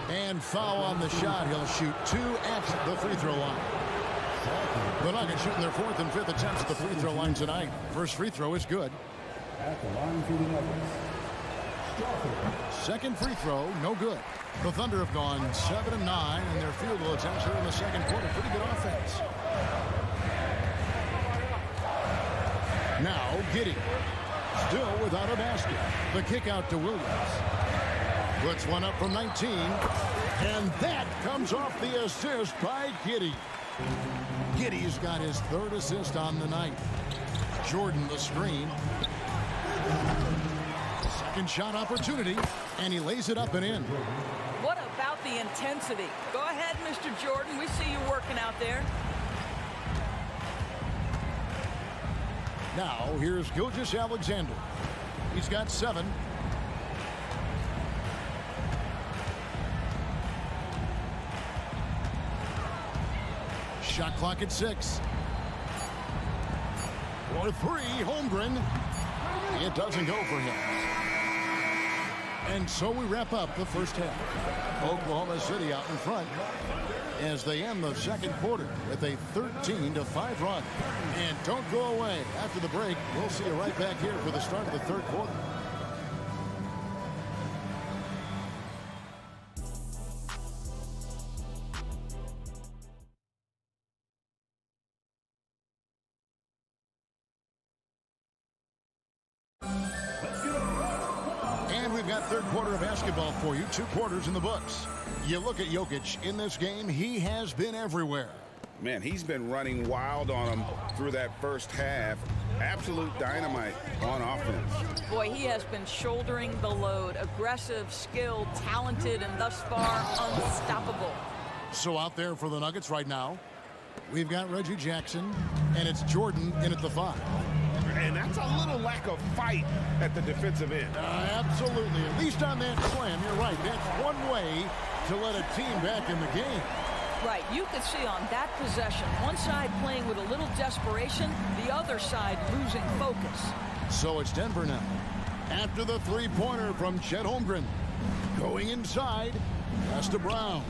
And foul on the shot. He'll shoot 2 at the free throw line. The Nuggets shooting their 4th and 5th attempts at the free throw line tonight. First free throw is good. At the line for the Nuggets. Second free throw, no good. The Thunder have gone 7 of 9 in their field goal attempts here in the second quarter. Pretty good offense. Now Giddey, still without a basket. The kick out to Williams. Puts one up from 19. And that comes off the assist by Giddey. Giddey's got his 3rd assist on the night. Jordan the screen. Second shot opportunity, and he lays it up and in. What about the intensity? Go ahead, Mr. Jordan. We see you working out there. Now, here's Gilgeous-Alexander. He's got 7. Shot clock at 6. For 3, Holmgren. It doesn't go for him. And so we wrap up the first half. Oklahoma City out in front as they end the second quarter with a 13-5 run. And don't go away. After the break, we'll see you right back here for the start of the third quarter. Third quarter of basketball for you. 2 quarters in the books. You look at Jokic in this game, he has been everywhere. Man, he's been running wild on him through that first half. Absolute dynamite on offense. Boy, he has been shouldering the load. Aggressive, skilled, talented, and thus far unstoppable. So out there for the Nuggets right now, we've got Reggie Jackson, and it's Jordan in at the 5. And that's a little lack of fight at the defensive end. Absolutely. At least on that slam, you're right. That's one way to let a team back in the game. Right. You could see on that possession, one side playing with a little desperation, the other side losing focus. So it's Denver now. After the 3-pointer from Chet Holmgren. Going inside, pass to Brown.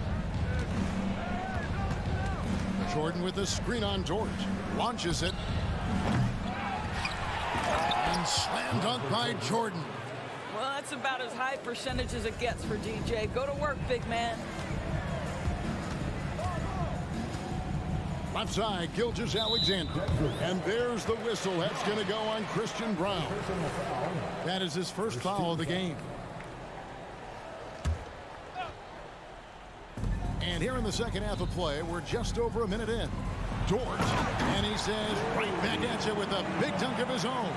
Jordan with the screen on Dort. Launches it. And slam dunk by Jordan. Well, that's about as high percentage as it gets for DJ. Go to work, big man. Left side, Gilgeous-Alexander. And there's the whistle. That's going to go on Christian Brown. That is his first foul of the game. And here in the second half of play, we're just over a minute in. Dort, and he says right back at you with a big dunk of his own.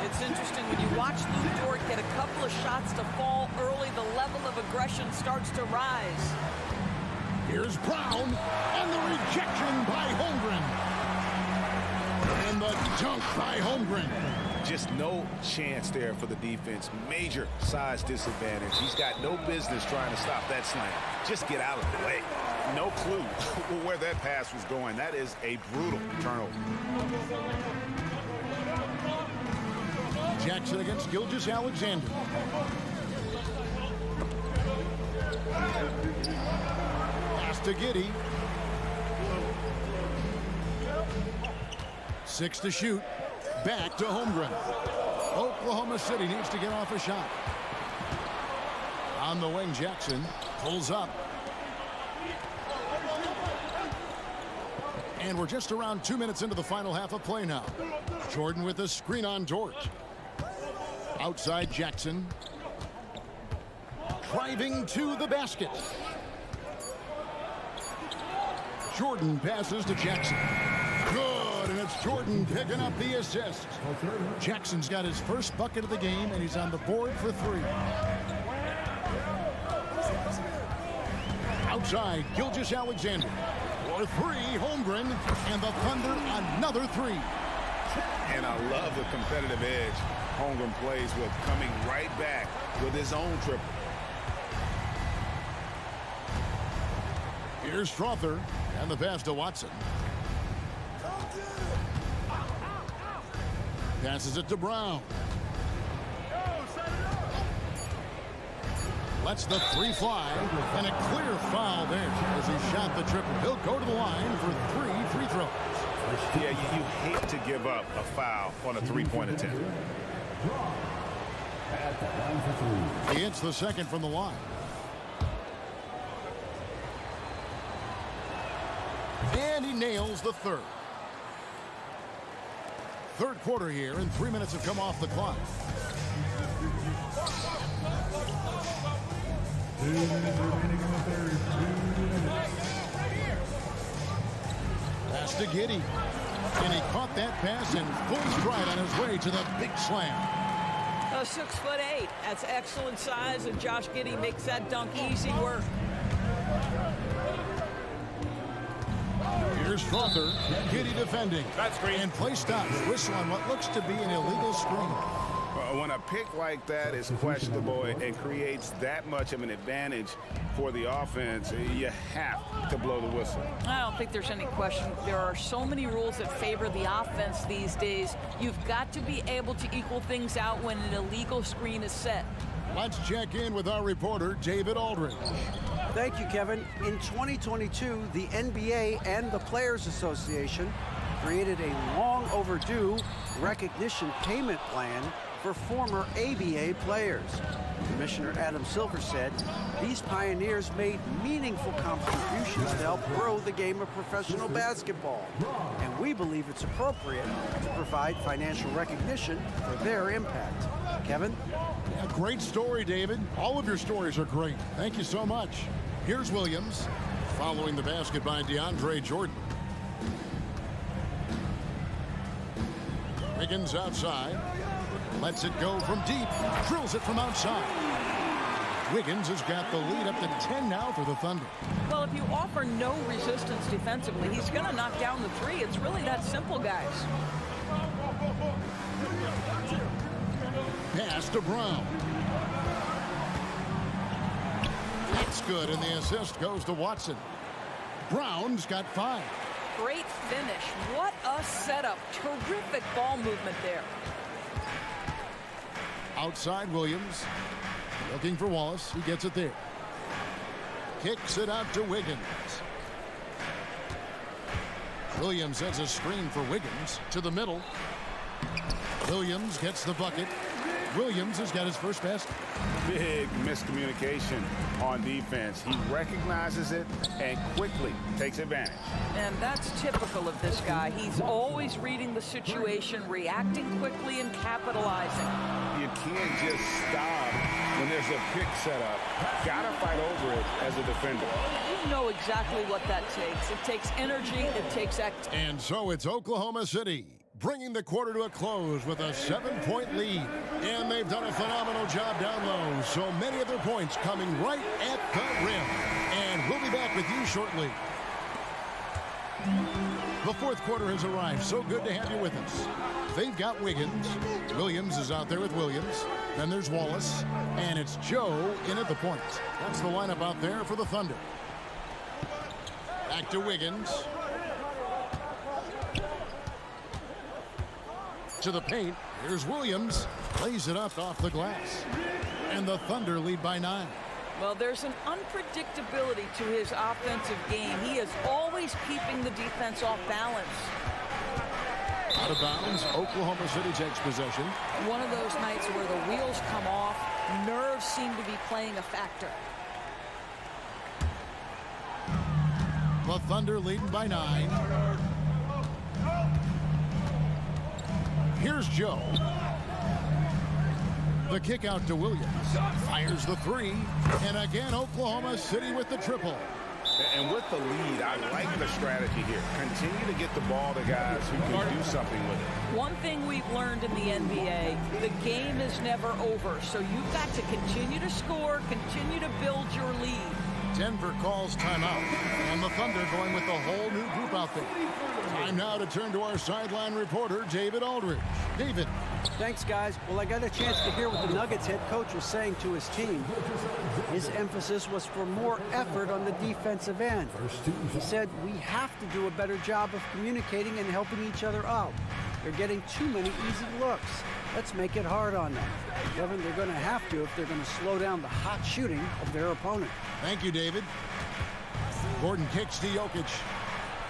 It's interesting when you watch Lou Dort get a couple of shots to fall early, the level of aggression starts to rise. Here's Brown, and the rejection by Holmgren. And the dunk by Holmgren. Just no chance there for the defense. Major size disadvantage. He's got no business trying to stop that slam. Just get out of the way. No clue where that pass was going. That is a brutal turnover. Jackson against Gilgeous-Alexander. to Giddey. 6 to shoot. Back to Holmgren. Oklahoma City needs to get off a shot. On the wing, Jackson pulls up. And we're just around 2 minutes into the final half of play now. Jordan with a screen on Dort. Outside Jackson. Driving to the basket. Jordan passes to Jackson. Good, and it's Jordan picking up the assist. Jackson's got his first bucket of the game, and he's on the board for 3. Outside, Gilgeous-Alexander. For 3, Holmgren, and the Thunder another 3. And I love the competitive edge Holmgren plays with, coming right back with his own triple. Here's Strother, and the pass to Watson. Passes it to Brown. Lets the 3 fly, and a clear foul there as he shot the triple. He'll go to the line for 3 free throws. Yeah, you hate to give up a foul on a three-point attempt. He hits the second from the line. And he nails the third. Third quarter here, and 3 minutes have come off the clock. Pass to Giddey. And he caught that pass in full stride on his way to the big slam. 6'8". That's excellent size, and Josh Giddey makes that dunk easy work. Here's Strother. Giddey defending. That screen. And play stops. Whistle on what looks to be an illegal screen. When a pick like that is questionable and creates that much of an advantage for the offense, you have to blow the whistle. I don't think there's any question. There are so many rules that favor the offense these days. You've got to be able to equal things out when an illegal screen is set. Let's check in with our reporter, David Aldridge. Thank you, Kevin. In 2022, the NBA and the Players Association created a long overdue recognition payment plan for former ABA players. Commissioner Adam Silver said these pioneers made meaningful contributions to help grow the game of professional basketball. And we believe it's appropriate to provide financial recognition for their impact. Kevin? A great story, David. All of your stories are great. Thank you so much. Here's Williams following the basket by DeAndre Jordan. Wiggins outside. Lets it go from deep. Drills it from outside. Wiggins has got the lead up to 10 now for the Thunder. Well, if you offer no resistance defensively, he's going to knock down the 3. It's really that simple, guys. Pass to Brown. That's good, and the assist goes to Watson. Brown's got 5. Great finish. What a setup. Terrific ball movement there. Outside Williams. Looking for Wallace. He gets it there. Kicks it out to Wiggins. Williams has a screen for Wiggins to the middle. Williams gets the bucket. Williams has got his first basket. Big miscommunication on defense. He recognizes it and quickly takes advantage. And that's typical of this guy. He's always reading the situation, reacting quickly, and capitalizing. You can't just stop when there's a pick set up. Gotta fight over it as a defender. You know exactly what that takes. It takes energy, it takes act. And so it's Oklahoma City bringing the quarter to a close with a 7-point lead. And they've done a phenomenal job down low. So many of their points coming right at the rim. And we'll be back with you shortly. The fourth quarter has arrived. So good to have you with us. They've got Wiggins. Williams is out there with Williams. Then there's Wallace. And it's Joe in at the point. That's the lineup out there for the Thunder. Back to Wiggins. To the paint. Here's Williams. Lays it up off the glass. And the Thunder lead by 9. Well, there's an unpredictability to his offensive game. He is always keeping the defense off balance. Out of bounds, Oklahoma City takes possession. One of those nights where the wheels come off, nerves seem to be playing a factor. The Thunder leading by 9. Here's Joe. The kick out to Williams. Fires the 3. And again, Oklahoma City with the triple. And with the lead, I like the strategy here. Continue to get the ball to guys who can do something with it. One thing we've learned in the NBA, the game is never over. So you've got to continue to score, continue to build your lead. Denver calls timeout. And the Thunder going with a whole new group out there. Time now to turn to our sideline reporter, David Aldridge. David. Thanks, guys. Well, I got a chance to hear what the Nuggets head coach was saying to his team. His emphasis was for more effort on the defensive end. He said, we have to do a better job of communicating and helping each other out. They're getting too many easy looks. Let's make it hard on them. Kevin, they're going to have to if they're going to slow down the hot shooting of their opponent. Thank you, David. Gordon kicks to Jokic.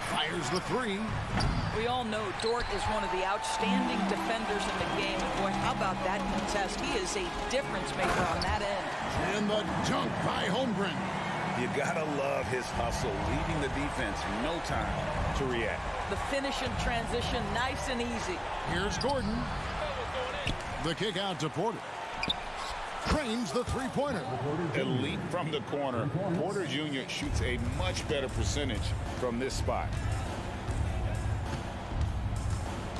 Fires the 3. We all know Dort is one of the outstanding defenders in the game. And boy, how about that contest? He is a difference maker on that end. And the dunk by Holmgren. You gotta love his hustle, leaving the defense no time to react. The finish in transition, nice and easy. Here's Gordon. The kick out to Porter. Trains the three-pointer. Elite from the corner. Porter Jr. shoots a much better percentage from this spot.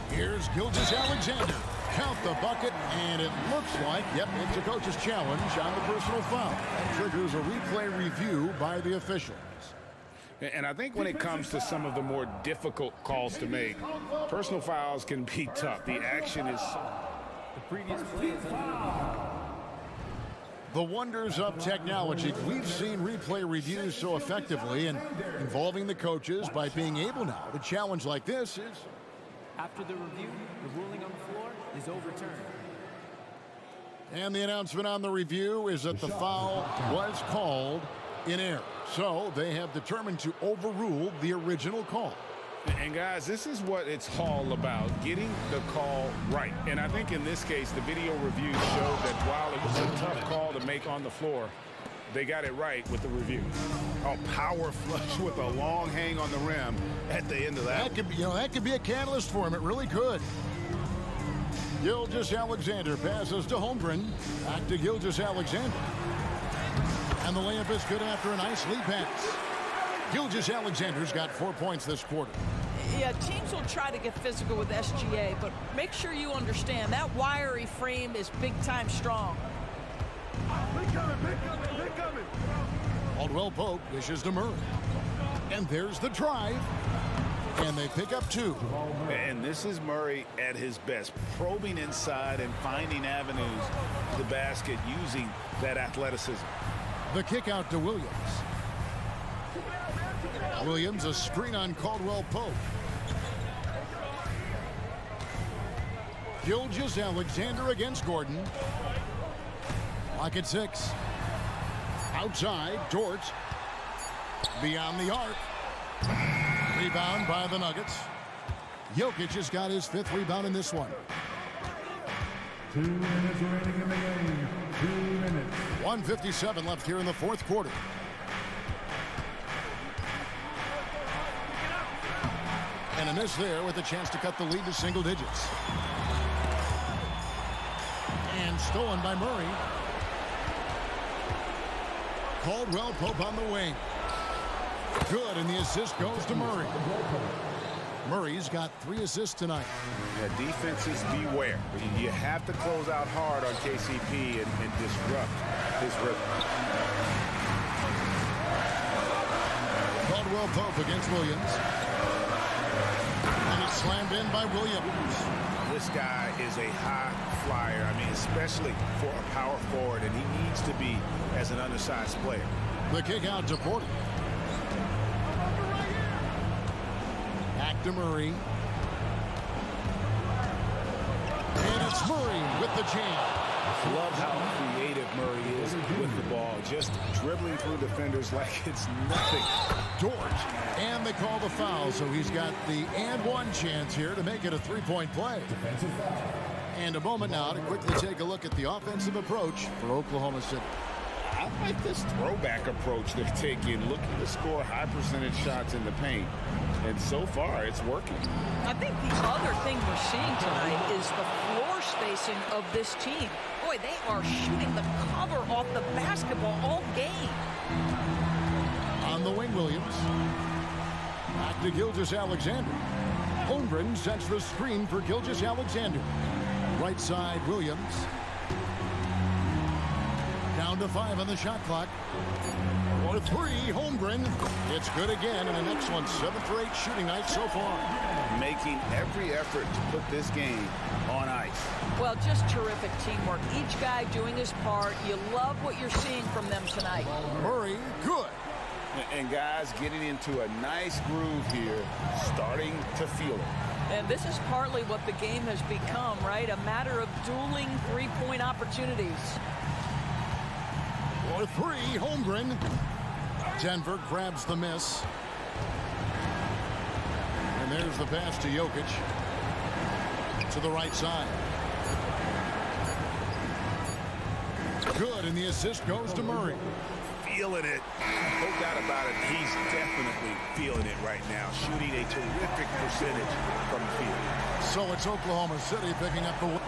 Here's Gilgeous-Alexander. Count the bucket, and it looks like, yep, it's a coach's challenge on the personal foul. That triggers a replay review by the officials. And I think when it comes to some of the more difficult calls to make, personal fouls can be tough. The action is... The previous play is the wonders of technology. We've seen replay reviews so effectively and involving the coaches by being able now to challenge like this is... After the review, the ruling on the floor is overturned. And the announcement on the review is that the foul was called in error. So they have determined to overrule the original call. And guys, this is what it's all about, getting the call right. And I think in this case, the video review showed that while it was a tough call to make on the floor, they got it right with the review. A power flush with a long hang on the rim at the end of that. That could be, that could be a catalyst for him. It really could. Gilgeous-Alexander passes to Holmgren. Back to Gilgeous-Alexander. And the layup is good after a nice lead pass. Gilgeous-Alexander's got 4 points this quarter. Yeah, teams will try to get physical with SGA, but make sure you understand that wiry frame is big-time strong. Caldwell Pope dishes to Murray. And there's the drive. And they pick up 2. And this is Murray at his best, probing inside and finding avenues to the basket using that athleticism. The kick out to Williams. Williams, a screen on Caldwell Pope. Gilgeous-Alexander against Gordon. Lock at 6. Outside, Dort. Beyond the arc. Rebound by the Nuggets. Jokic has got his 5th rebound in this one. 2 minutes remaining in the game. 2 minutes. 1:57 left here in the 4th quarter. And a miss there with a chance to cut the lead to single digits. And stolen by Murray. Caldwell Pope on the wing. Good, and the assist goes to Murray. Murray's got 3 assists tonight. Yeah, defenses beware. You have to close out hard on KCP and disrupt his rhythm. Caldwell Pope against Williams. And it's slammed in by Williams. This guy is a high flyer. I mean, especially for a power forward, and he needs to be as an undersized player. The kick out to Porter. Back to Murray. And it's Murray with the jam. Love how creative Murray is with the ball, just dribbling through defenders like it's nothing. Dort, and they call the foul, so he's got the and one chance here to make it a three-point play. And a moment now to quickly take a look at the offensive approach for Oklahoma City. I like this throwback approach they're taking, looking to score high percentage shots in the paint. And so far, it's working. I think the other thing we're seeing tonight is the floor spacing of this team. Boy, they are shooting the cover off the basketball all game. On the wing, Williams. Back to Gilgeous-Alexander. Holmgren sets the screen for Gilgeous-Alexander. Right side, Williams. Down to 5 on the shot clock. For 3, Holmgren. It's good again, and an excellent 7 for 8 shooting night so far. Making every effort to put this game on ice. Well, just terrific teamwork. Each guy doing his part. You love what you're seeing from them tonight. Murray, good. And guys getting into a nice groove here, starting to feel it. And this is partly what the game has become, right? A matter of dueling three-point opportunities. For 3, Holmgren. Denver grabs the miss. And there's the pass to Jokic. To the right side. Good, and the assist goes to Murray. Feeling it. No doubt about it. He's definitely feeling it right now. Shooting a terrific percentage from the field. So it's Oklahoma City picking up the win.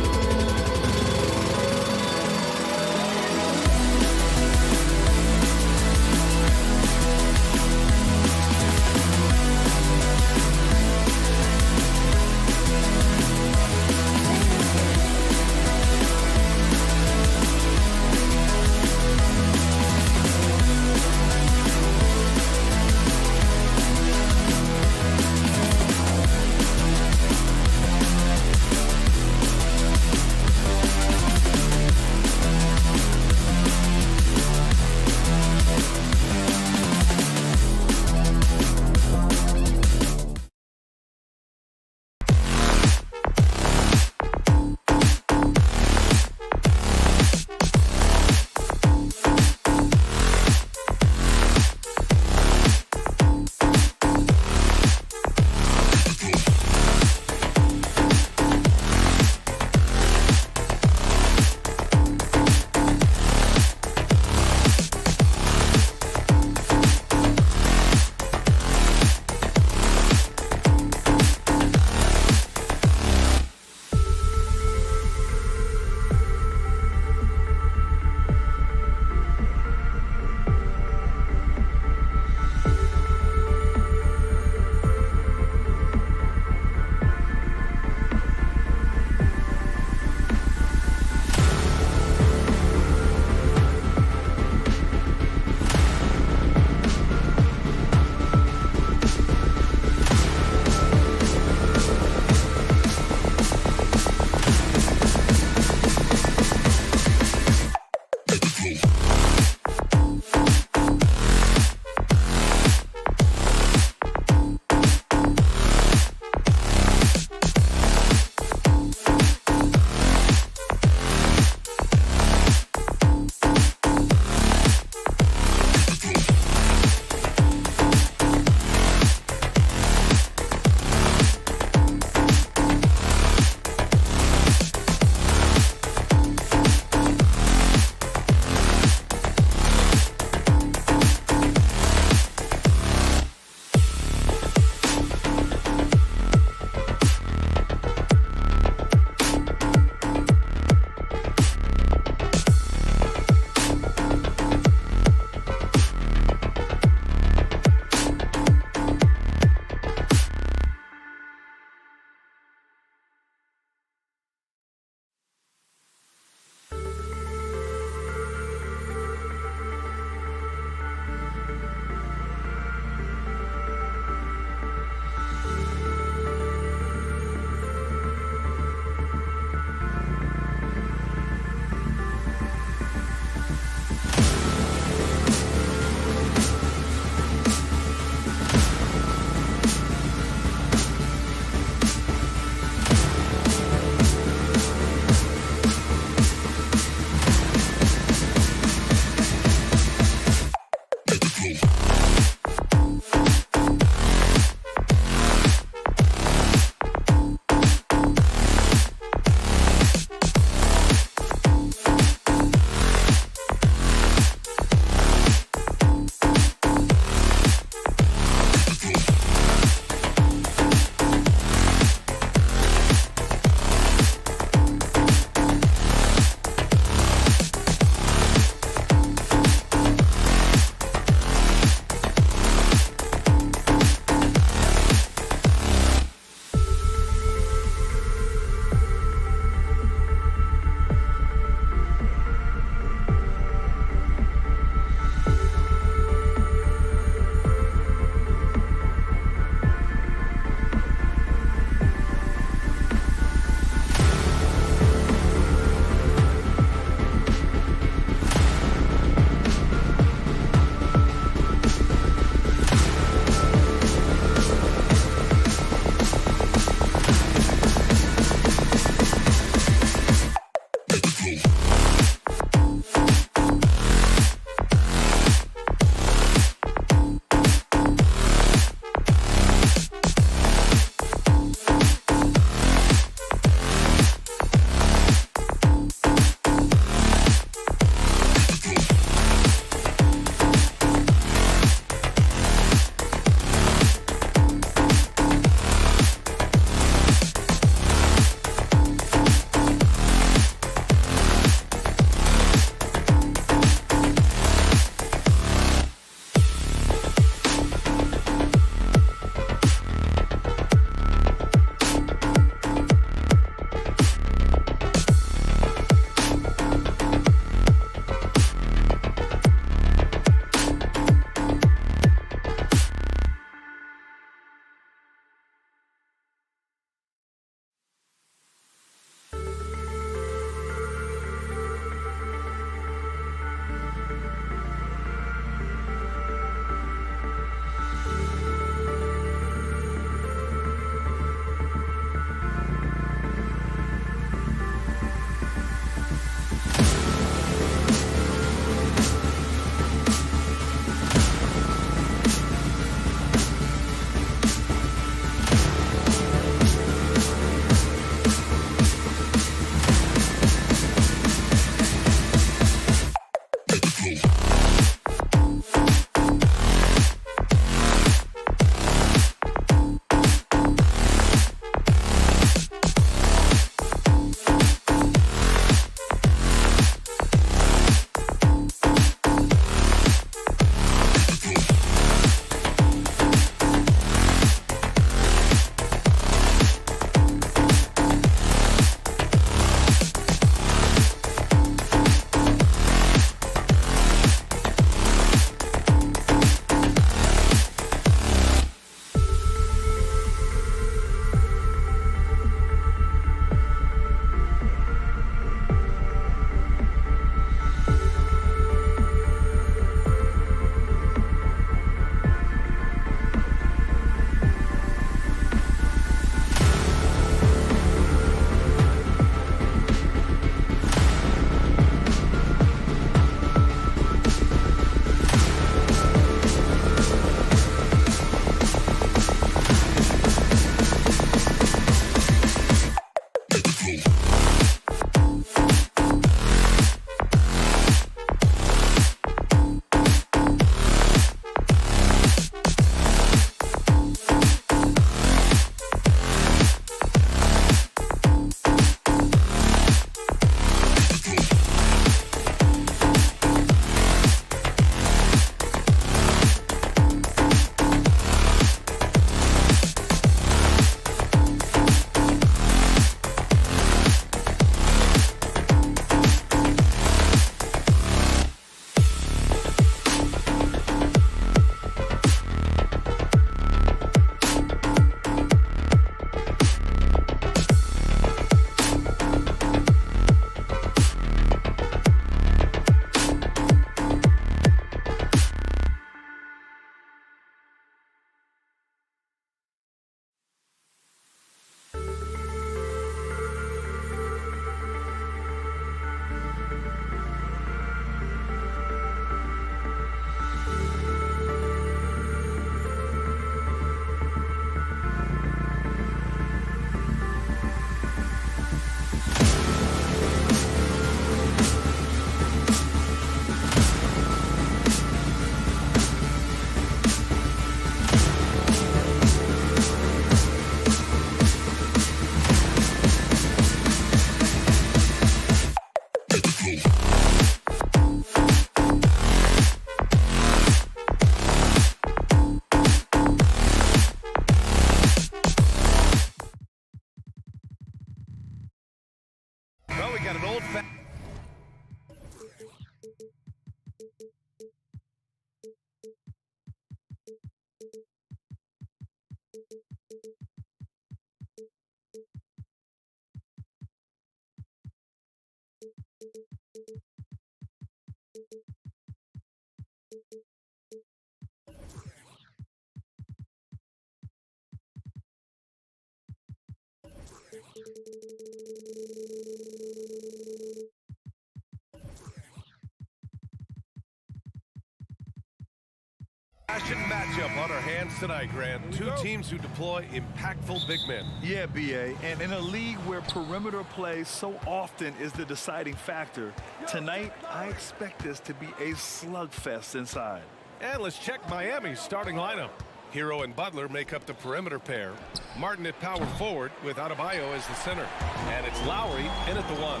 Passion matchup on our hands tonight, Grant. Two teams who deploy impactful big men. Yeah, B.A., and in a league where perimeter play so often is the deciding factor, tonight I expect this to be a slugfest inside. And let's check Miami's starting lineup. Hero and Butler make up the perimeter pair. Martin at power forward with Adebayo as the center. And it's Lowry in at the 1.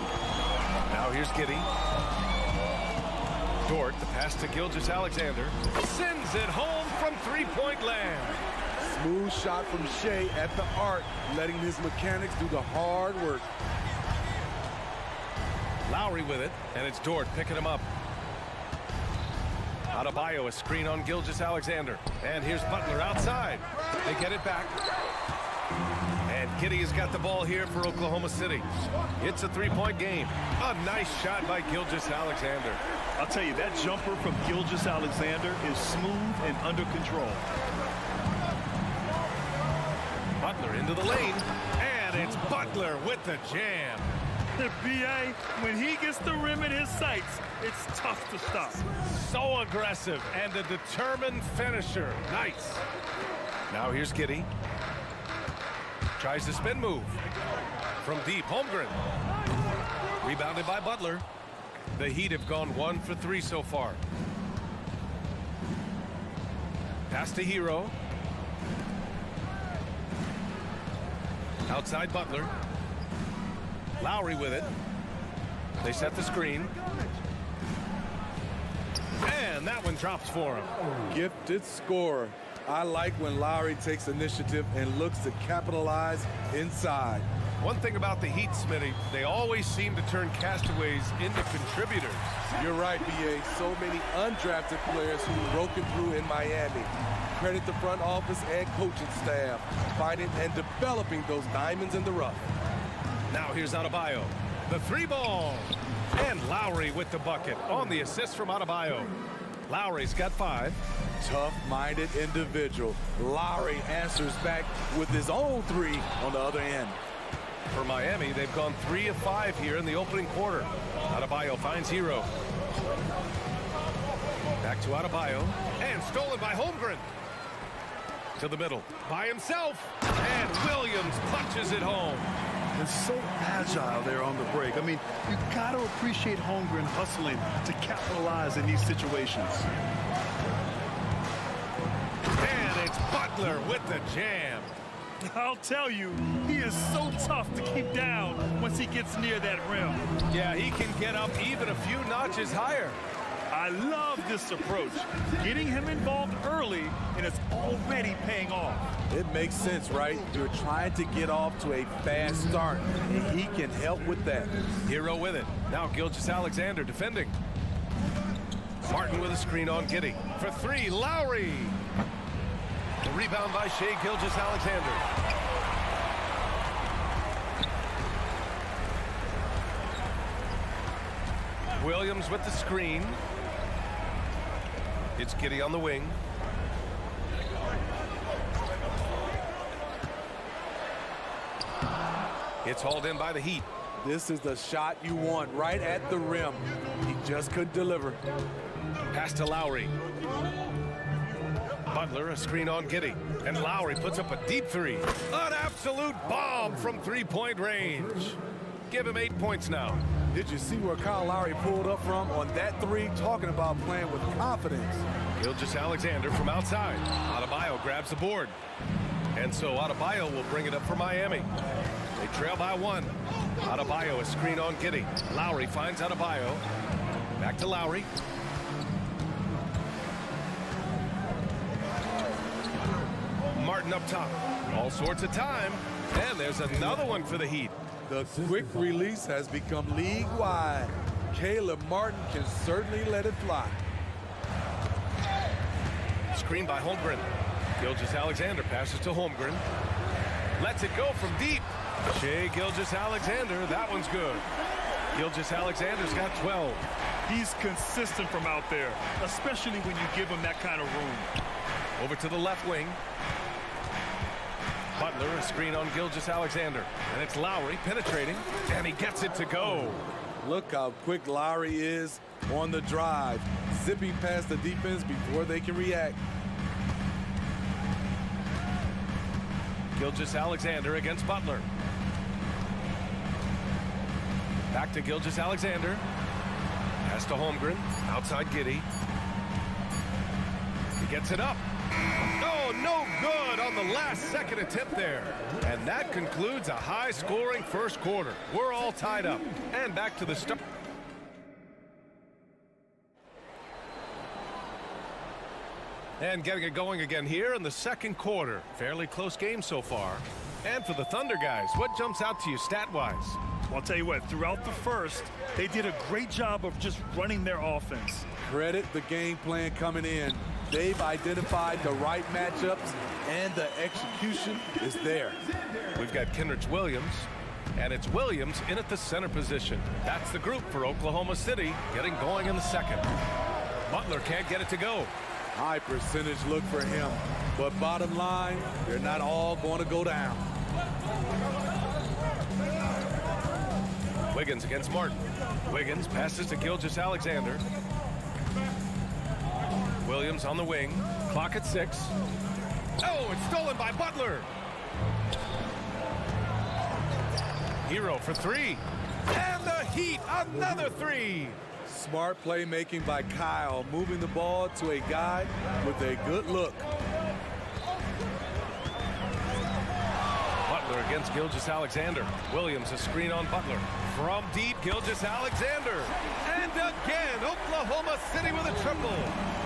Now here's Giddey. Dort, the pass to Gilgeous-Alexander. Sends it home from three-point land. Smooth shot from Shea at the arc, letting his mechanics do the hard work. Lowry with it, and it's Dort picking him up. Adebayo, a screen on Gilgeous-Alexander. And here's Butler outside. They get it back. And Giddey has got the ball here for Oklahoma City. It's a three-point game. A nice shot by Gilgeous-Alexander. I'll tell you, that jumper from Gilgeous-Alexander is smooth and under control. Butler into the lane. And it's Butler with the jam. B.A., when he gets the rim in his sights, it's tough to stop. So aggressive and a determined finisher. Nice. Now here's Giddey. Tries the spin move. From deep, Holmgren. Rebounded by Butler. The Heat have gone 1 for 3 so far. Pass to Hero. Outside Butler. Lowry with it. They set the screen. And that one drops for him. Gifted scorer. I like when Lowry takes initiative and looks to capitalize inside. One thing about the Heat, Smitty, they always seem to turn castaways into contributors. You're right, B.A. So many undrafted players who broken through in Miami. Credit the front office and coaching staff, finding and developing those diamonds in the rough. Now here's Adebayo. The 3-ball. And Lowry with the bucket on the assist from Adebayo. Lowry's got 5. Tough-minded individual. Lowry answers back with his own 3 on the other end. For Miami, they've gone 3 of 5 here in the opening quarter. Adebayo finds Hero. Back to Adebayo. And stolen by Holmgren. To the middle. By himself. And Williams punches it home. And so agile there on the break. I mean, you got to appreciate Holmgren hustling to capitalize in these situations. And it's Butler with the jam. I'll tell you, he is so tough to keep down once he gets near that rim. Yeah, he can get up even a few notches higher. I love this approach. Getting him involved early, and it's already paying off. It makes sense, right? You're trying to get off to a fast start, and he can help with that. Hero with it. Now Gilgeous-Alexander defending. Martin with a screen on Giddey. For 3, Lowry. The rebound by Shea Gilgeous-Alexander. Williams with the screen. It's Giddey on the wing. It's hauled in by the Heat. This is the shot you want right at the rim. He just couldn't deliver. Pass to Lowry. Butler, a screen on Giddey. And Lowry puts up a deep 3. An absolute bomb from 3-point range. Give him 8 points now. Did you see where Kyle Lowry pulled up from on that 3? Talking about playing with confidence. Gilgeous-Alexander from outside. Adebayo grabs the board. And so Adebayo will bring it up for Miami. They trail by 1. Adebayo, a screen on Giddey. Lowry finds Adebayo. Back to Lowry. Martin up top. All sorts of time. And there's another one for the Heat. The quick release has become league-wide. Caleb Martin can certainly let it fly. Screen by Holmgren. Gilgeous-Alexander passes to Holmgren. Lets it go from deep. Shea Gilgeous-Alexander, that one's good. Gilgeous-Alexander's got 12. He's consistent from out there, especially when you give him that kind of room. Over to the left wing. Butler, a screen on Gilgeous-Alexander. And it's Lowry penetrating, and he gets it to go. Look how quick Lowry is on the drive, zipping past the defense before they can react. Gilgeous-Alexander against Butler. Back to Gilgeous-Alexander. Pass to Holmgren. Outside Giddey. He gets it up. Oh, no good on the last second attempt there. And that concludes a high-scoring first quarter. We're all tied up. And back to the start. And getting it going again here in the second quarter. Fairly close game so far. And for the Thunder guys, what jumps out to you stat-wise? Well, I'll tell you what, throughout the first, they did a great job of just running their offense. Credit the game plan coming in. They've identified the right matchups, and the execution is there. We've got Kenrich Williams, and it's Williams in at the center position. That's the group for Oklahoma City, getting going in the second. Butler can't get it to go. High percentage look for him, but bottom line, they're not all going to go down. Wiggins against Martin. Wiggins passes to Gilgeous-Alexander. Williams on the wing. Clock at 6. Oh, it's stolen by Butler. Hero for 3. And the Heat, another 3. Smart playmaking by Kyle, moving the ball to a guy with a good look. Butler against Gilgeous-Alexander. Williams a screen on Butler. From deep, Gilgeous-Alexander. And again, Oklahoma City with a triple.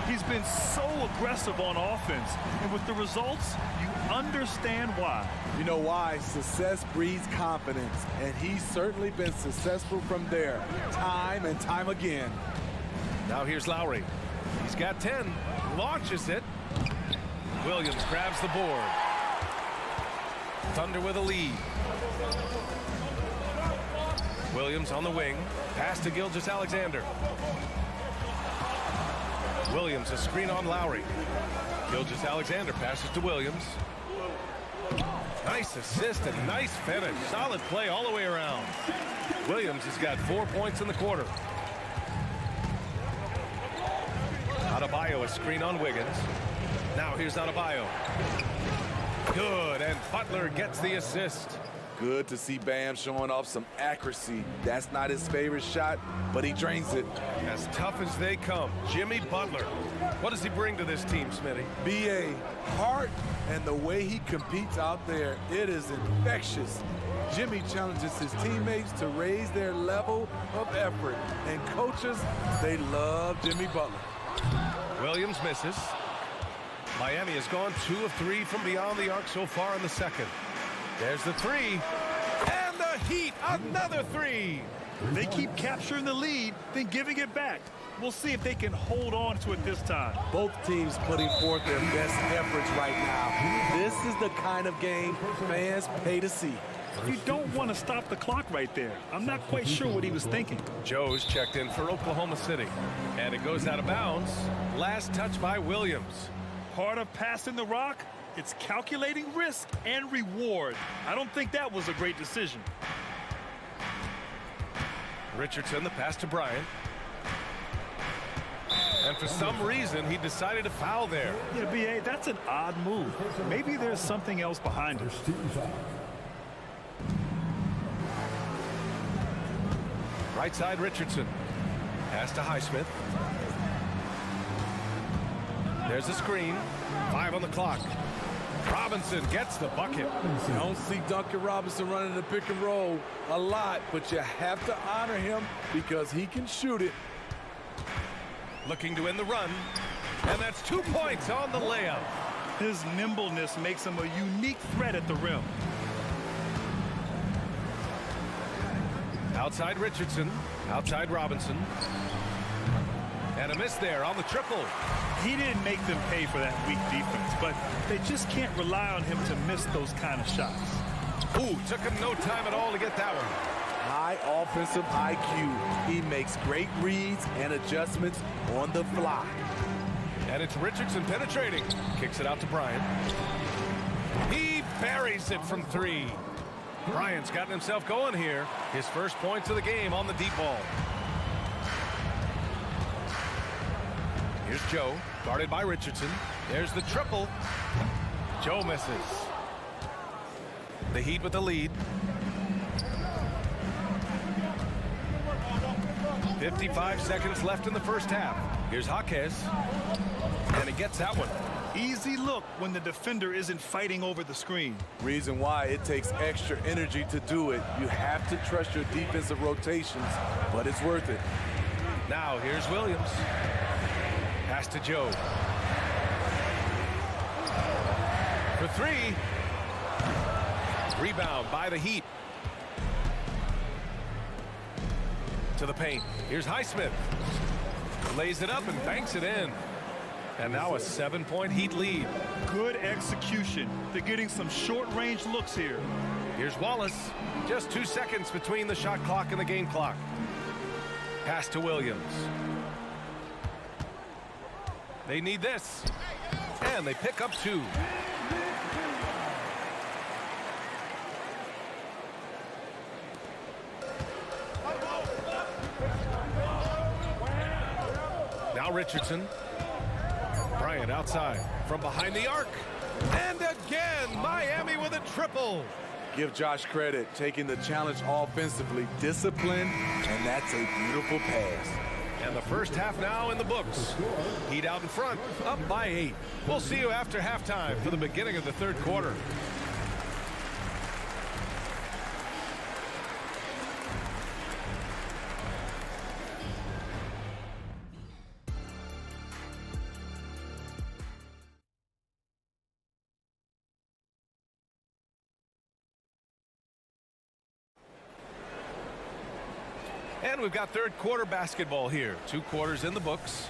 He's been so aggressive on offense, and with the results, you understand why. You know why? Success breeds confidence, and he's certainly been successful from there, time and time again. Now here's Lowry. He's got 10, launches it. Williams grabs the board. Thunder with a lead. Williams on the wing. Pass to Gilgeous-Alexander. Williams a screen on Lowry. Gilgeous-Alexander passes to Williams. Nice assist and nice finish. Solid play all the way around. Williams has got 4 points in the quarter. Adebayo a screen on Wiggins. Now here's Adebayo. Good, and Butler gets the assist. Good to see Bam showing off some accuracy. That's not his favorite shot, but he drains it. As tough as they come, Jimmy Butler. What does he bring to this team, Smitty? B.A. heart and the way he competes out there, it is infectious. Jimmy challenges his teammates to raise their level of effort. And coaches, they love Jimmy Butler. Williams misses. Miami has gone 2 of 3 from beyond the arc so far in the second. There's the 3. And the Heat, another 3. They keep capturing the lead, then giving it back. We'll see if they can hold on to it this time. Both teams putting forth their best efforts right now. This is the kind of game fans pay to see. You don't want to stop the clock right there. I'm not quite sure what he was thinking. Joe's checked in for Oklahoma City. And it goes out of bounds. Last touch by Williams. Part of passing the rock, it's calculating risk and reward. I don't think that was a great decision. Richardson, the pass to Bryant. And for some reason, he decided to foul there. Yeah, B.A., that's an odd move. Maybe there's something else behind it. Right side, Richardson. Pass to Highsmith. There's a screen. 5 on the clock. Robinson gets the bucket. You don't see Duncan Robinson running the pick and roll a lot, but you have to honor him because he can shoot it. Looking to end the run. And that's 2 points on the layup. His nimbleness makes him a unique threat at the rim. Outside Richardson. Outside Robinson. And a miss there on the triple. He didn't make them pay for that weak defense, but they just can't rely on him to miss those kind of shots. Ooh, took him no time at all to get that one. high offensive IQ. He makes great reads and adjustments on the fly. And it's Richardson penetrating. Kicks it out to Bryant. He buries it from 3. Bryant's gotten himself going here. His first points of the game on the deep ball. Here's Joe, guarded by Richardson. There's the triple. Joe misses. The Heat with the lead. 55 seconds left in the first half. Here's Jaquez. And he gets that one. Easy look when the defender isn't fighting over the screen. Reason why it takes extra energy to do it. You have to trust your defensive rotations, but it's worth it. Now here's Williams. Pass to Joe. For 3. Rebound by the Heat. To the paint. Here's Highsmith. Lays it up and banks it in. And now a 7-point Heat lead. Good execution. They're getting some short-range looks here. Here's Wallace. Just 2 seconds between the shot clock and the game clock. Pass to Williams. They need this. And they pick up 2. Now Richardson. Bryant outside from behind the arc. And again, Miami with a triple. Give Josh credit, taking the challenge offensively, discipline, and that's a beautiful pass. And the first half now in the books. Heat out in front, up by 8. We'll see you after halftime for the beginning of the third quarter. And we've got third quarter basketball here. 2 quarters in the books.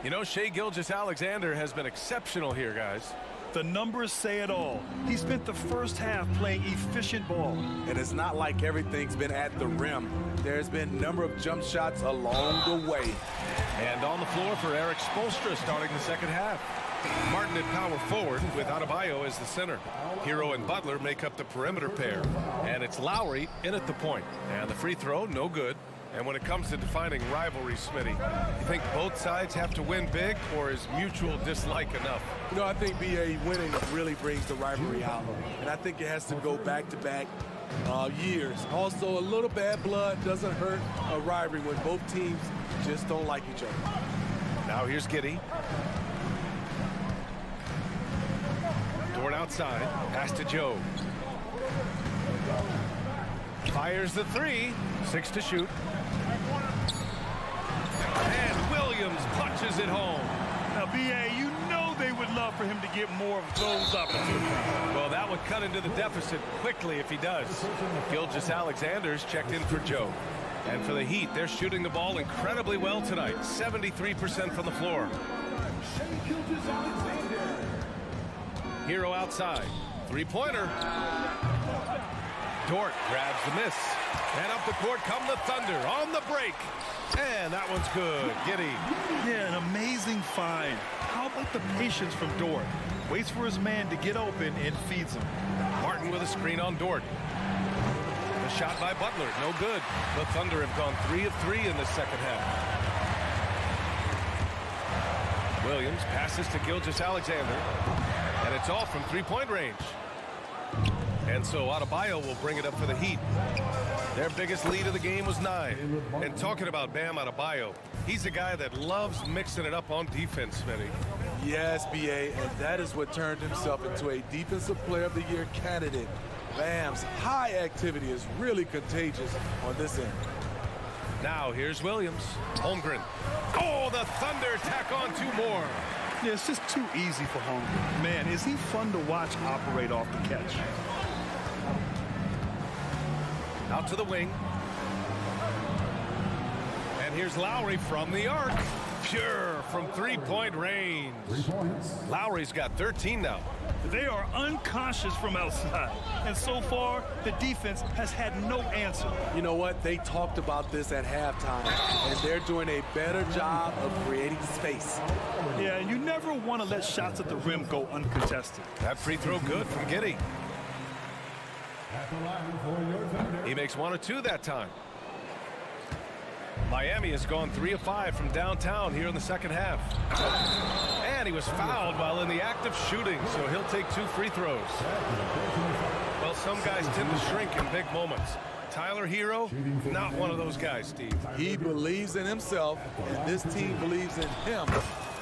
You know, Shai Gilgeous-Alexander has been exceptional here, guys. The numbers say it all. He spent the first half playing efficient ball. And it's not like everything's been at the rim. There's been a number of jump shots along the way. And on the floor for Eric Spoelstra starting the second half. Martin at power forward with Adebayo as the center. Hero and Butler make up the perimeter pair. And it's Lowry in at the point. And the free throw, no good. And when it comes to defining rivalry, Smitty, you think both sides have to win big, or is mutual dislike enough? You know, I think BA winning really brings the rivalry out. And I think it has to go back-to-back years. Also, a little bad blood doesn't hurt a rivalry when both teams just don't like each other. Now here's Giddey. Dort outside. Pass to Joe. Fires the 3. 6 to shoot. And Williams punches it home. Now, B.A., you know they would love for him to get more of those opportunities. Well, that would cut into the deficit quickly if he does. Gilgeous-Alexander's checked in for Joe. And for the Heat, they're shooting the ball incredibly well tonight. 73% from the floor. Hero outside. 3-pointer. Dort grabs the miss. And up the court come the Thunder on the break. And that one's good. Giddey. Yeah, an amazing find. How about the patience from Dort? Waits for his man to get open and feeds him. Martin with a screen on Dort. The shot by Butler, no good. The Thunder have gone 3 of 3 in the second half. Williams passes to Gilgeous-Alexander. And it's off from 3-point range. And so Adebayo will bring it up for the Heat. Their biggest lead of the game was 9. And talking about Bam Adebayo, he's a guy that loves mixing it up on defense, Smitty. Yes, B.A., and that is what turned himself into a Defensive Player of the Year candidate. Bam's high activity is really contagious on this end. Now here's Williams. Holmgren. Oh, the Thunder tack on 2 more. Yeah, it's just too easy for Holmgren. Man, is he fun to watch operate off the catch. Out to the wing. And here's Lowry from the arc. Pure from three-point range. 3 points. Lowry's got 13 now. They are unconscious from outside. And so far, the defense has had no answer. You know what? They talked about this at halftime, and they're doing a better job of creating space. Yeah, and you never want to let shots at the rim go uncontested. That free throw good from Giddey. At the line for your Thunder. He makes 1 of 2 that time. Miami has gone 3 of 5 from downtown here in the second half. And he was fouled while in the act of shooting, so he'll take 2 free throws. Well, some guys tend to shrink in big moments. Tyler Hero, not one of those guys, Steve. He believes in himself, and this team believes in him.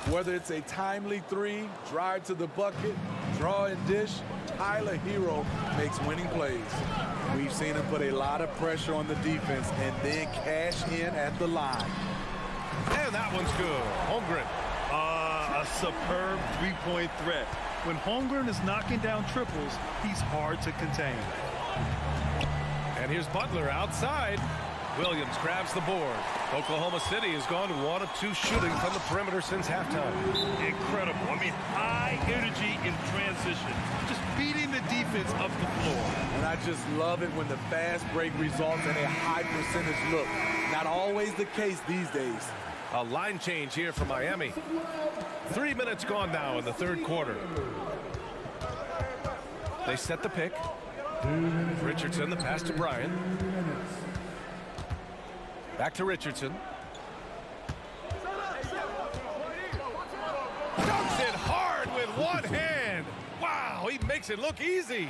Whether it's a timely 3, drive to the bucket, draw and dish, Tyler Hero makes winning plays. We've seen him put a lot of pressure on the defense and then cash in at the line. And that one's good. Holmgren. A superb three-point threat. When Holmgren is knocking down triples, he's hard to contain. And here's Butler outside. Williams grabs the board. Oklahoma City has gone 1 of 2 shooting from the perimeter since halftime. Incredible. I mean, high energy in transition. Just beating the defense up the floor. And I just love it when the fast break results in a high percentage look. Not always the case these days. A line change here for Miami. 3 minutes gone now in the third quarter. They set the pick. Richardson, the pass to Bryant. Back to Richardson. Dunks it hard with one hand. Wow, he makes it look easy.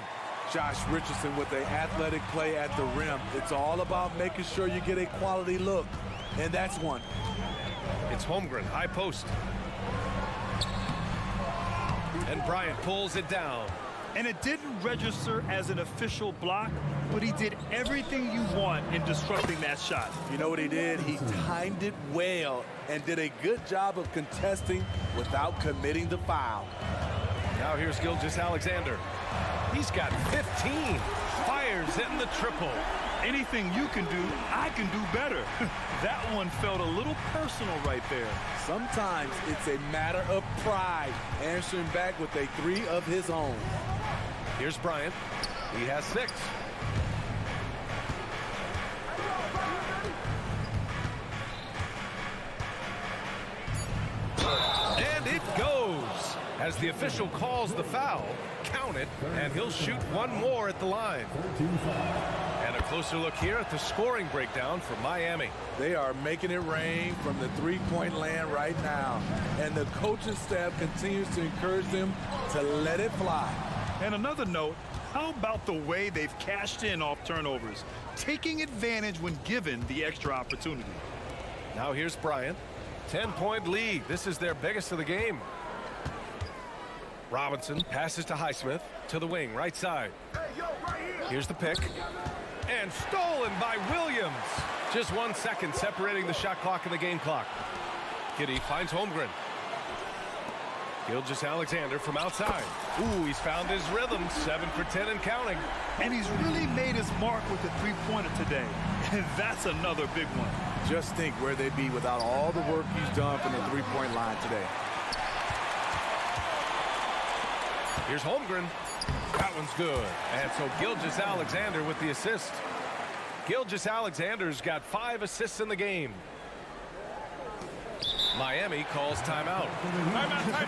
Josh Richardson with the athletic play at the rim. It's all about making sure you get a quality look, and that's one. It's Holmgren, high post. And Bryant pulls it down. And it didn't register as an official block, but he did everything you want in disrupting that shot. You know what he did? He timed it well and did a good job of contesting without committing the foul. Now here's Gilgeous-Alexander. He's got 15. Fires in the triple. Anything you can do, I can do better. That one felt a little personal right there. Sometimes it's a matter of pride, answering back with a 3 of his own. Here's Bryant. He has 6. And it goes. As the official calls the foul, count it, and he'll shoot 1 more at the line. And a closer look here at the scoring breakdown for Miami. They are making it rain from the three-point land right now. And the coaching staff continues to encourage them to let it fly. And another note, how about the way they've cashed in off turnovers, taking advantage when given the extra opportunity. Now here's Bryant. 10-point lead. This is their biggest of the game. Robinson passes to Highsmith to the wing, right side. Here's the pick. And stolen by Williams. Just 1 second separating the shot clock and the game clock. Giddey finds Holmgren. Gilgeous-Alexander from outside. Ooh, he's found his rhythm. 7 for 10 and counting. And he's really made his mark with the three-pointer today. And that's another big one. Just think where they'd be without all the work he's done from the three-point line today. Here's Holmgren. That one's good. And so Gilgeous-Alexander with the assist. Gilgeous-Alexander's got 5 assists in the game. Miami calls timeout.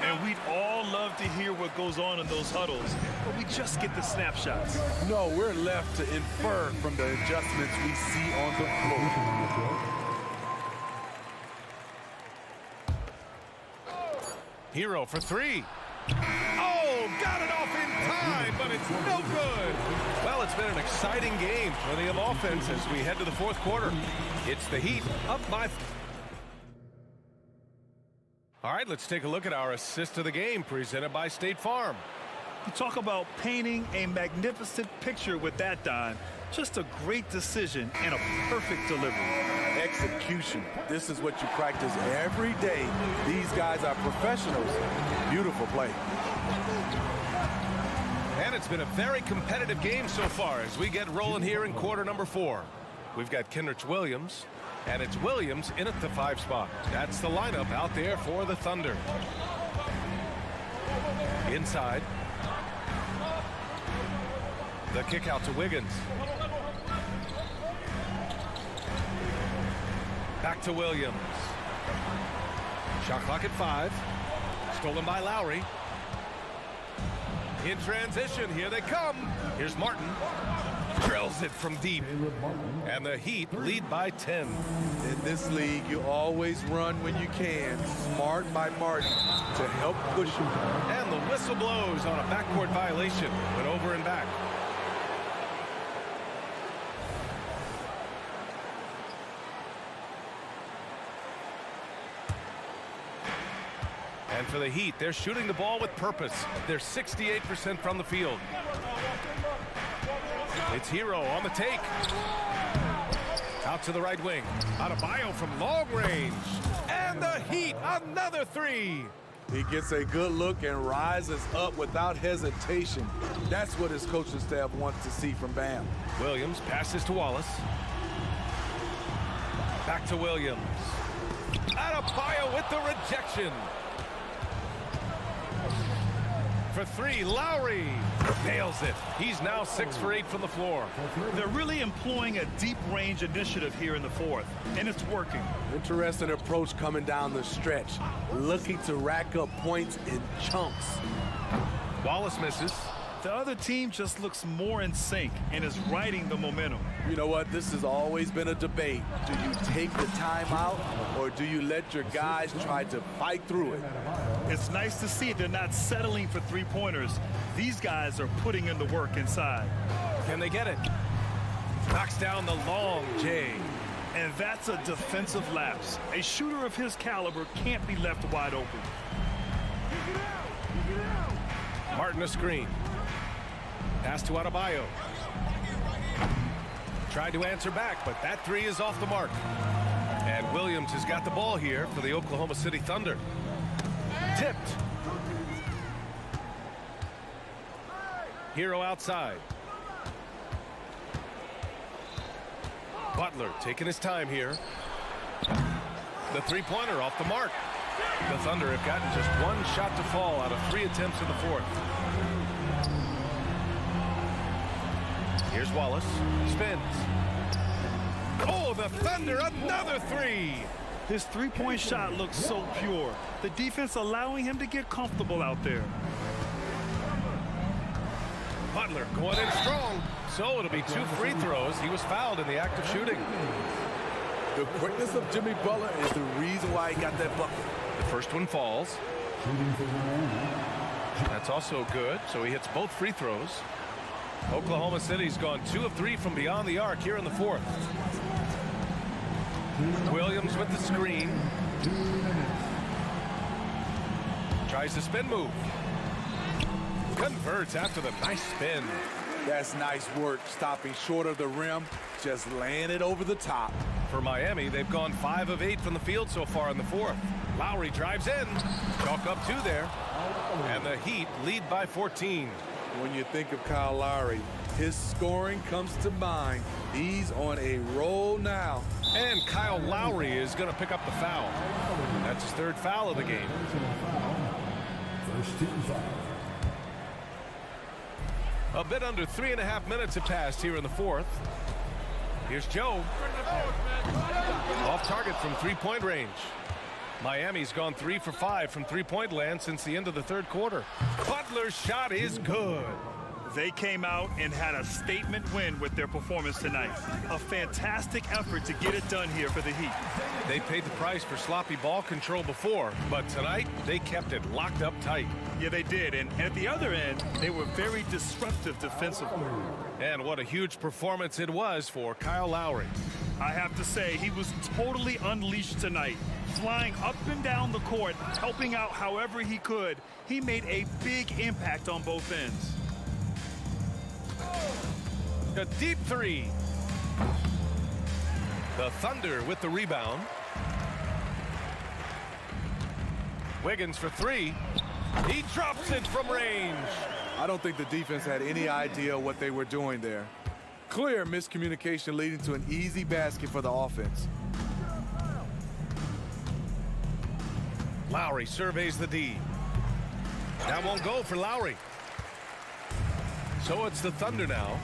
And we'd all love to hear what goes on in those huddles, but we just get the snapshots. No, we're left to infer from the adjustments we see on the floor. Hero for 3. Oh, got it off in time, but it's no good. Well, it's been an exciting game. Plenty of offense as we head to the fourth quarter. It's the Heat up by... All right, let's take a look at our assist of the game presented by State Farm. You talk about painting a magnificent picture with that, Don. Just a great decision and a perfect delivery. Execution. This is what you practice every day. These guys are professionals. Beautiful play. And it's been a very competitive game so far as we get rolling here in quarter number 4. We've got Kendrick Williams, And it's Williams in at the 5 spot. That's the lineup out there for the Thunder. Inside. The kick out to Wiggins. Back to Williams. Shot clock at 5. Stolen by Lowry. In transition, here they come. Here's Martin. Drills it from deep. And the Heat lead by 10. In this league, you always run when you can. Smart by Martin to help push him. And the whistle blows on a backcourt violation. Went over and back. And for the Heat, they're shooting the ball with purpose. They're 68% from the field. It's Hero on the take. Out to the right wing. Adebayo from long range. And the Heat, another 3. He gets a good look and rises up without hesitation. That's what his coaching staff wants to see from Bam. Williams passes to Wallace. Back to Williams. Adebayo with the rejection. For 3, Lowry nails it. He's now 6 for 8 from the floor. They're really employing a deep range initiative here in the 4th, and it's working. Interesting approach coming down the stretch, looking to rack up points in chunks. Wallace misses. The other team just looks more in sync and is riding the momentum. You know what? This has always been a debate. Do you take the timeout or do you let your guys try to fight through it? It's nice to see they're not settling for three-pointers. These guys are putting in the work inside. Can they get it? Knocks down the long J. And that's a defensive lapse. A shooter of his caliber can't be left wide open. Martin a screen. Pass to Adebayo. Tried to answer back, but that 3 is off the mark. And Williams has got the ball here for the Oklahoma City Thunder. Tipped. Hero outside. Butler taking his time here. The 3-pointer off the mark. The Thunder have gotten just 1 shot to fall out of 3 attempts in the 4th. Here's Wallace. Spins. Oh, the Thunder, another 3. His three-point shot looks so pure. The defense allowing him to get comfortable out there. Butler going in strong. So it'll be 2 free throws. He was fouled in the act of shooting. The quickness of Jimmy Butler is the reason why he got that bucket. The first one falls. That's also good. So he hits both free throws. Oklahoma City's gone 2 of 3 from beyond the arc here in the 4th. Williams with the screen. Tries the spin move. Converts after the nice spin. That's nice work, stopping short of the rim, just laying it over the top. For Miami, they've gone 5 of 8 from the field so far in the 4th. Lowry drives in. Chalk up 2 there. And the Heat lead by 14. When you think of Kyle Lowry, his scoring comes to mind. He's on a roll now. And Kyle Lowry is going to pick up the foul. That's his 3rd foul of the game. First team foul. A bit under 3.5 minutes have passed here in the 4th. Here's Joe. Off target from 3-point range. Miami's gone 3 for 5 from 3-point land since the end of the 3rd quarter. Butler's shot is good. They came out and had a statement win with their performance tonight. A fantastic effort to get it done here for the Heat. They paid the price for sloppy ball control before, but tonight they kept it locked up tight. Yeah, they did. And at the other end, they were very disruptive defensively. And what a huge performance it was for Kyle Lowry. I have to say, he was totally unleashed tonight. Flying up and down the court, helping out however he could. He made a big impact on both ends. A deep 3. The Thunder with the rebound. Wiggins for 3. He drops it from range. I don't think the defense had any idea what they were doing there. Clear miscommunication leading to an easy basket for the offense. Lowry surveys the D. That won't go for Lowry. So it's the Thunder now.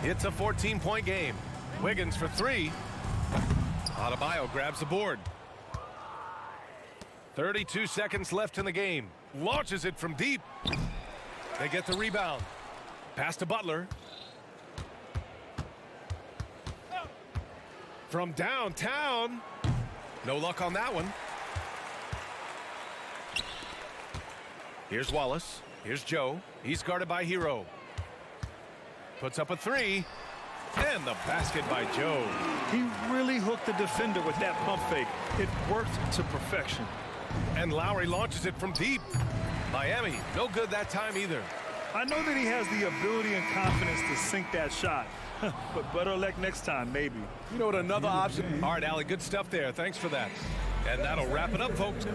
It's a 14-point game. Wiggins for 3. Adebayo grabs the board. 32 seconds left in the game. Launches it from deep. They get the rebound. Pass to Butler. From downtown. No luck on that one. Here's Wallace. Here's Joe. He's guarded by Hero. Puts up a 3. And the basket by Joe. He really hooked the defender with that pump fake. It worked to perfection. And Lowry launches it from deep. Miami, no good that time either. I know that he has the ability and confidence to sink that shot. But better luck next time, maybe. You know what, another option. All right, Allie, good stuff there. Thanks for that. And that'll wrap it up, folks.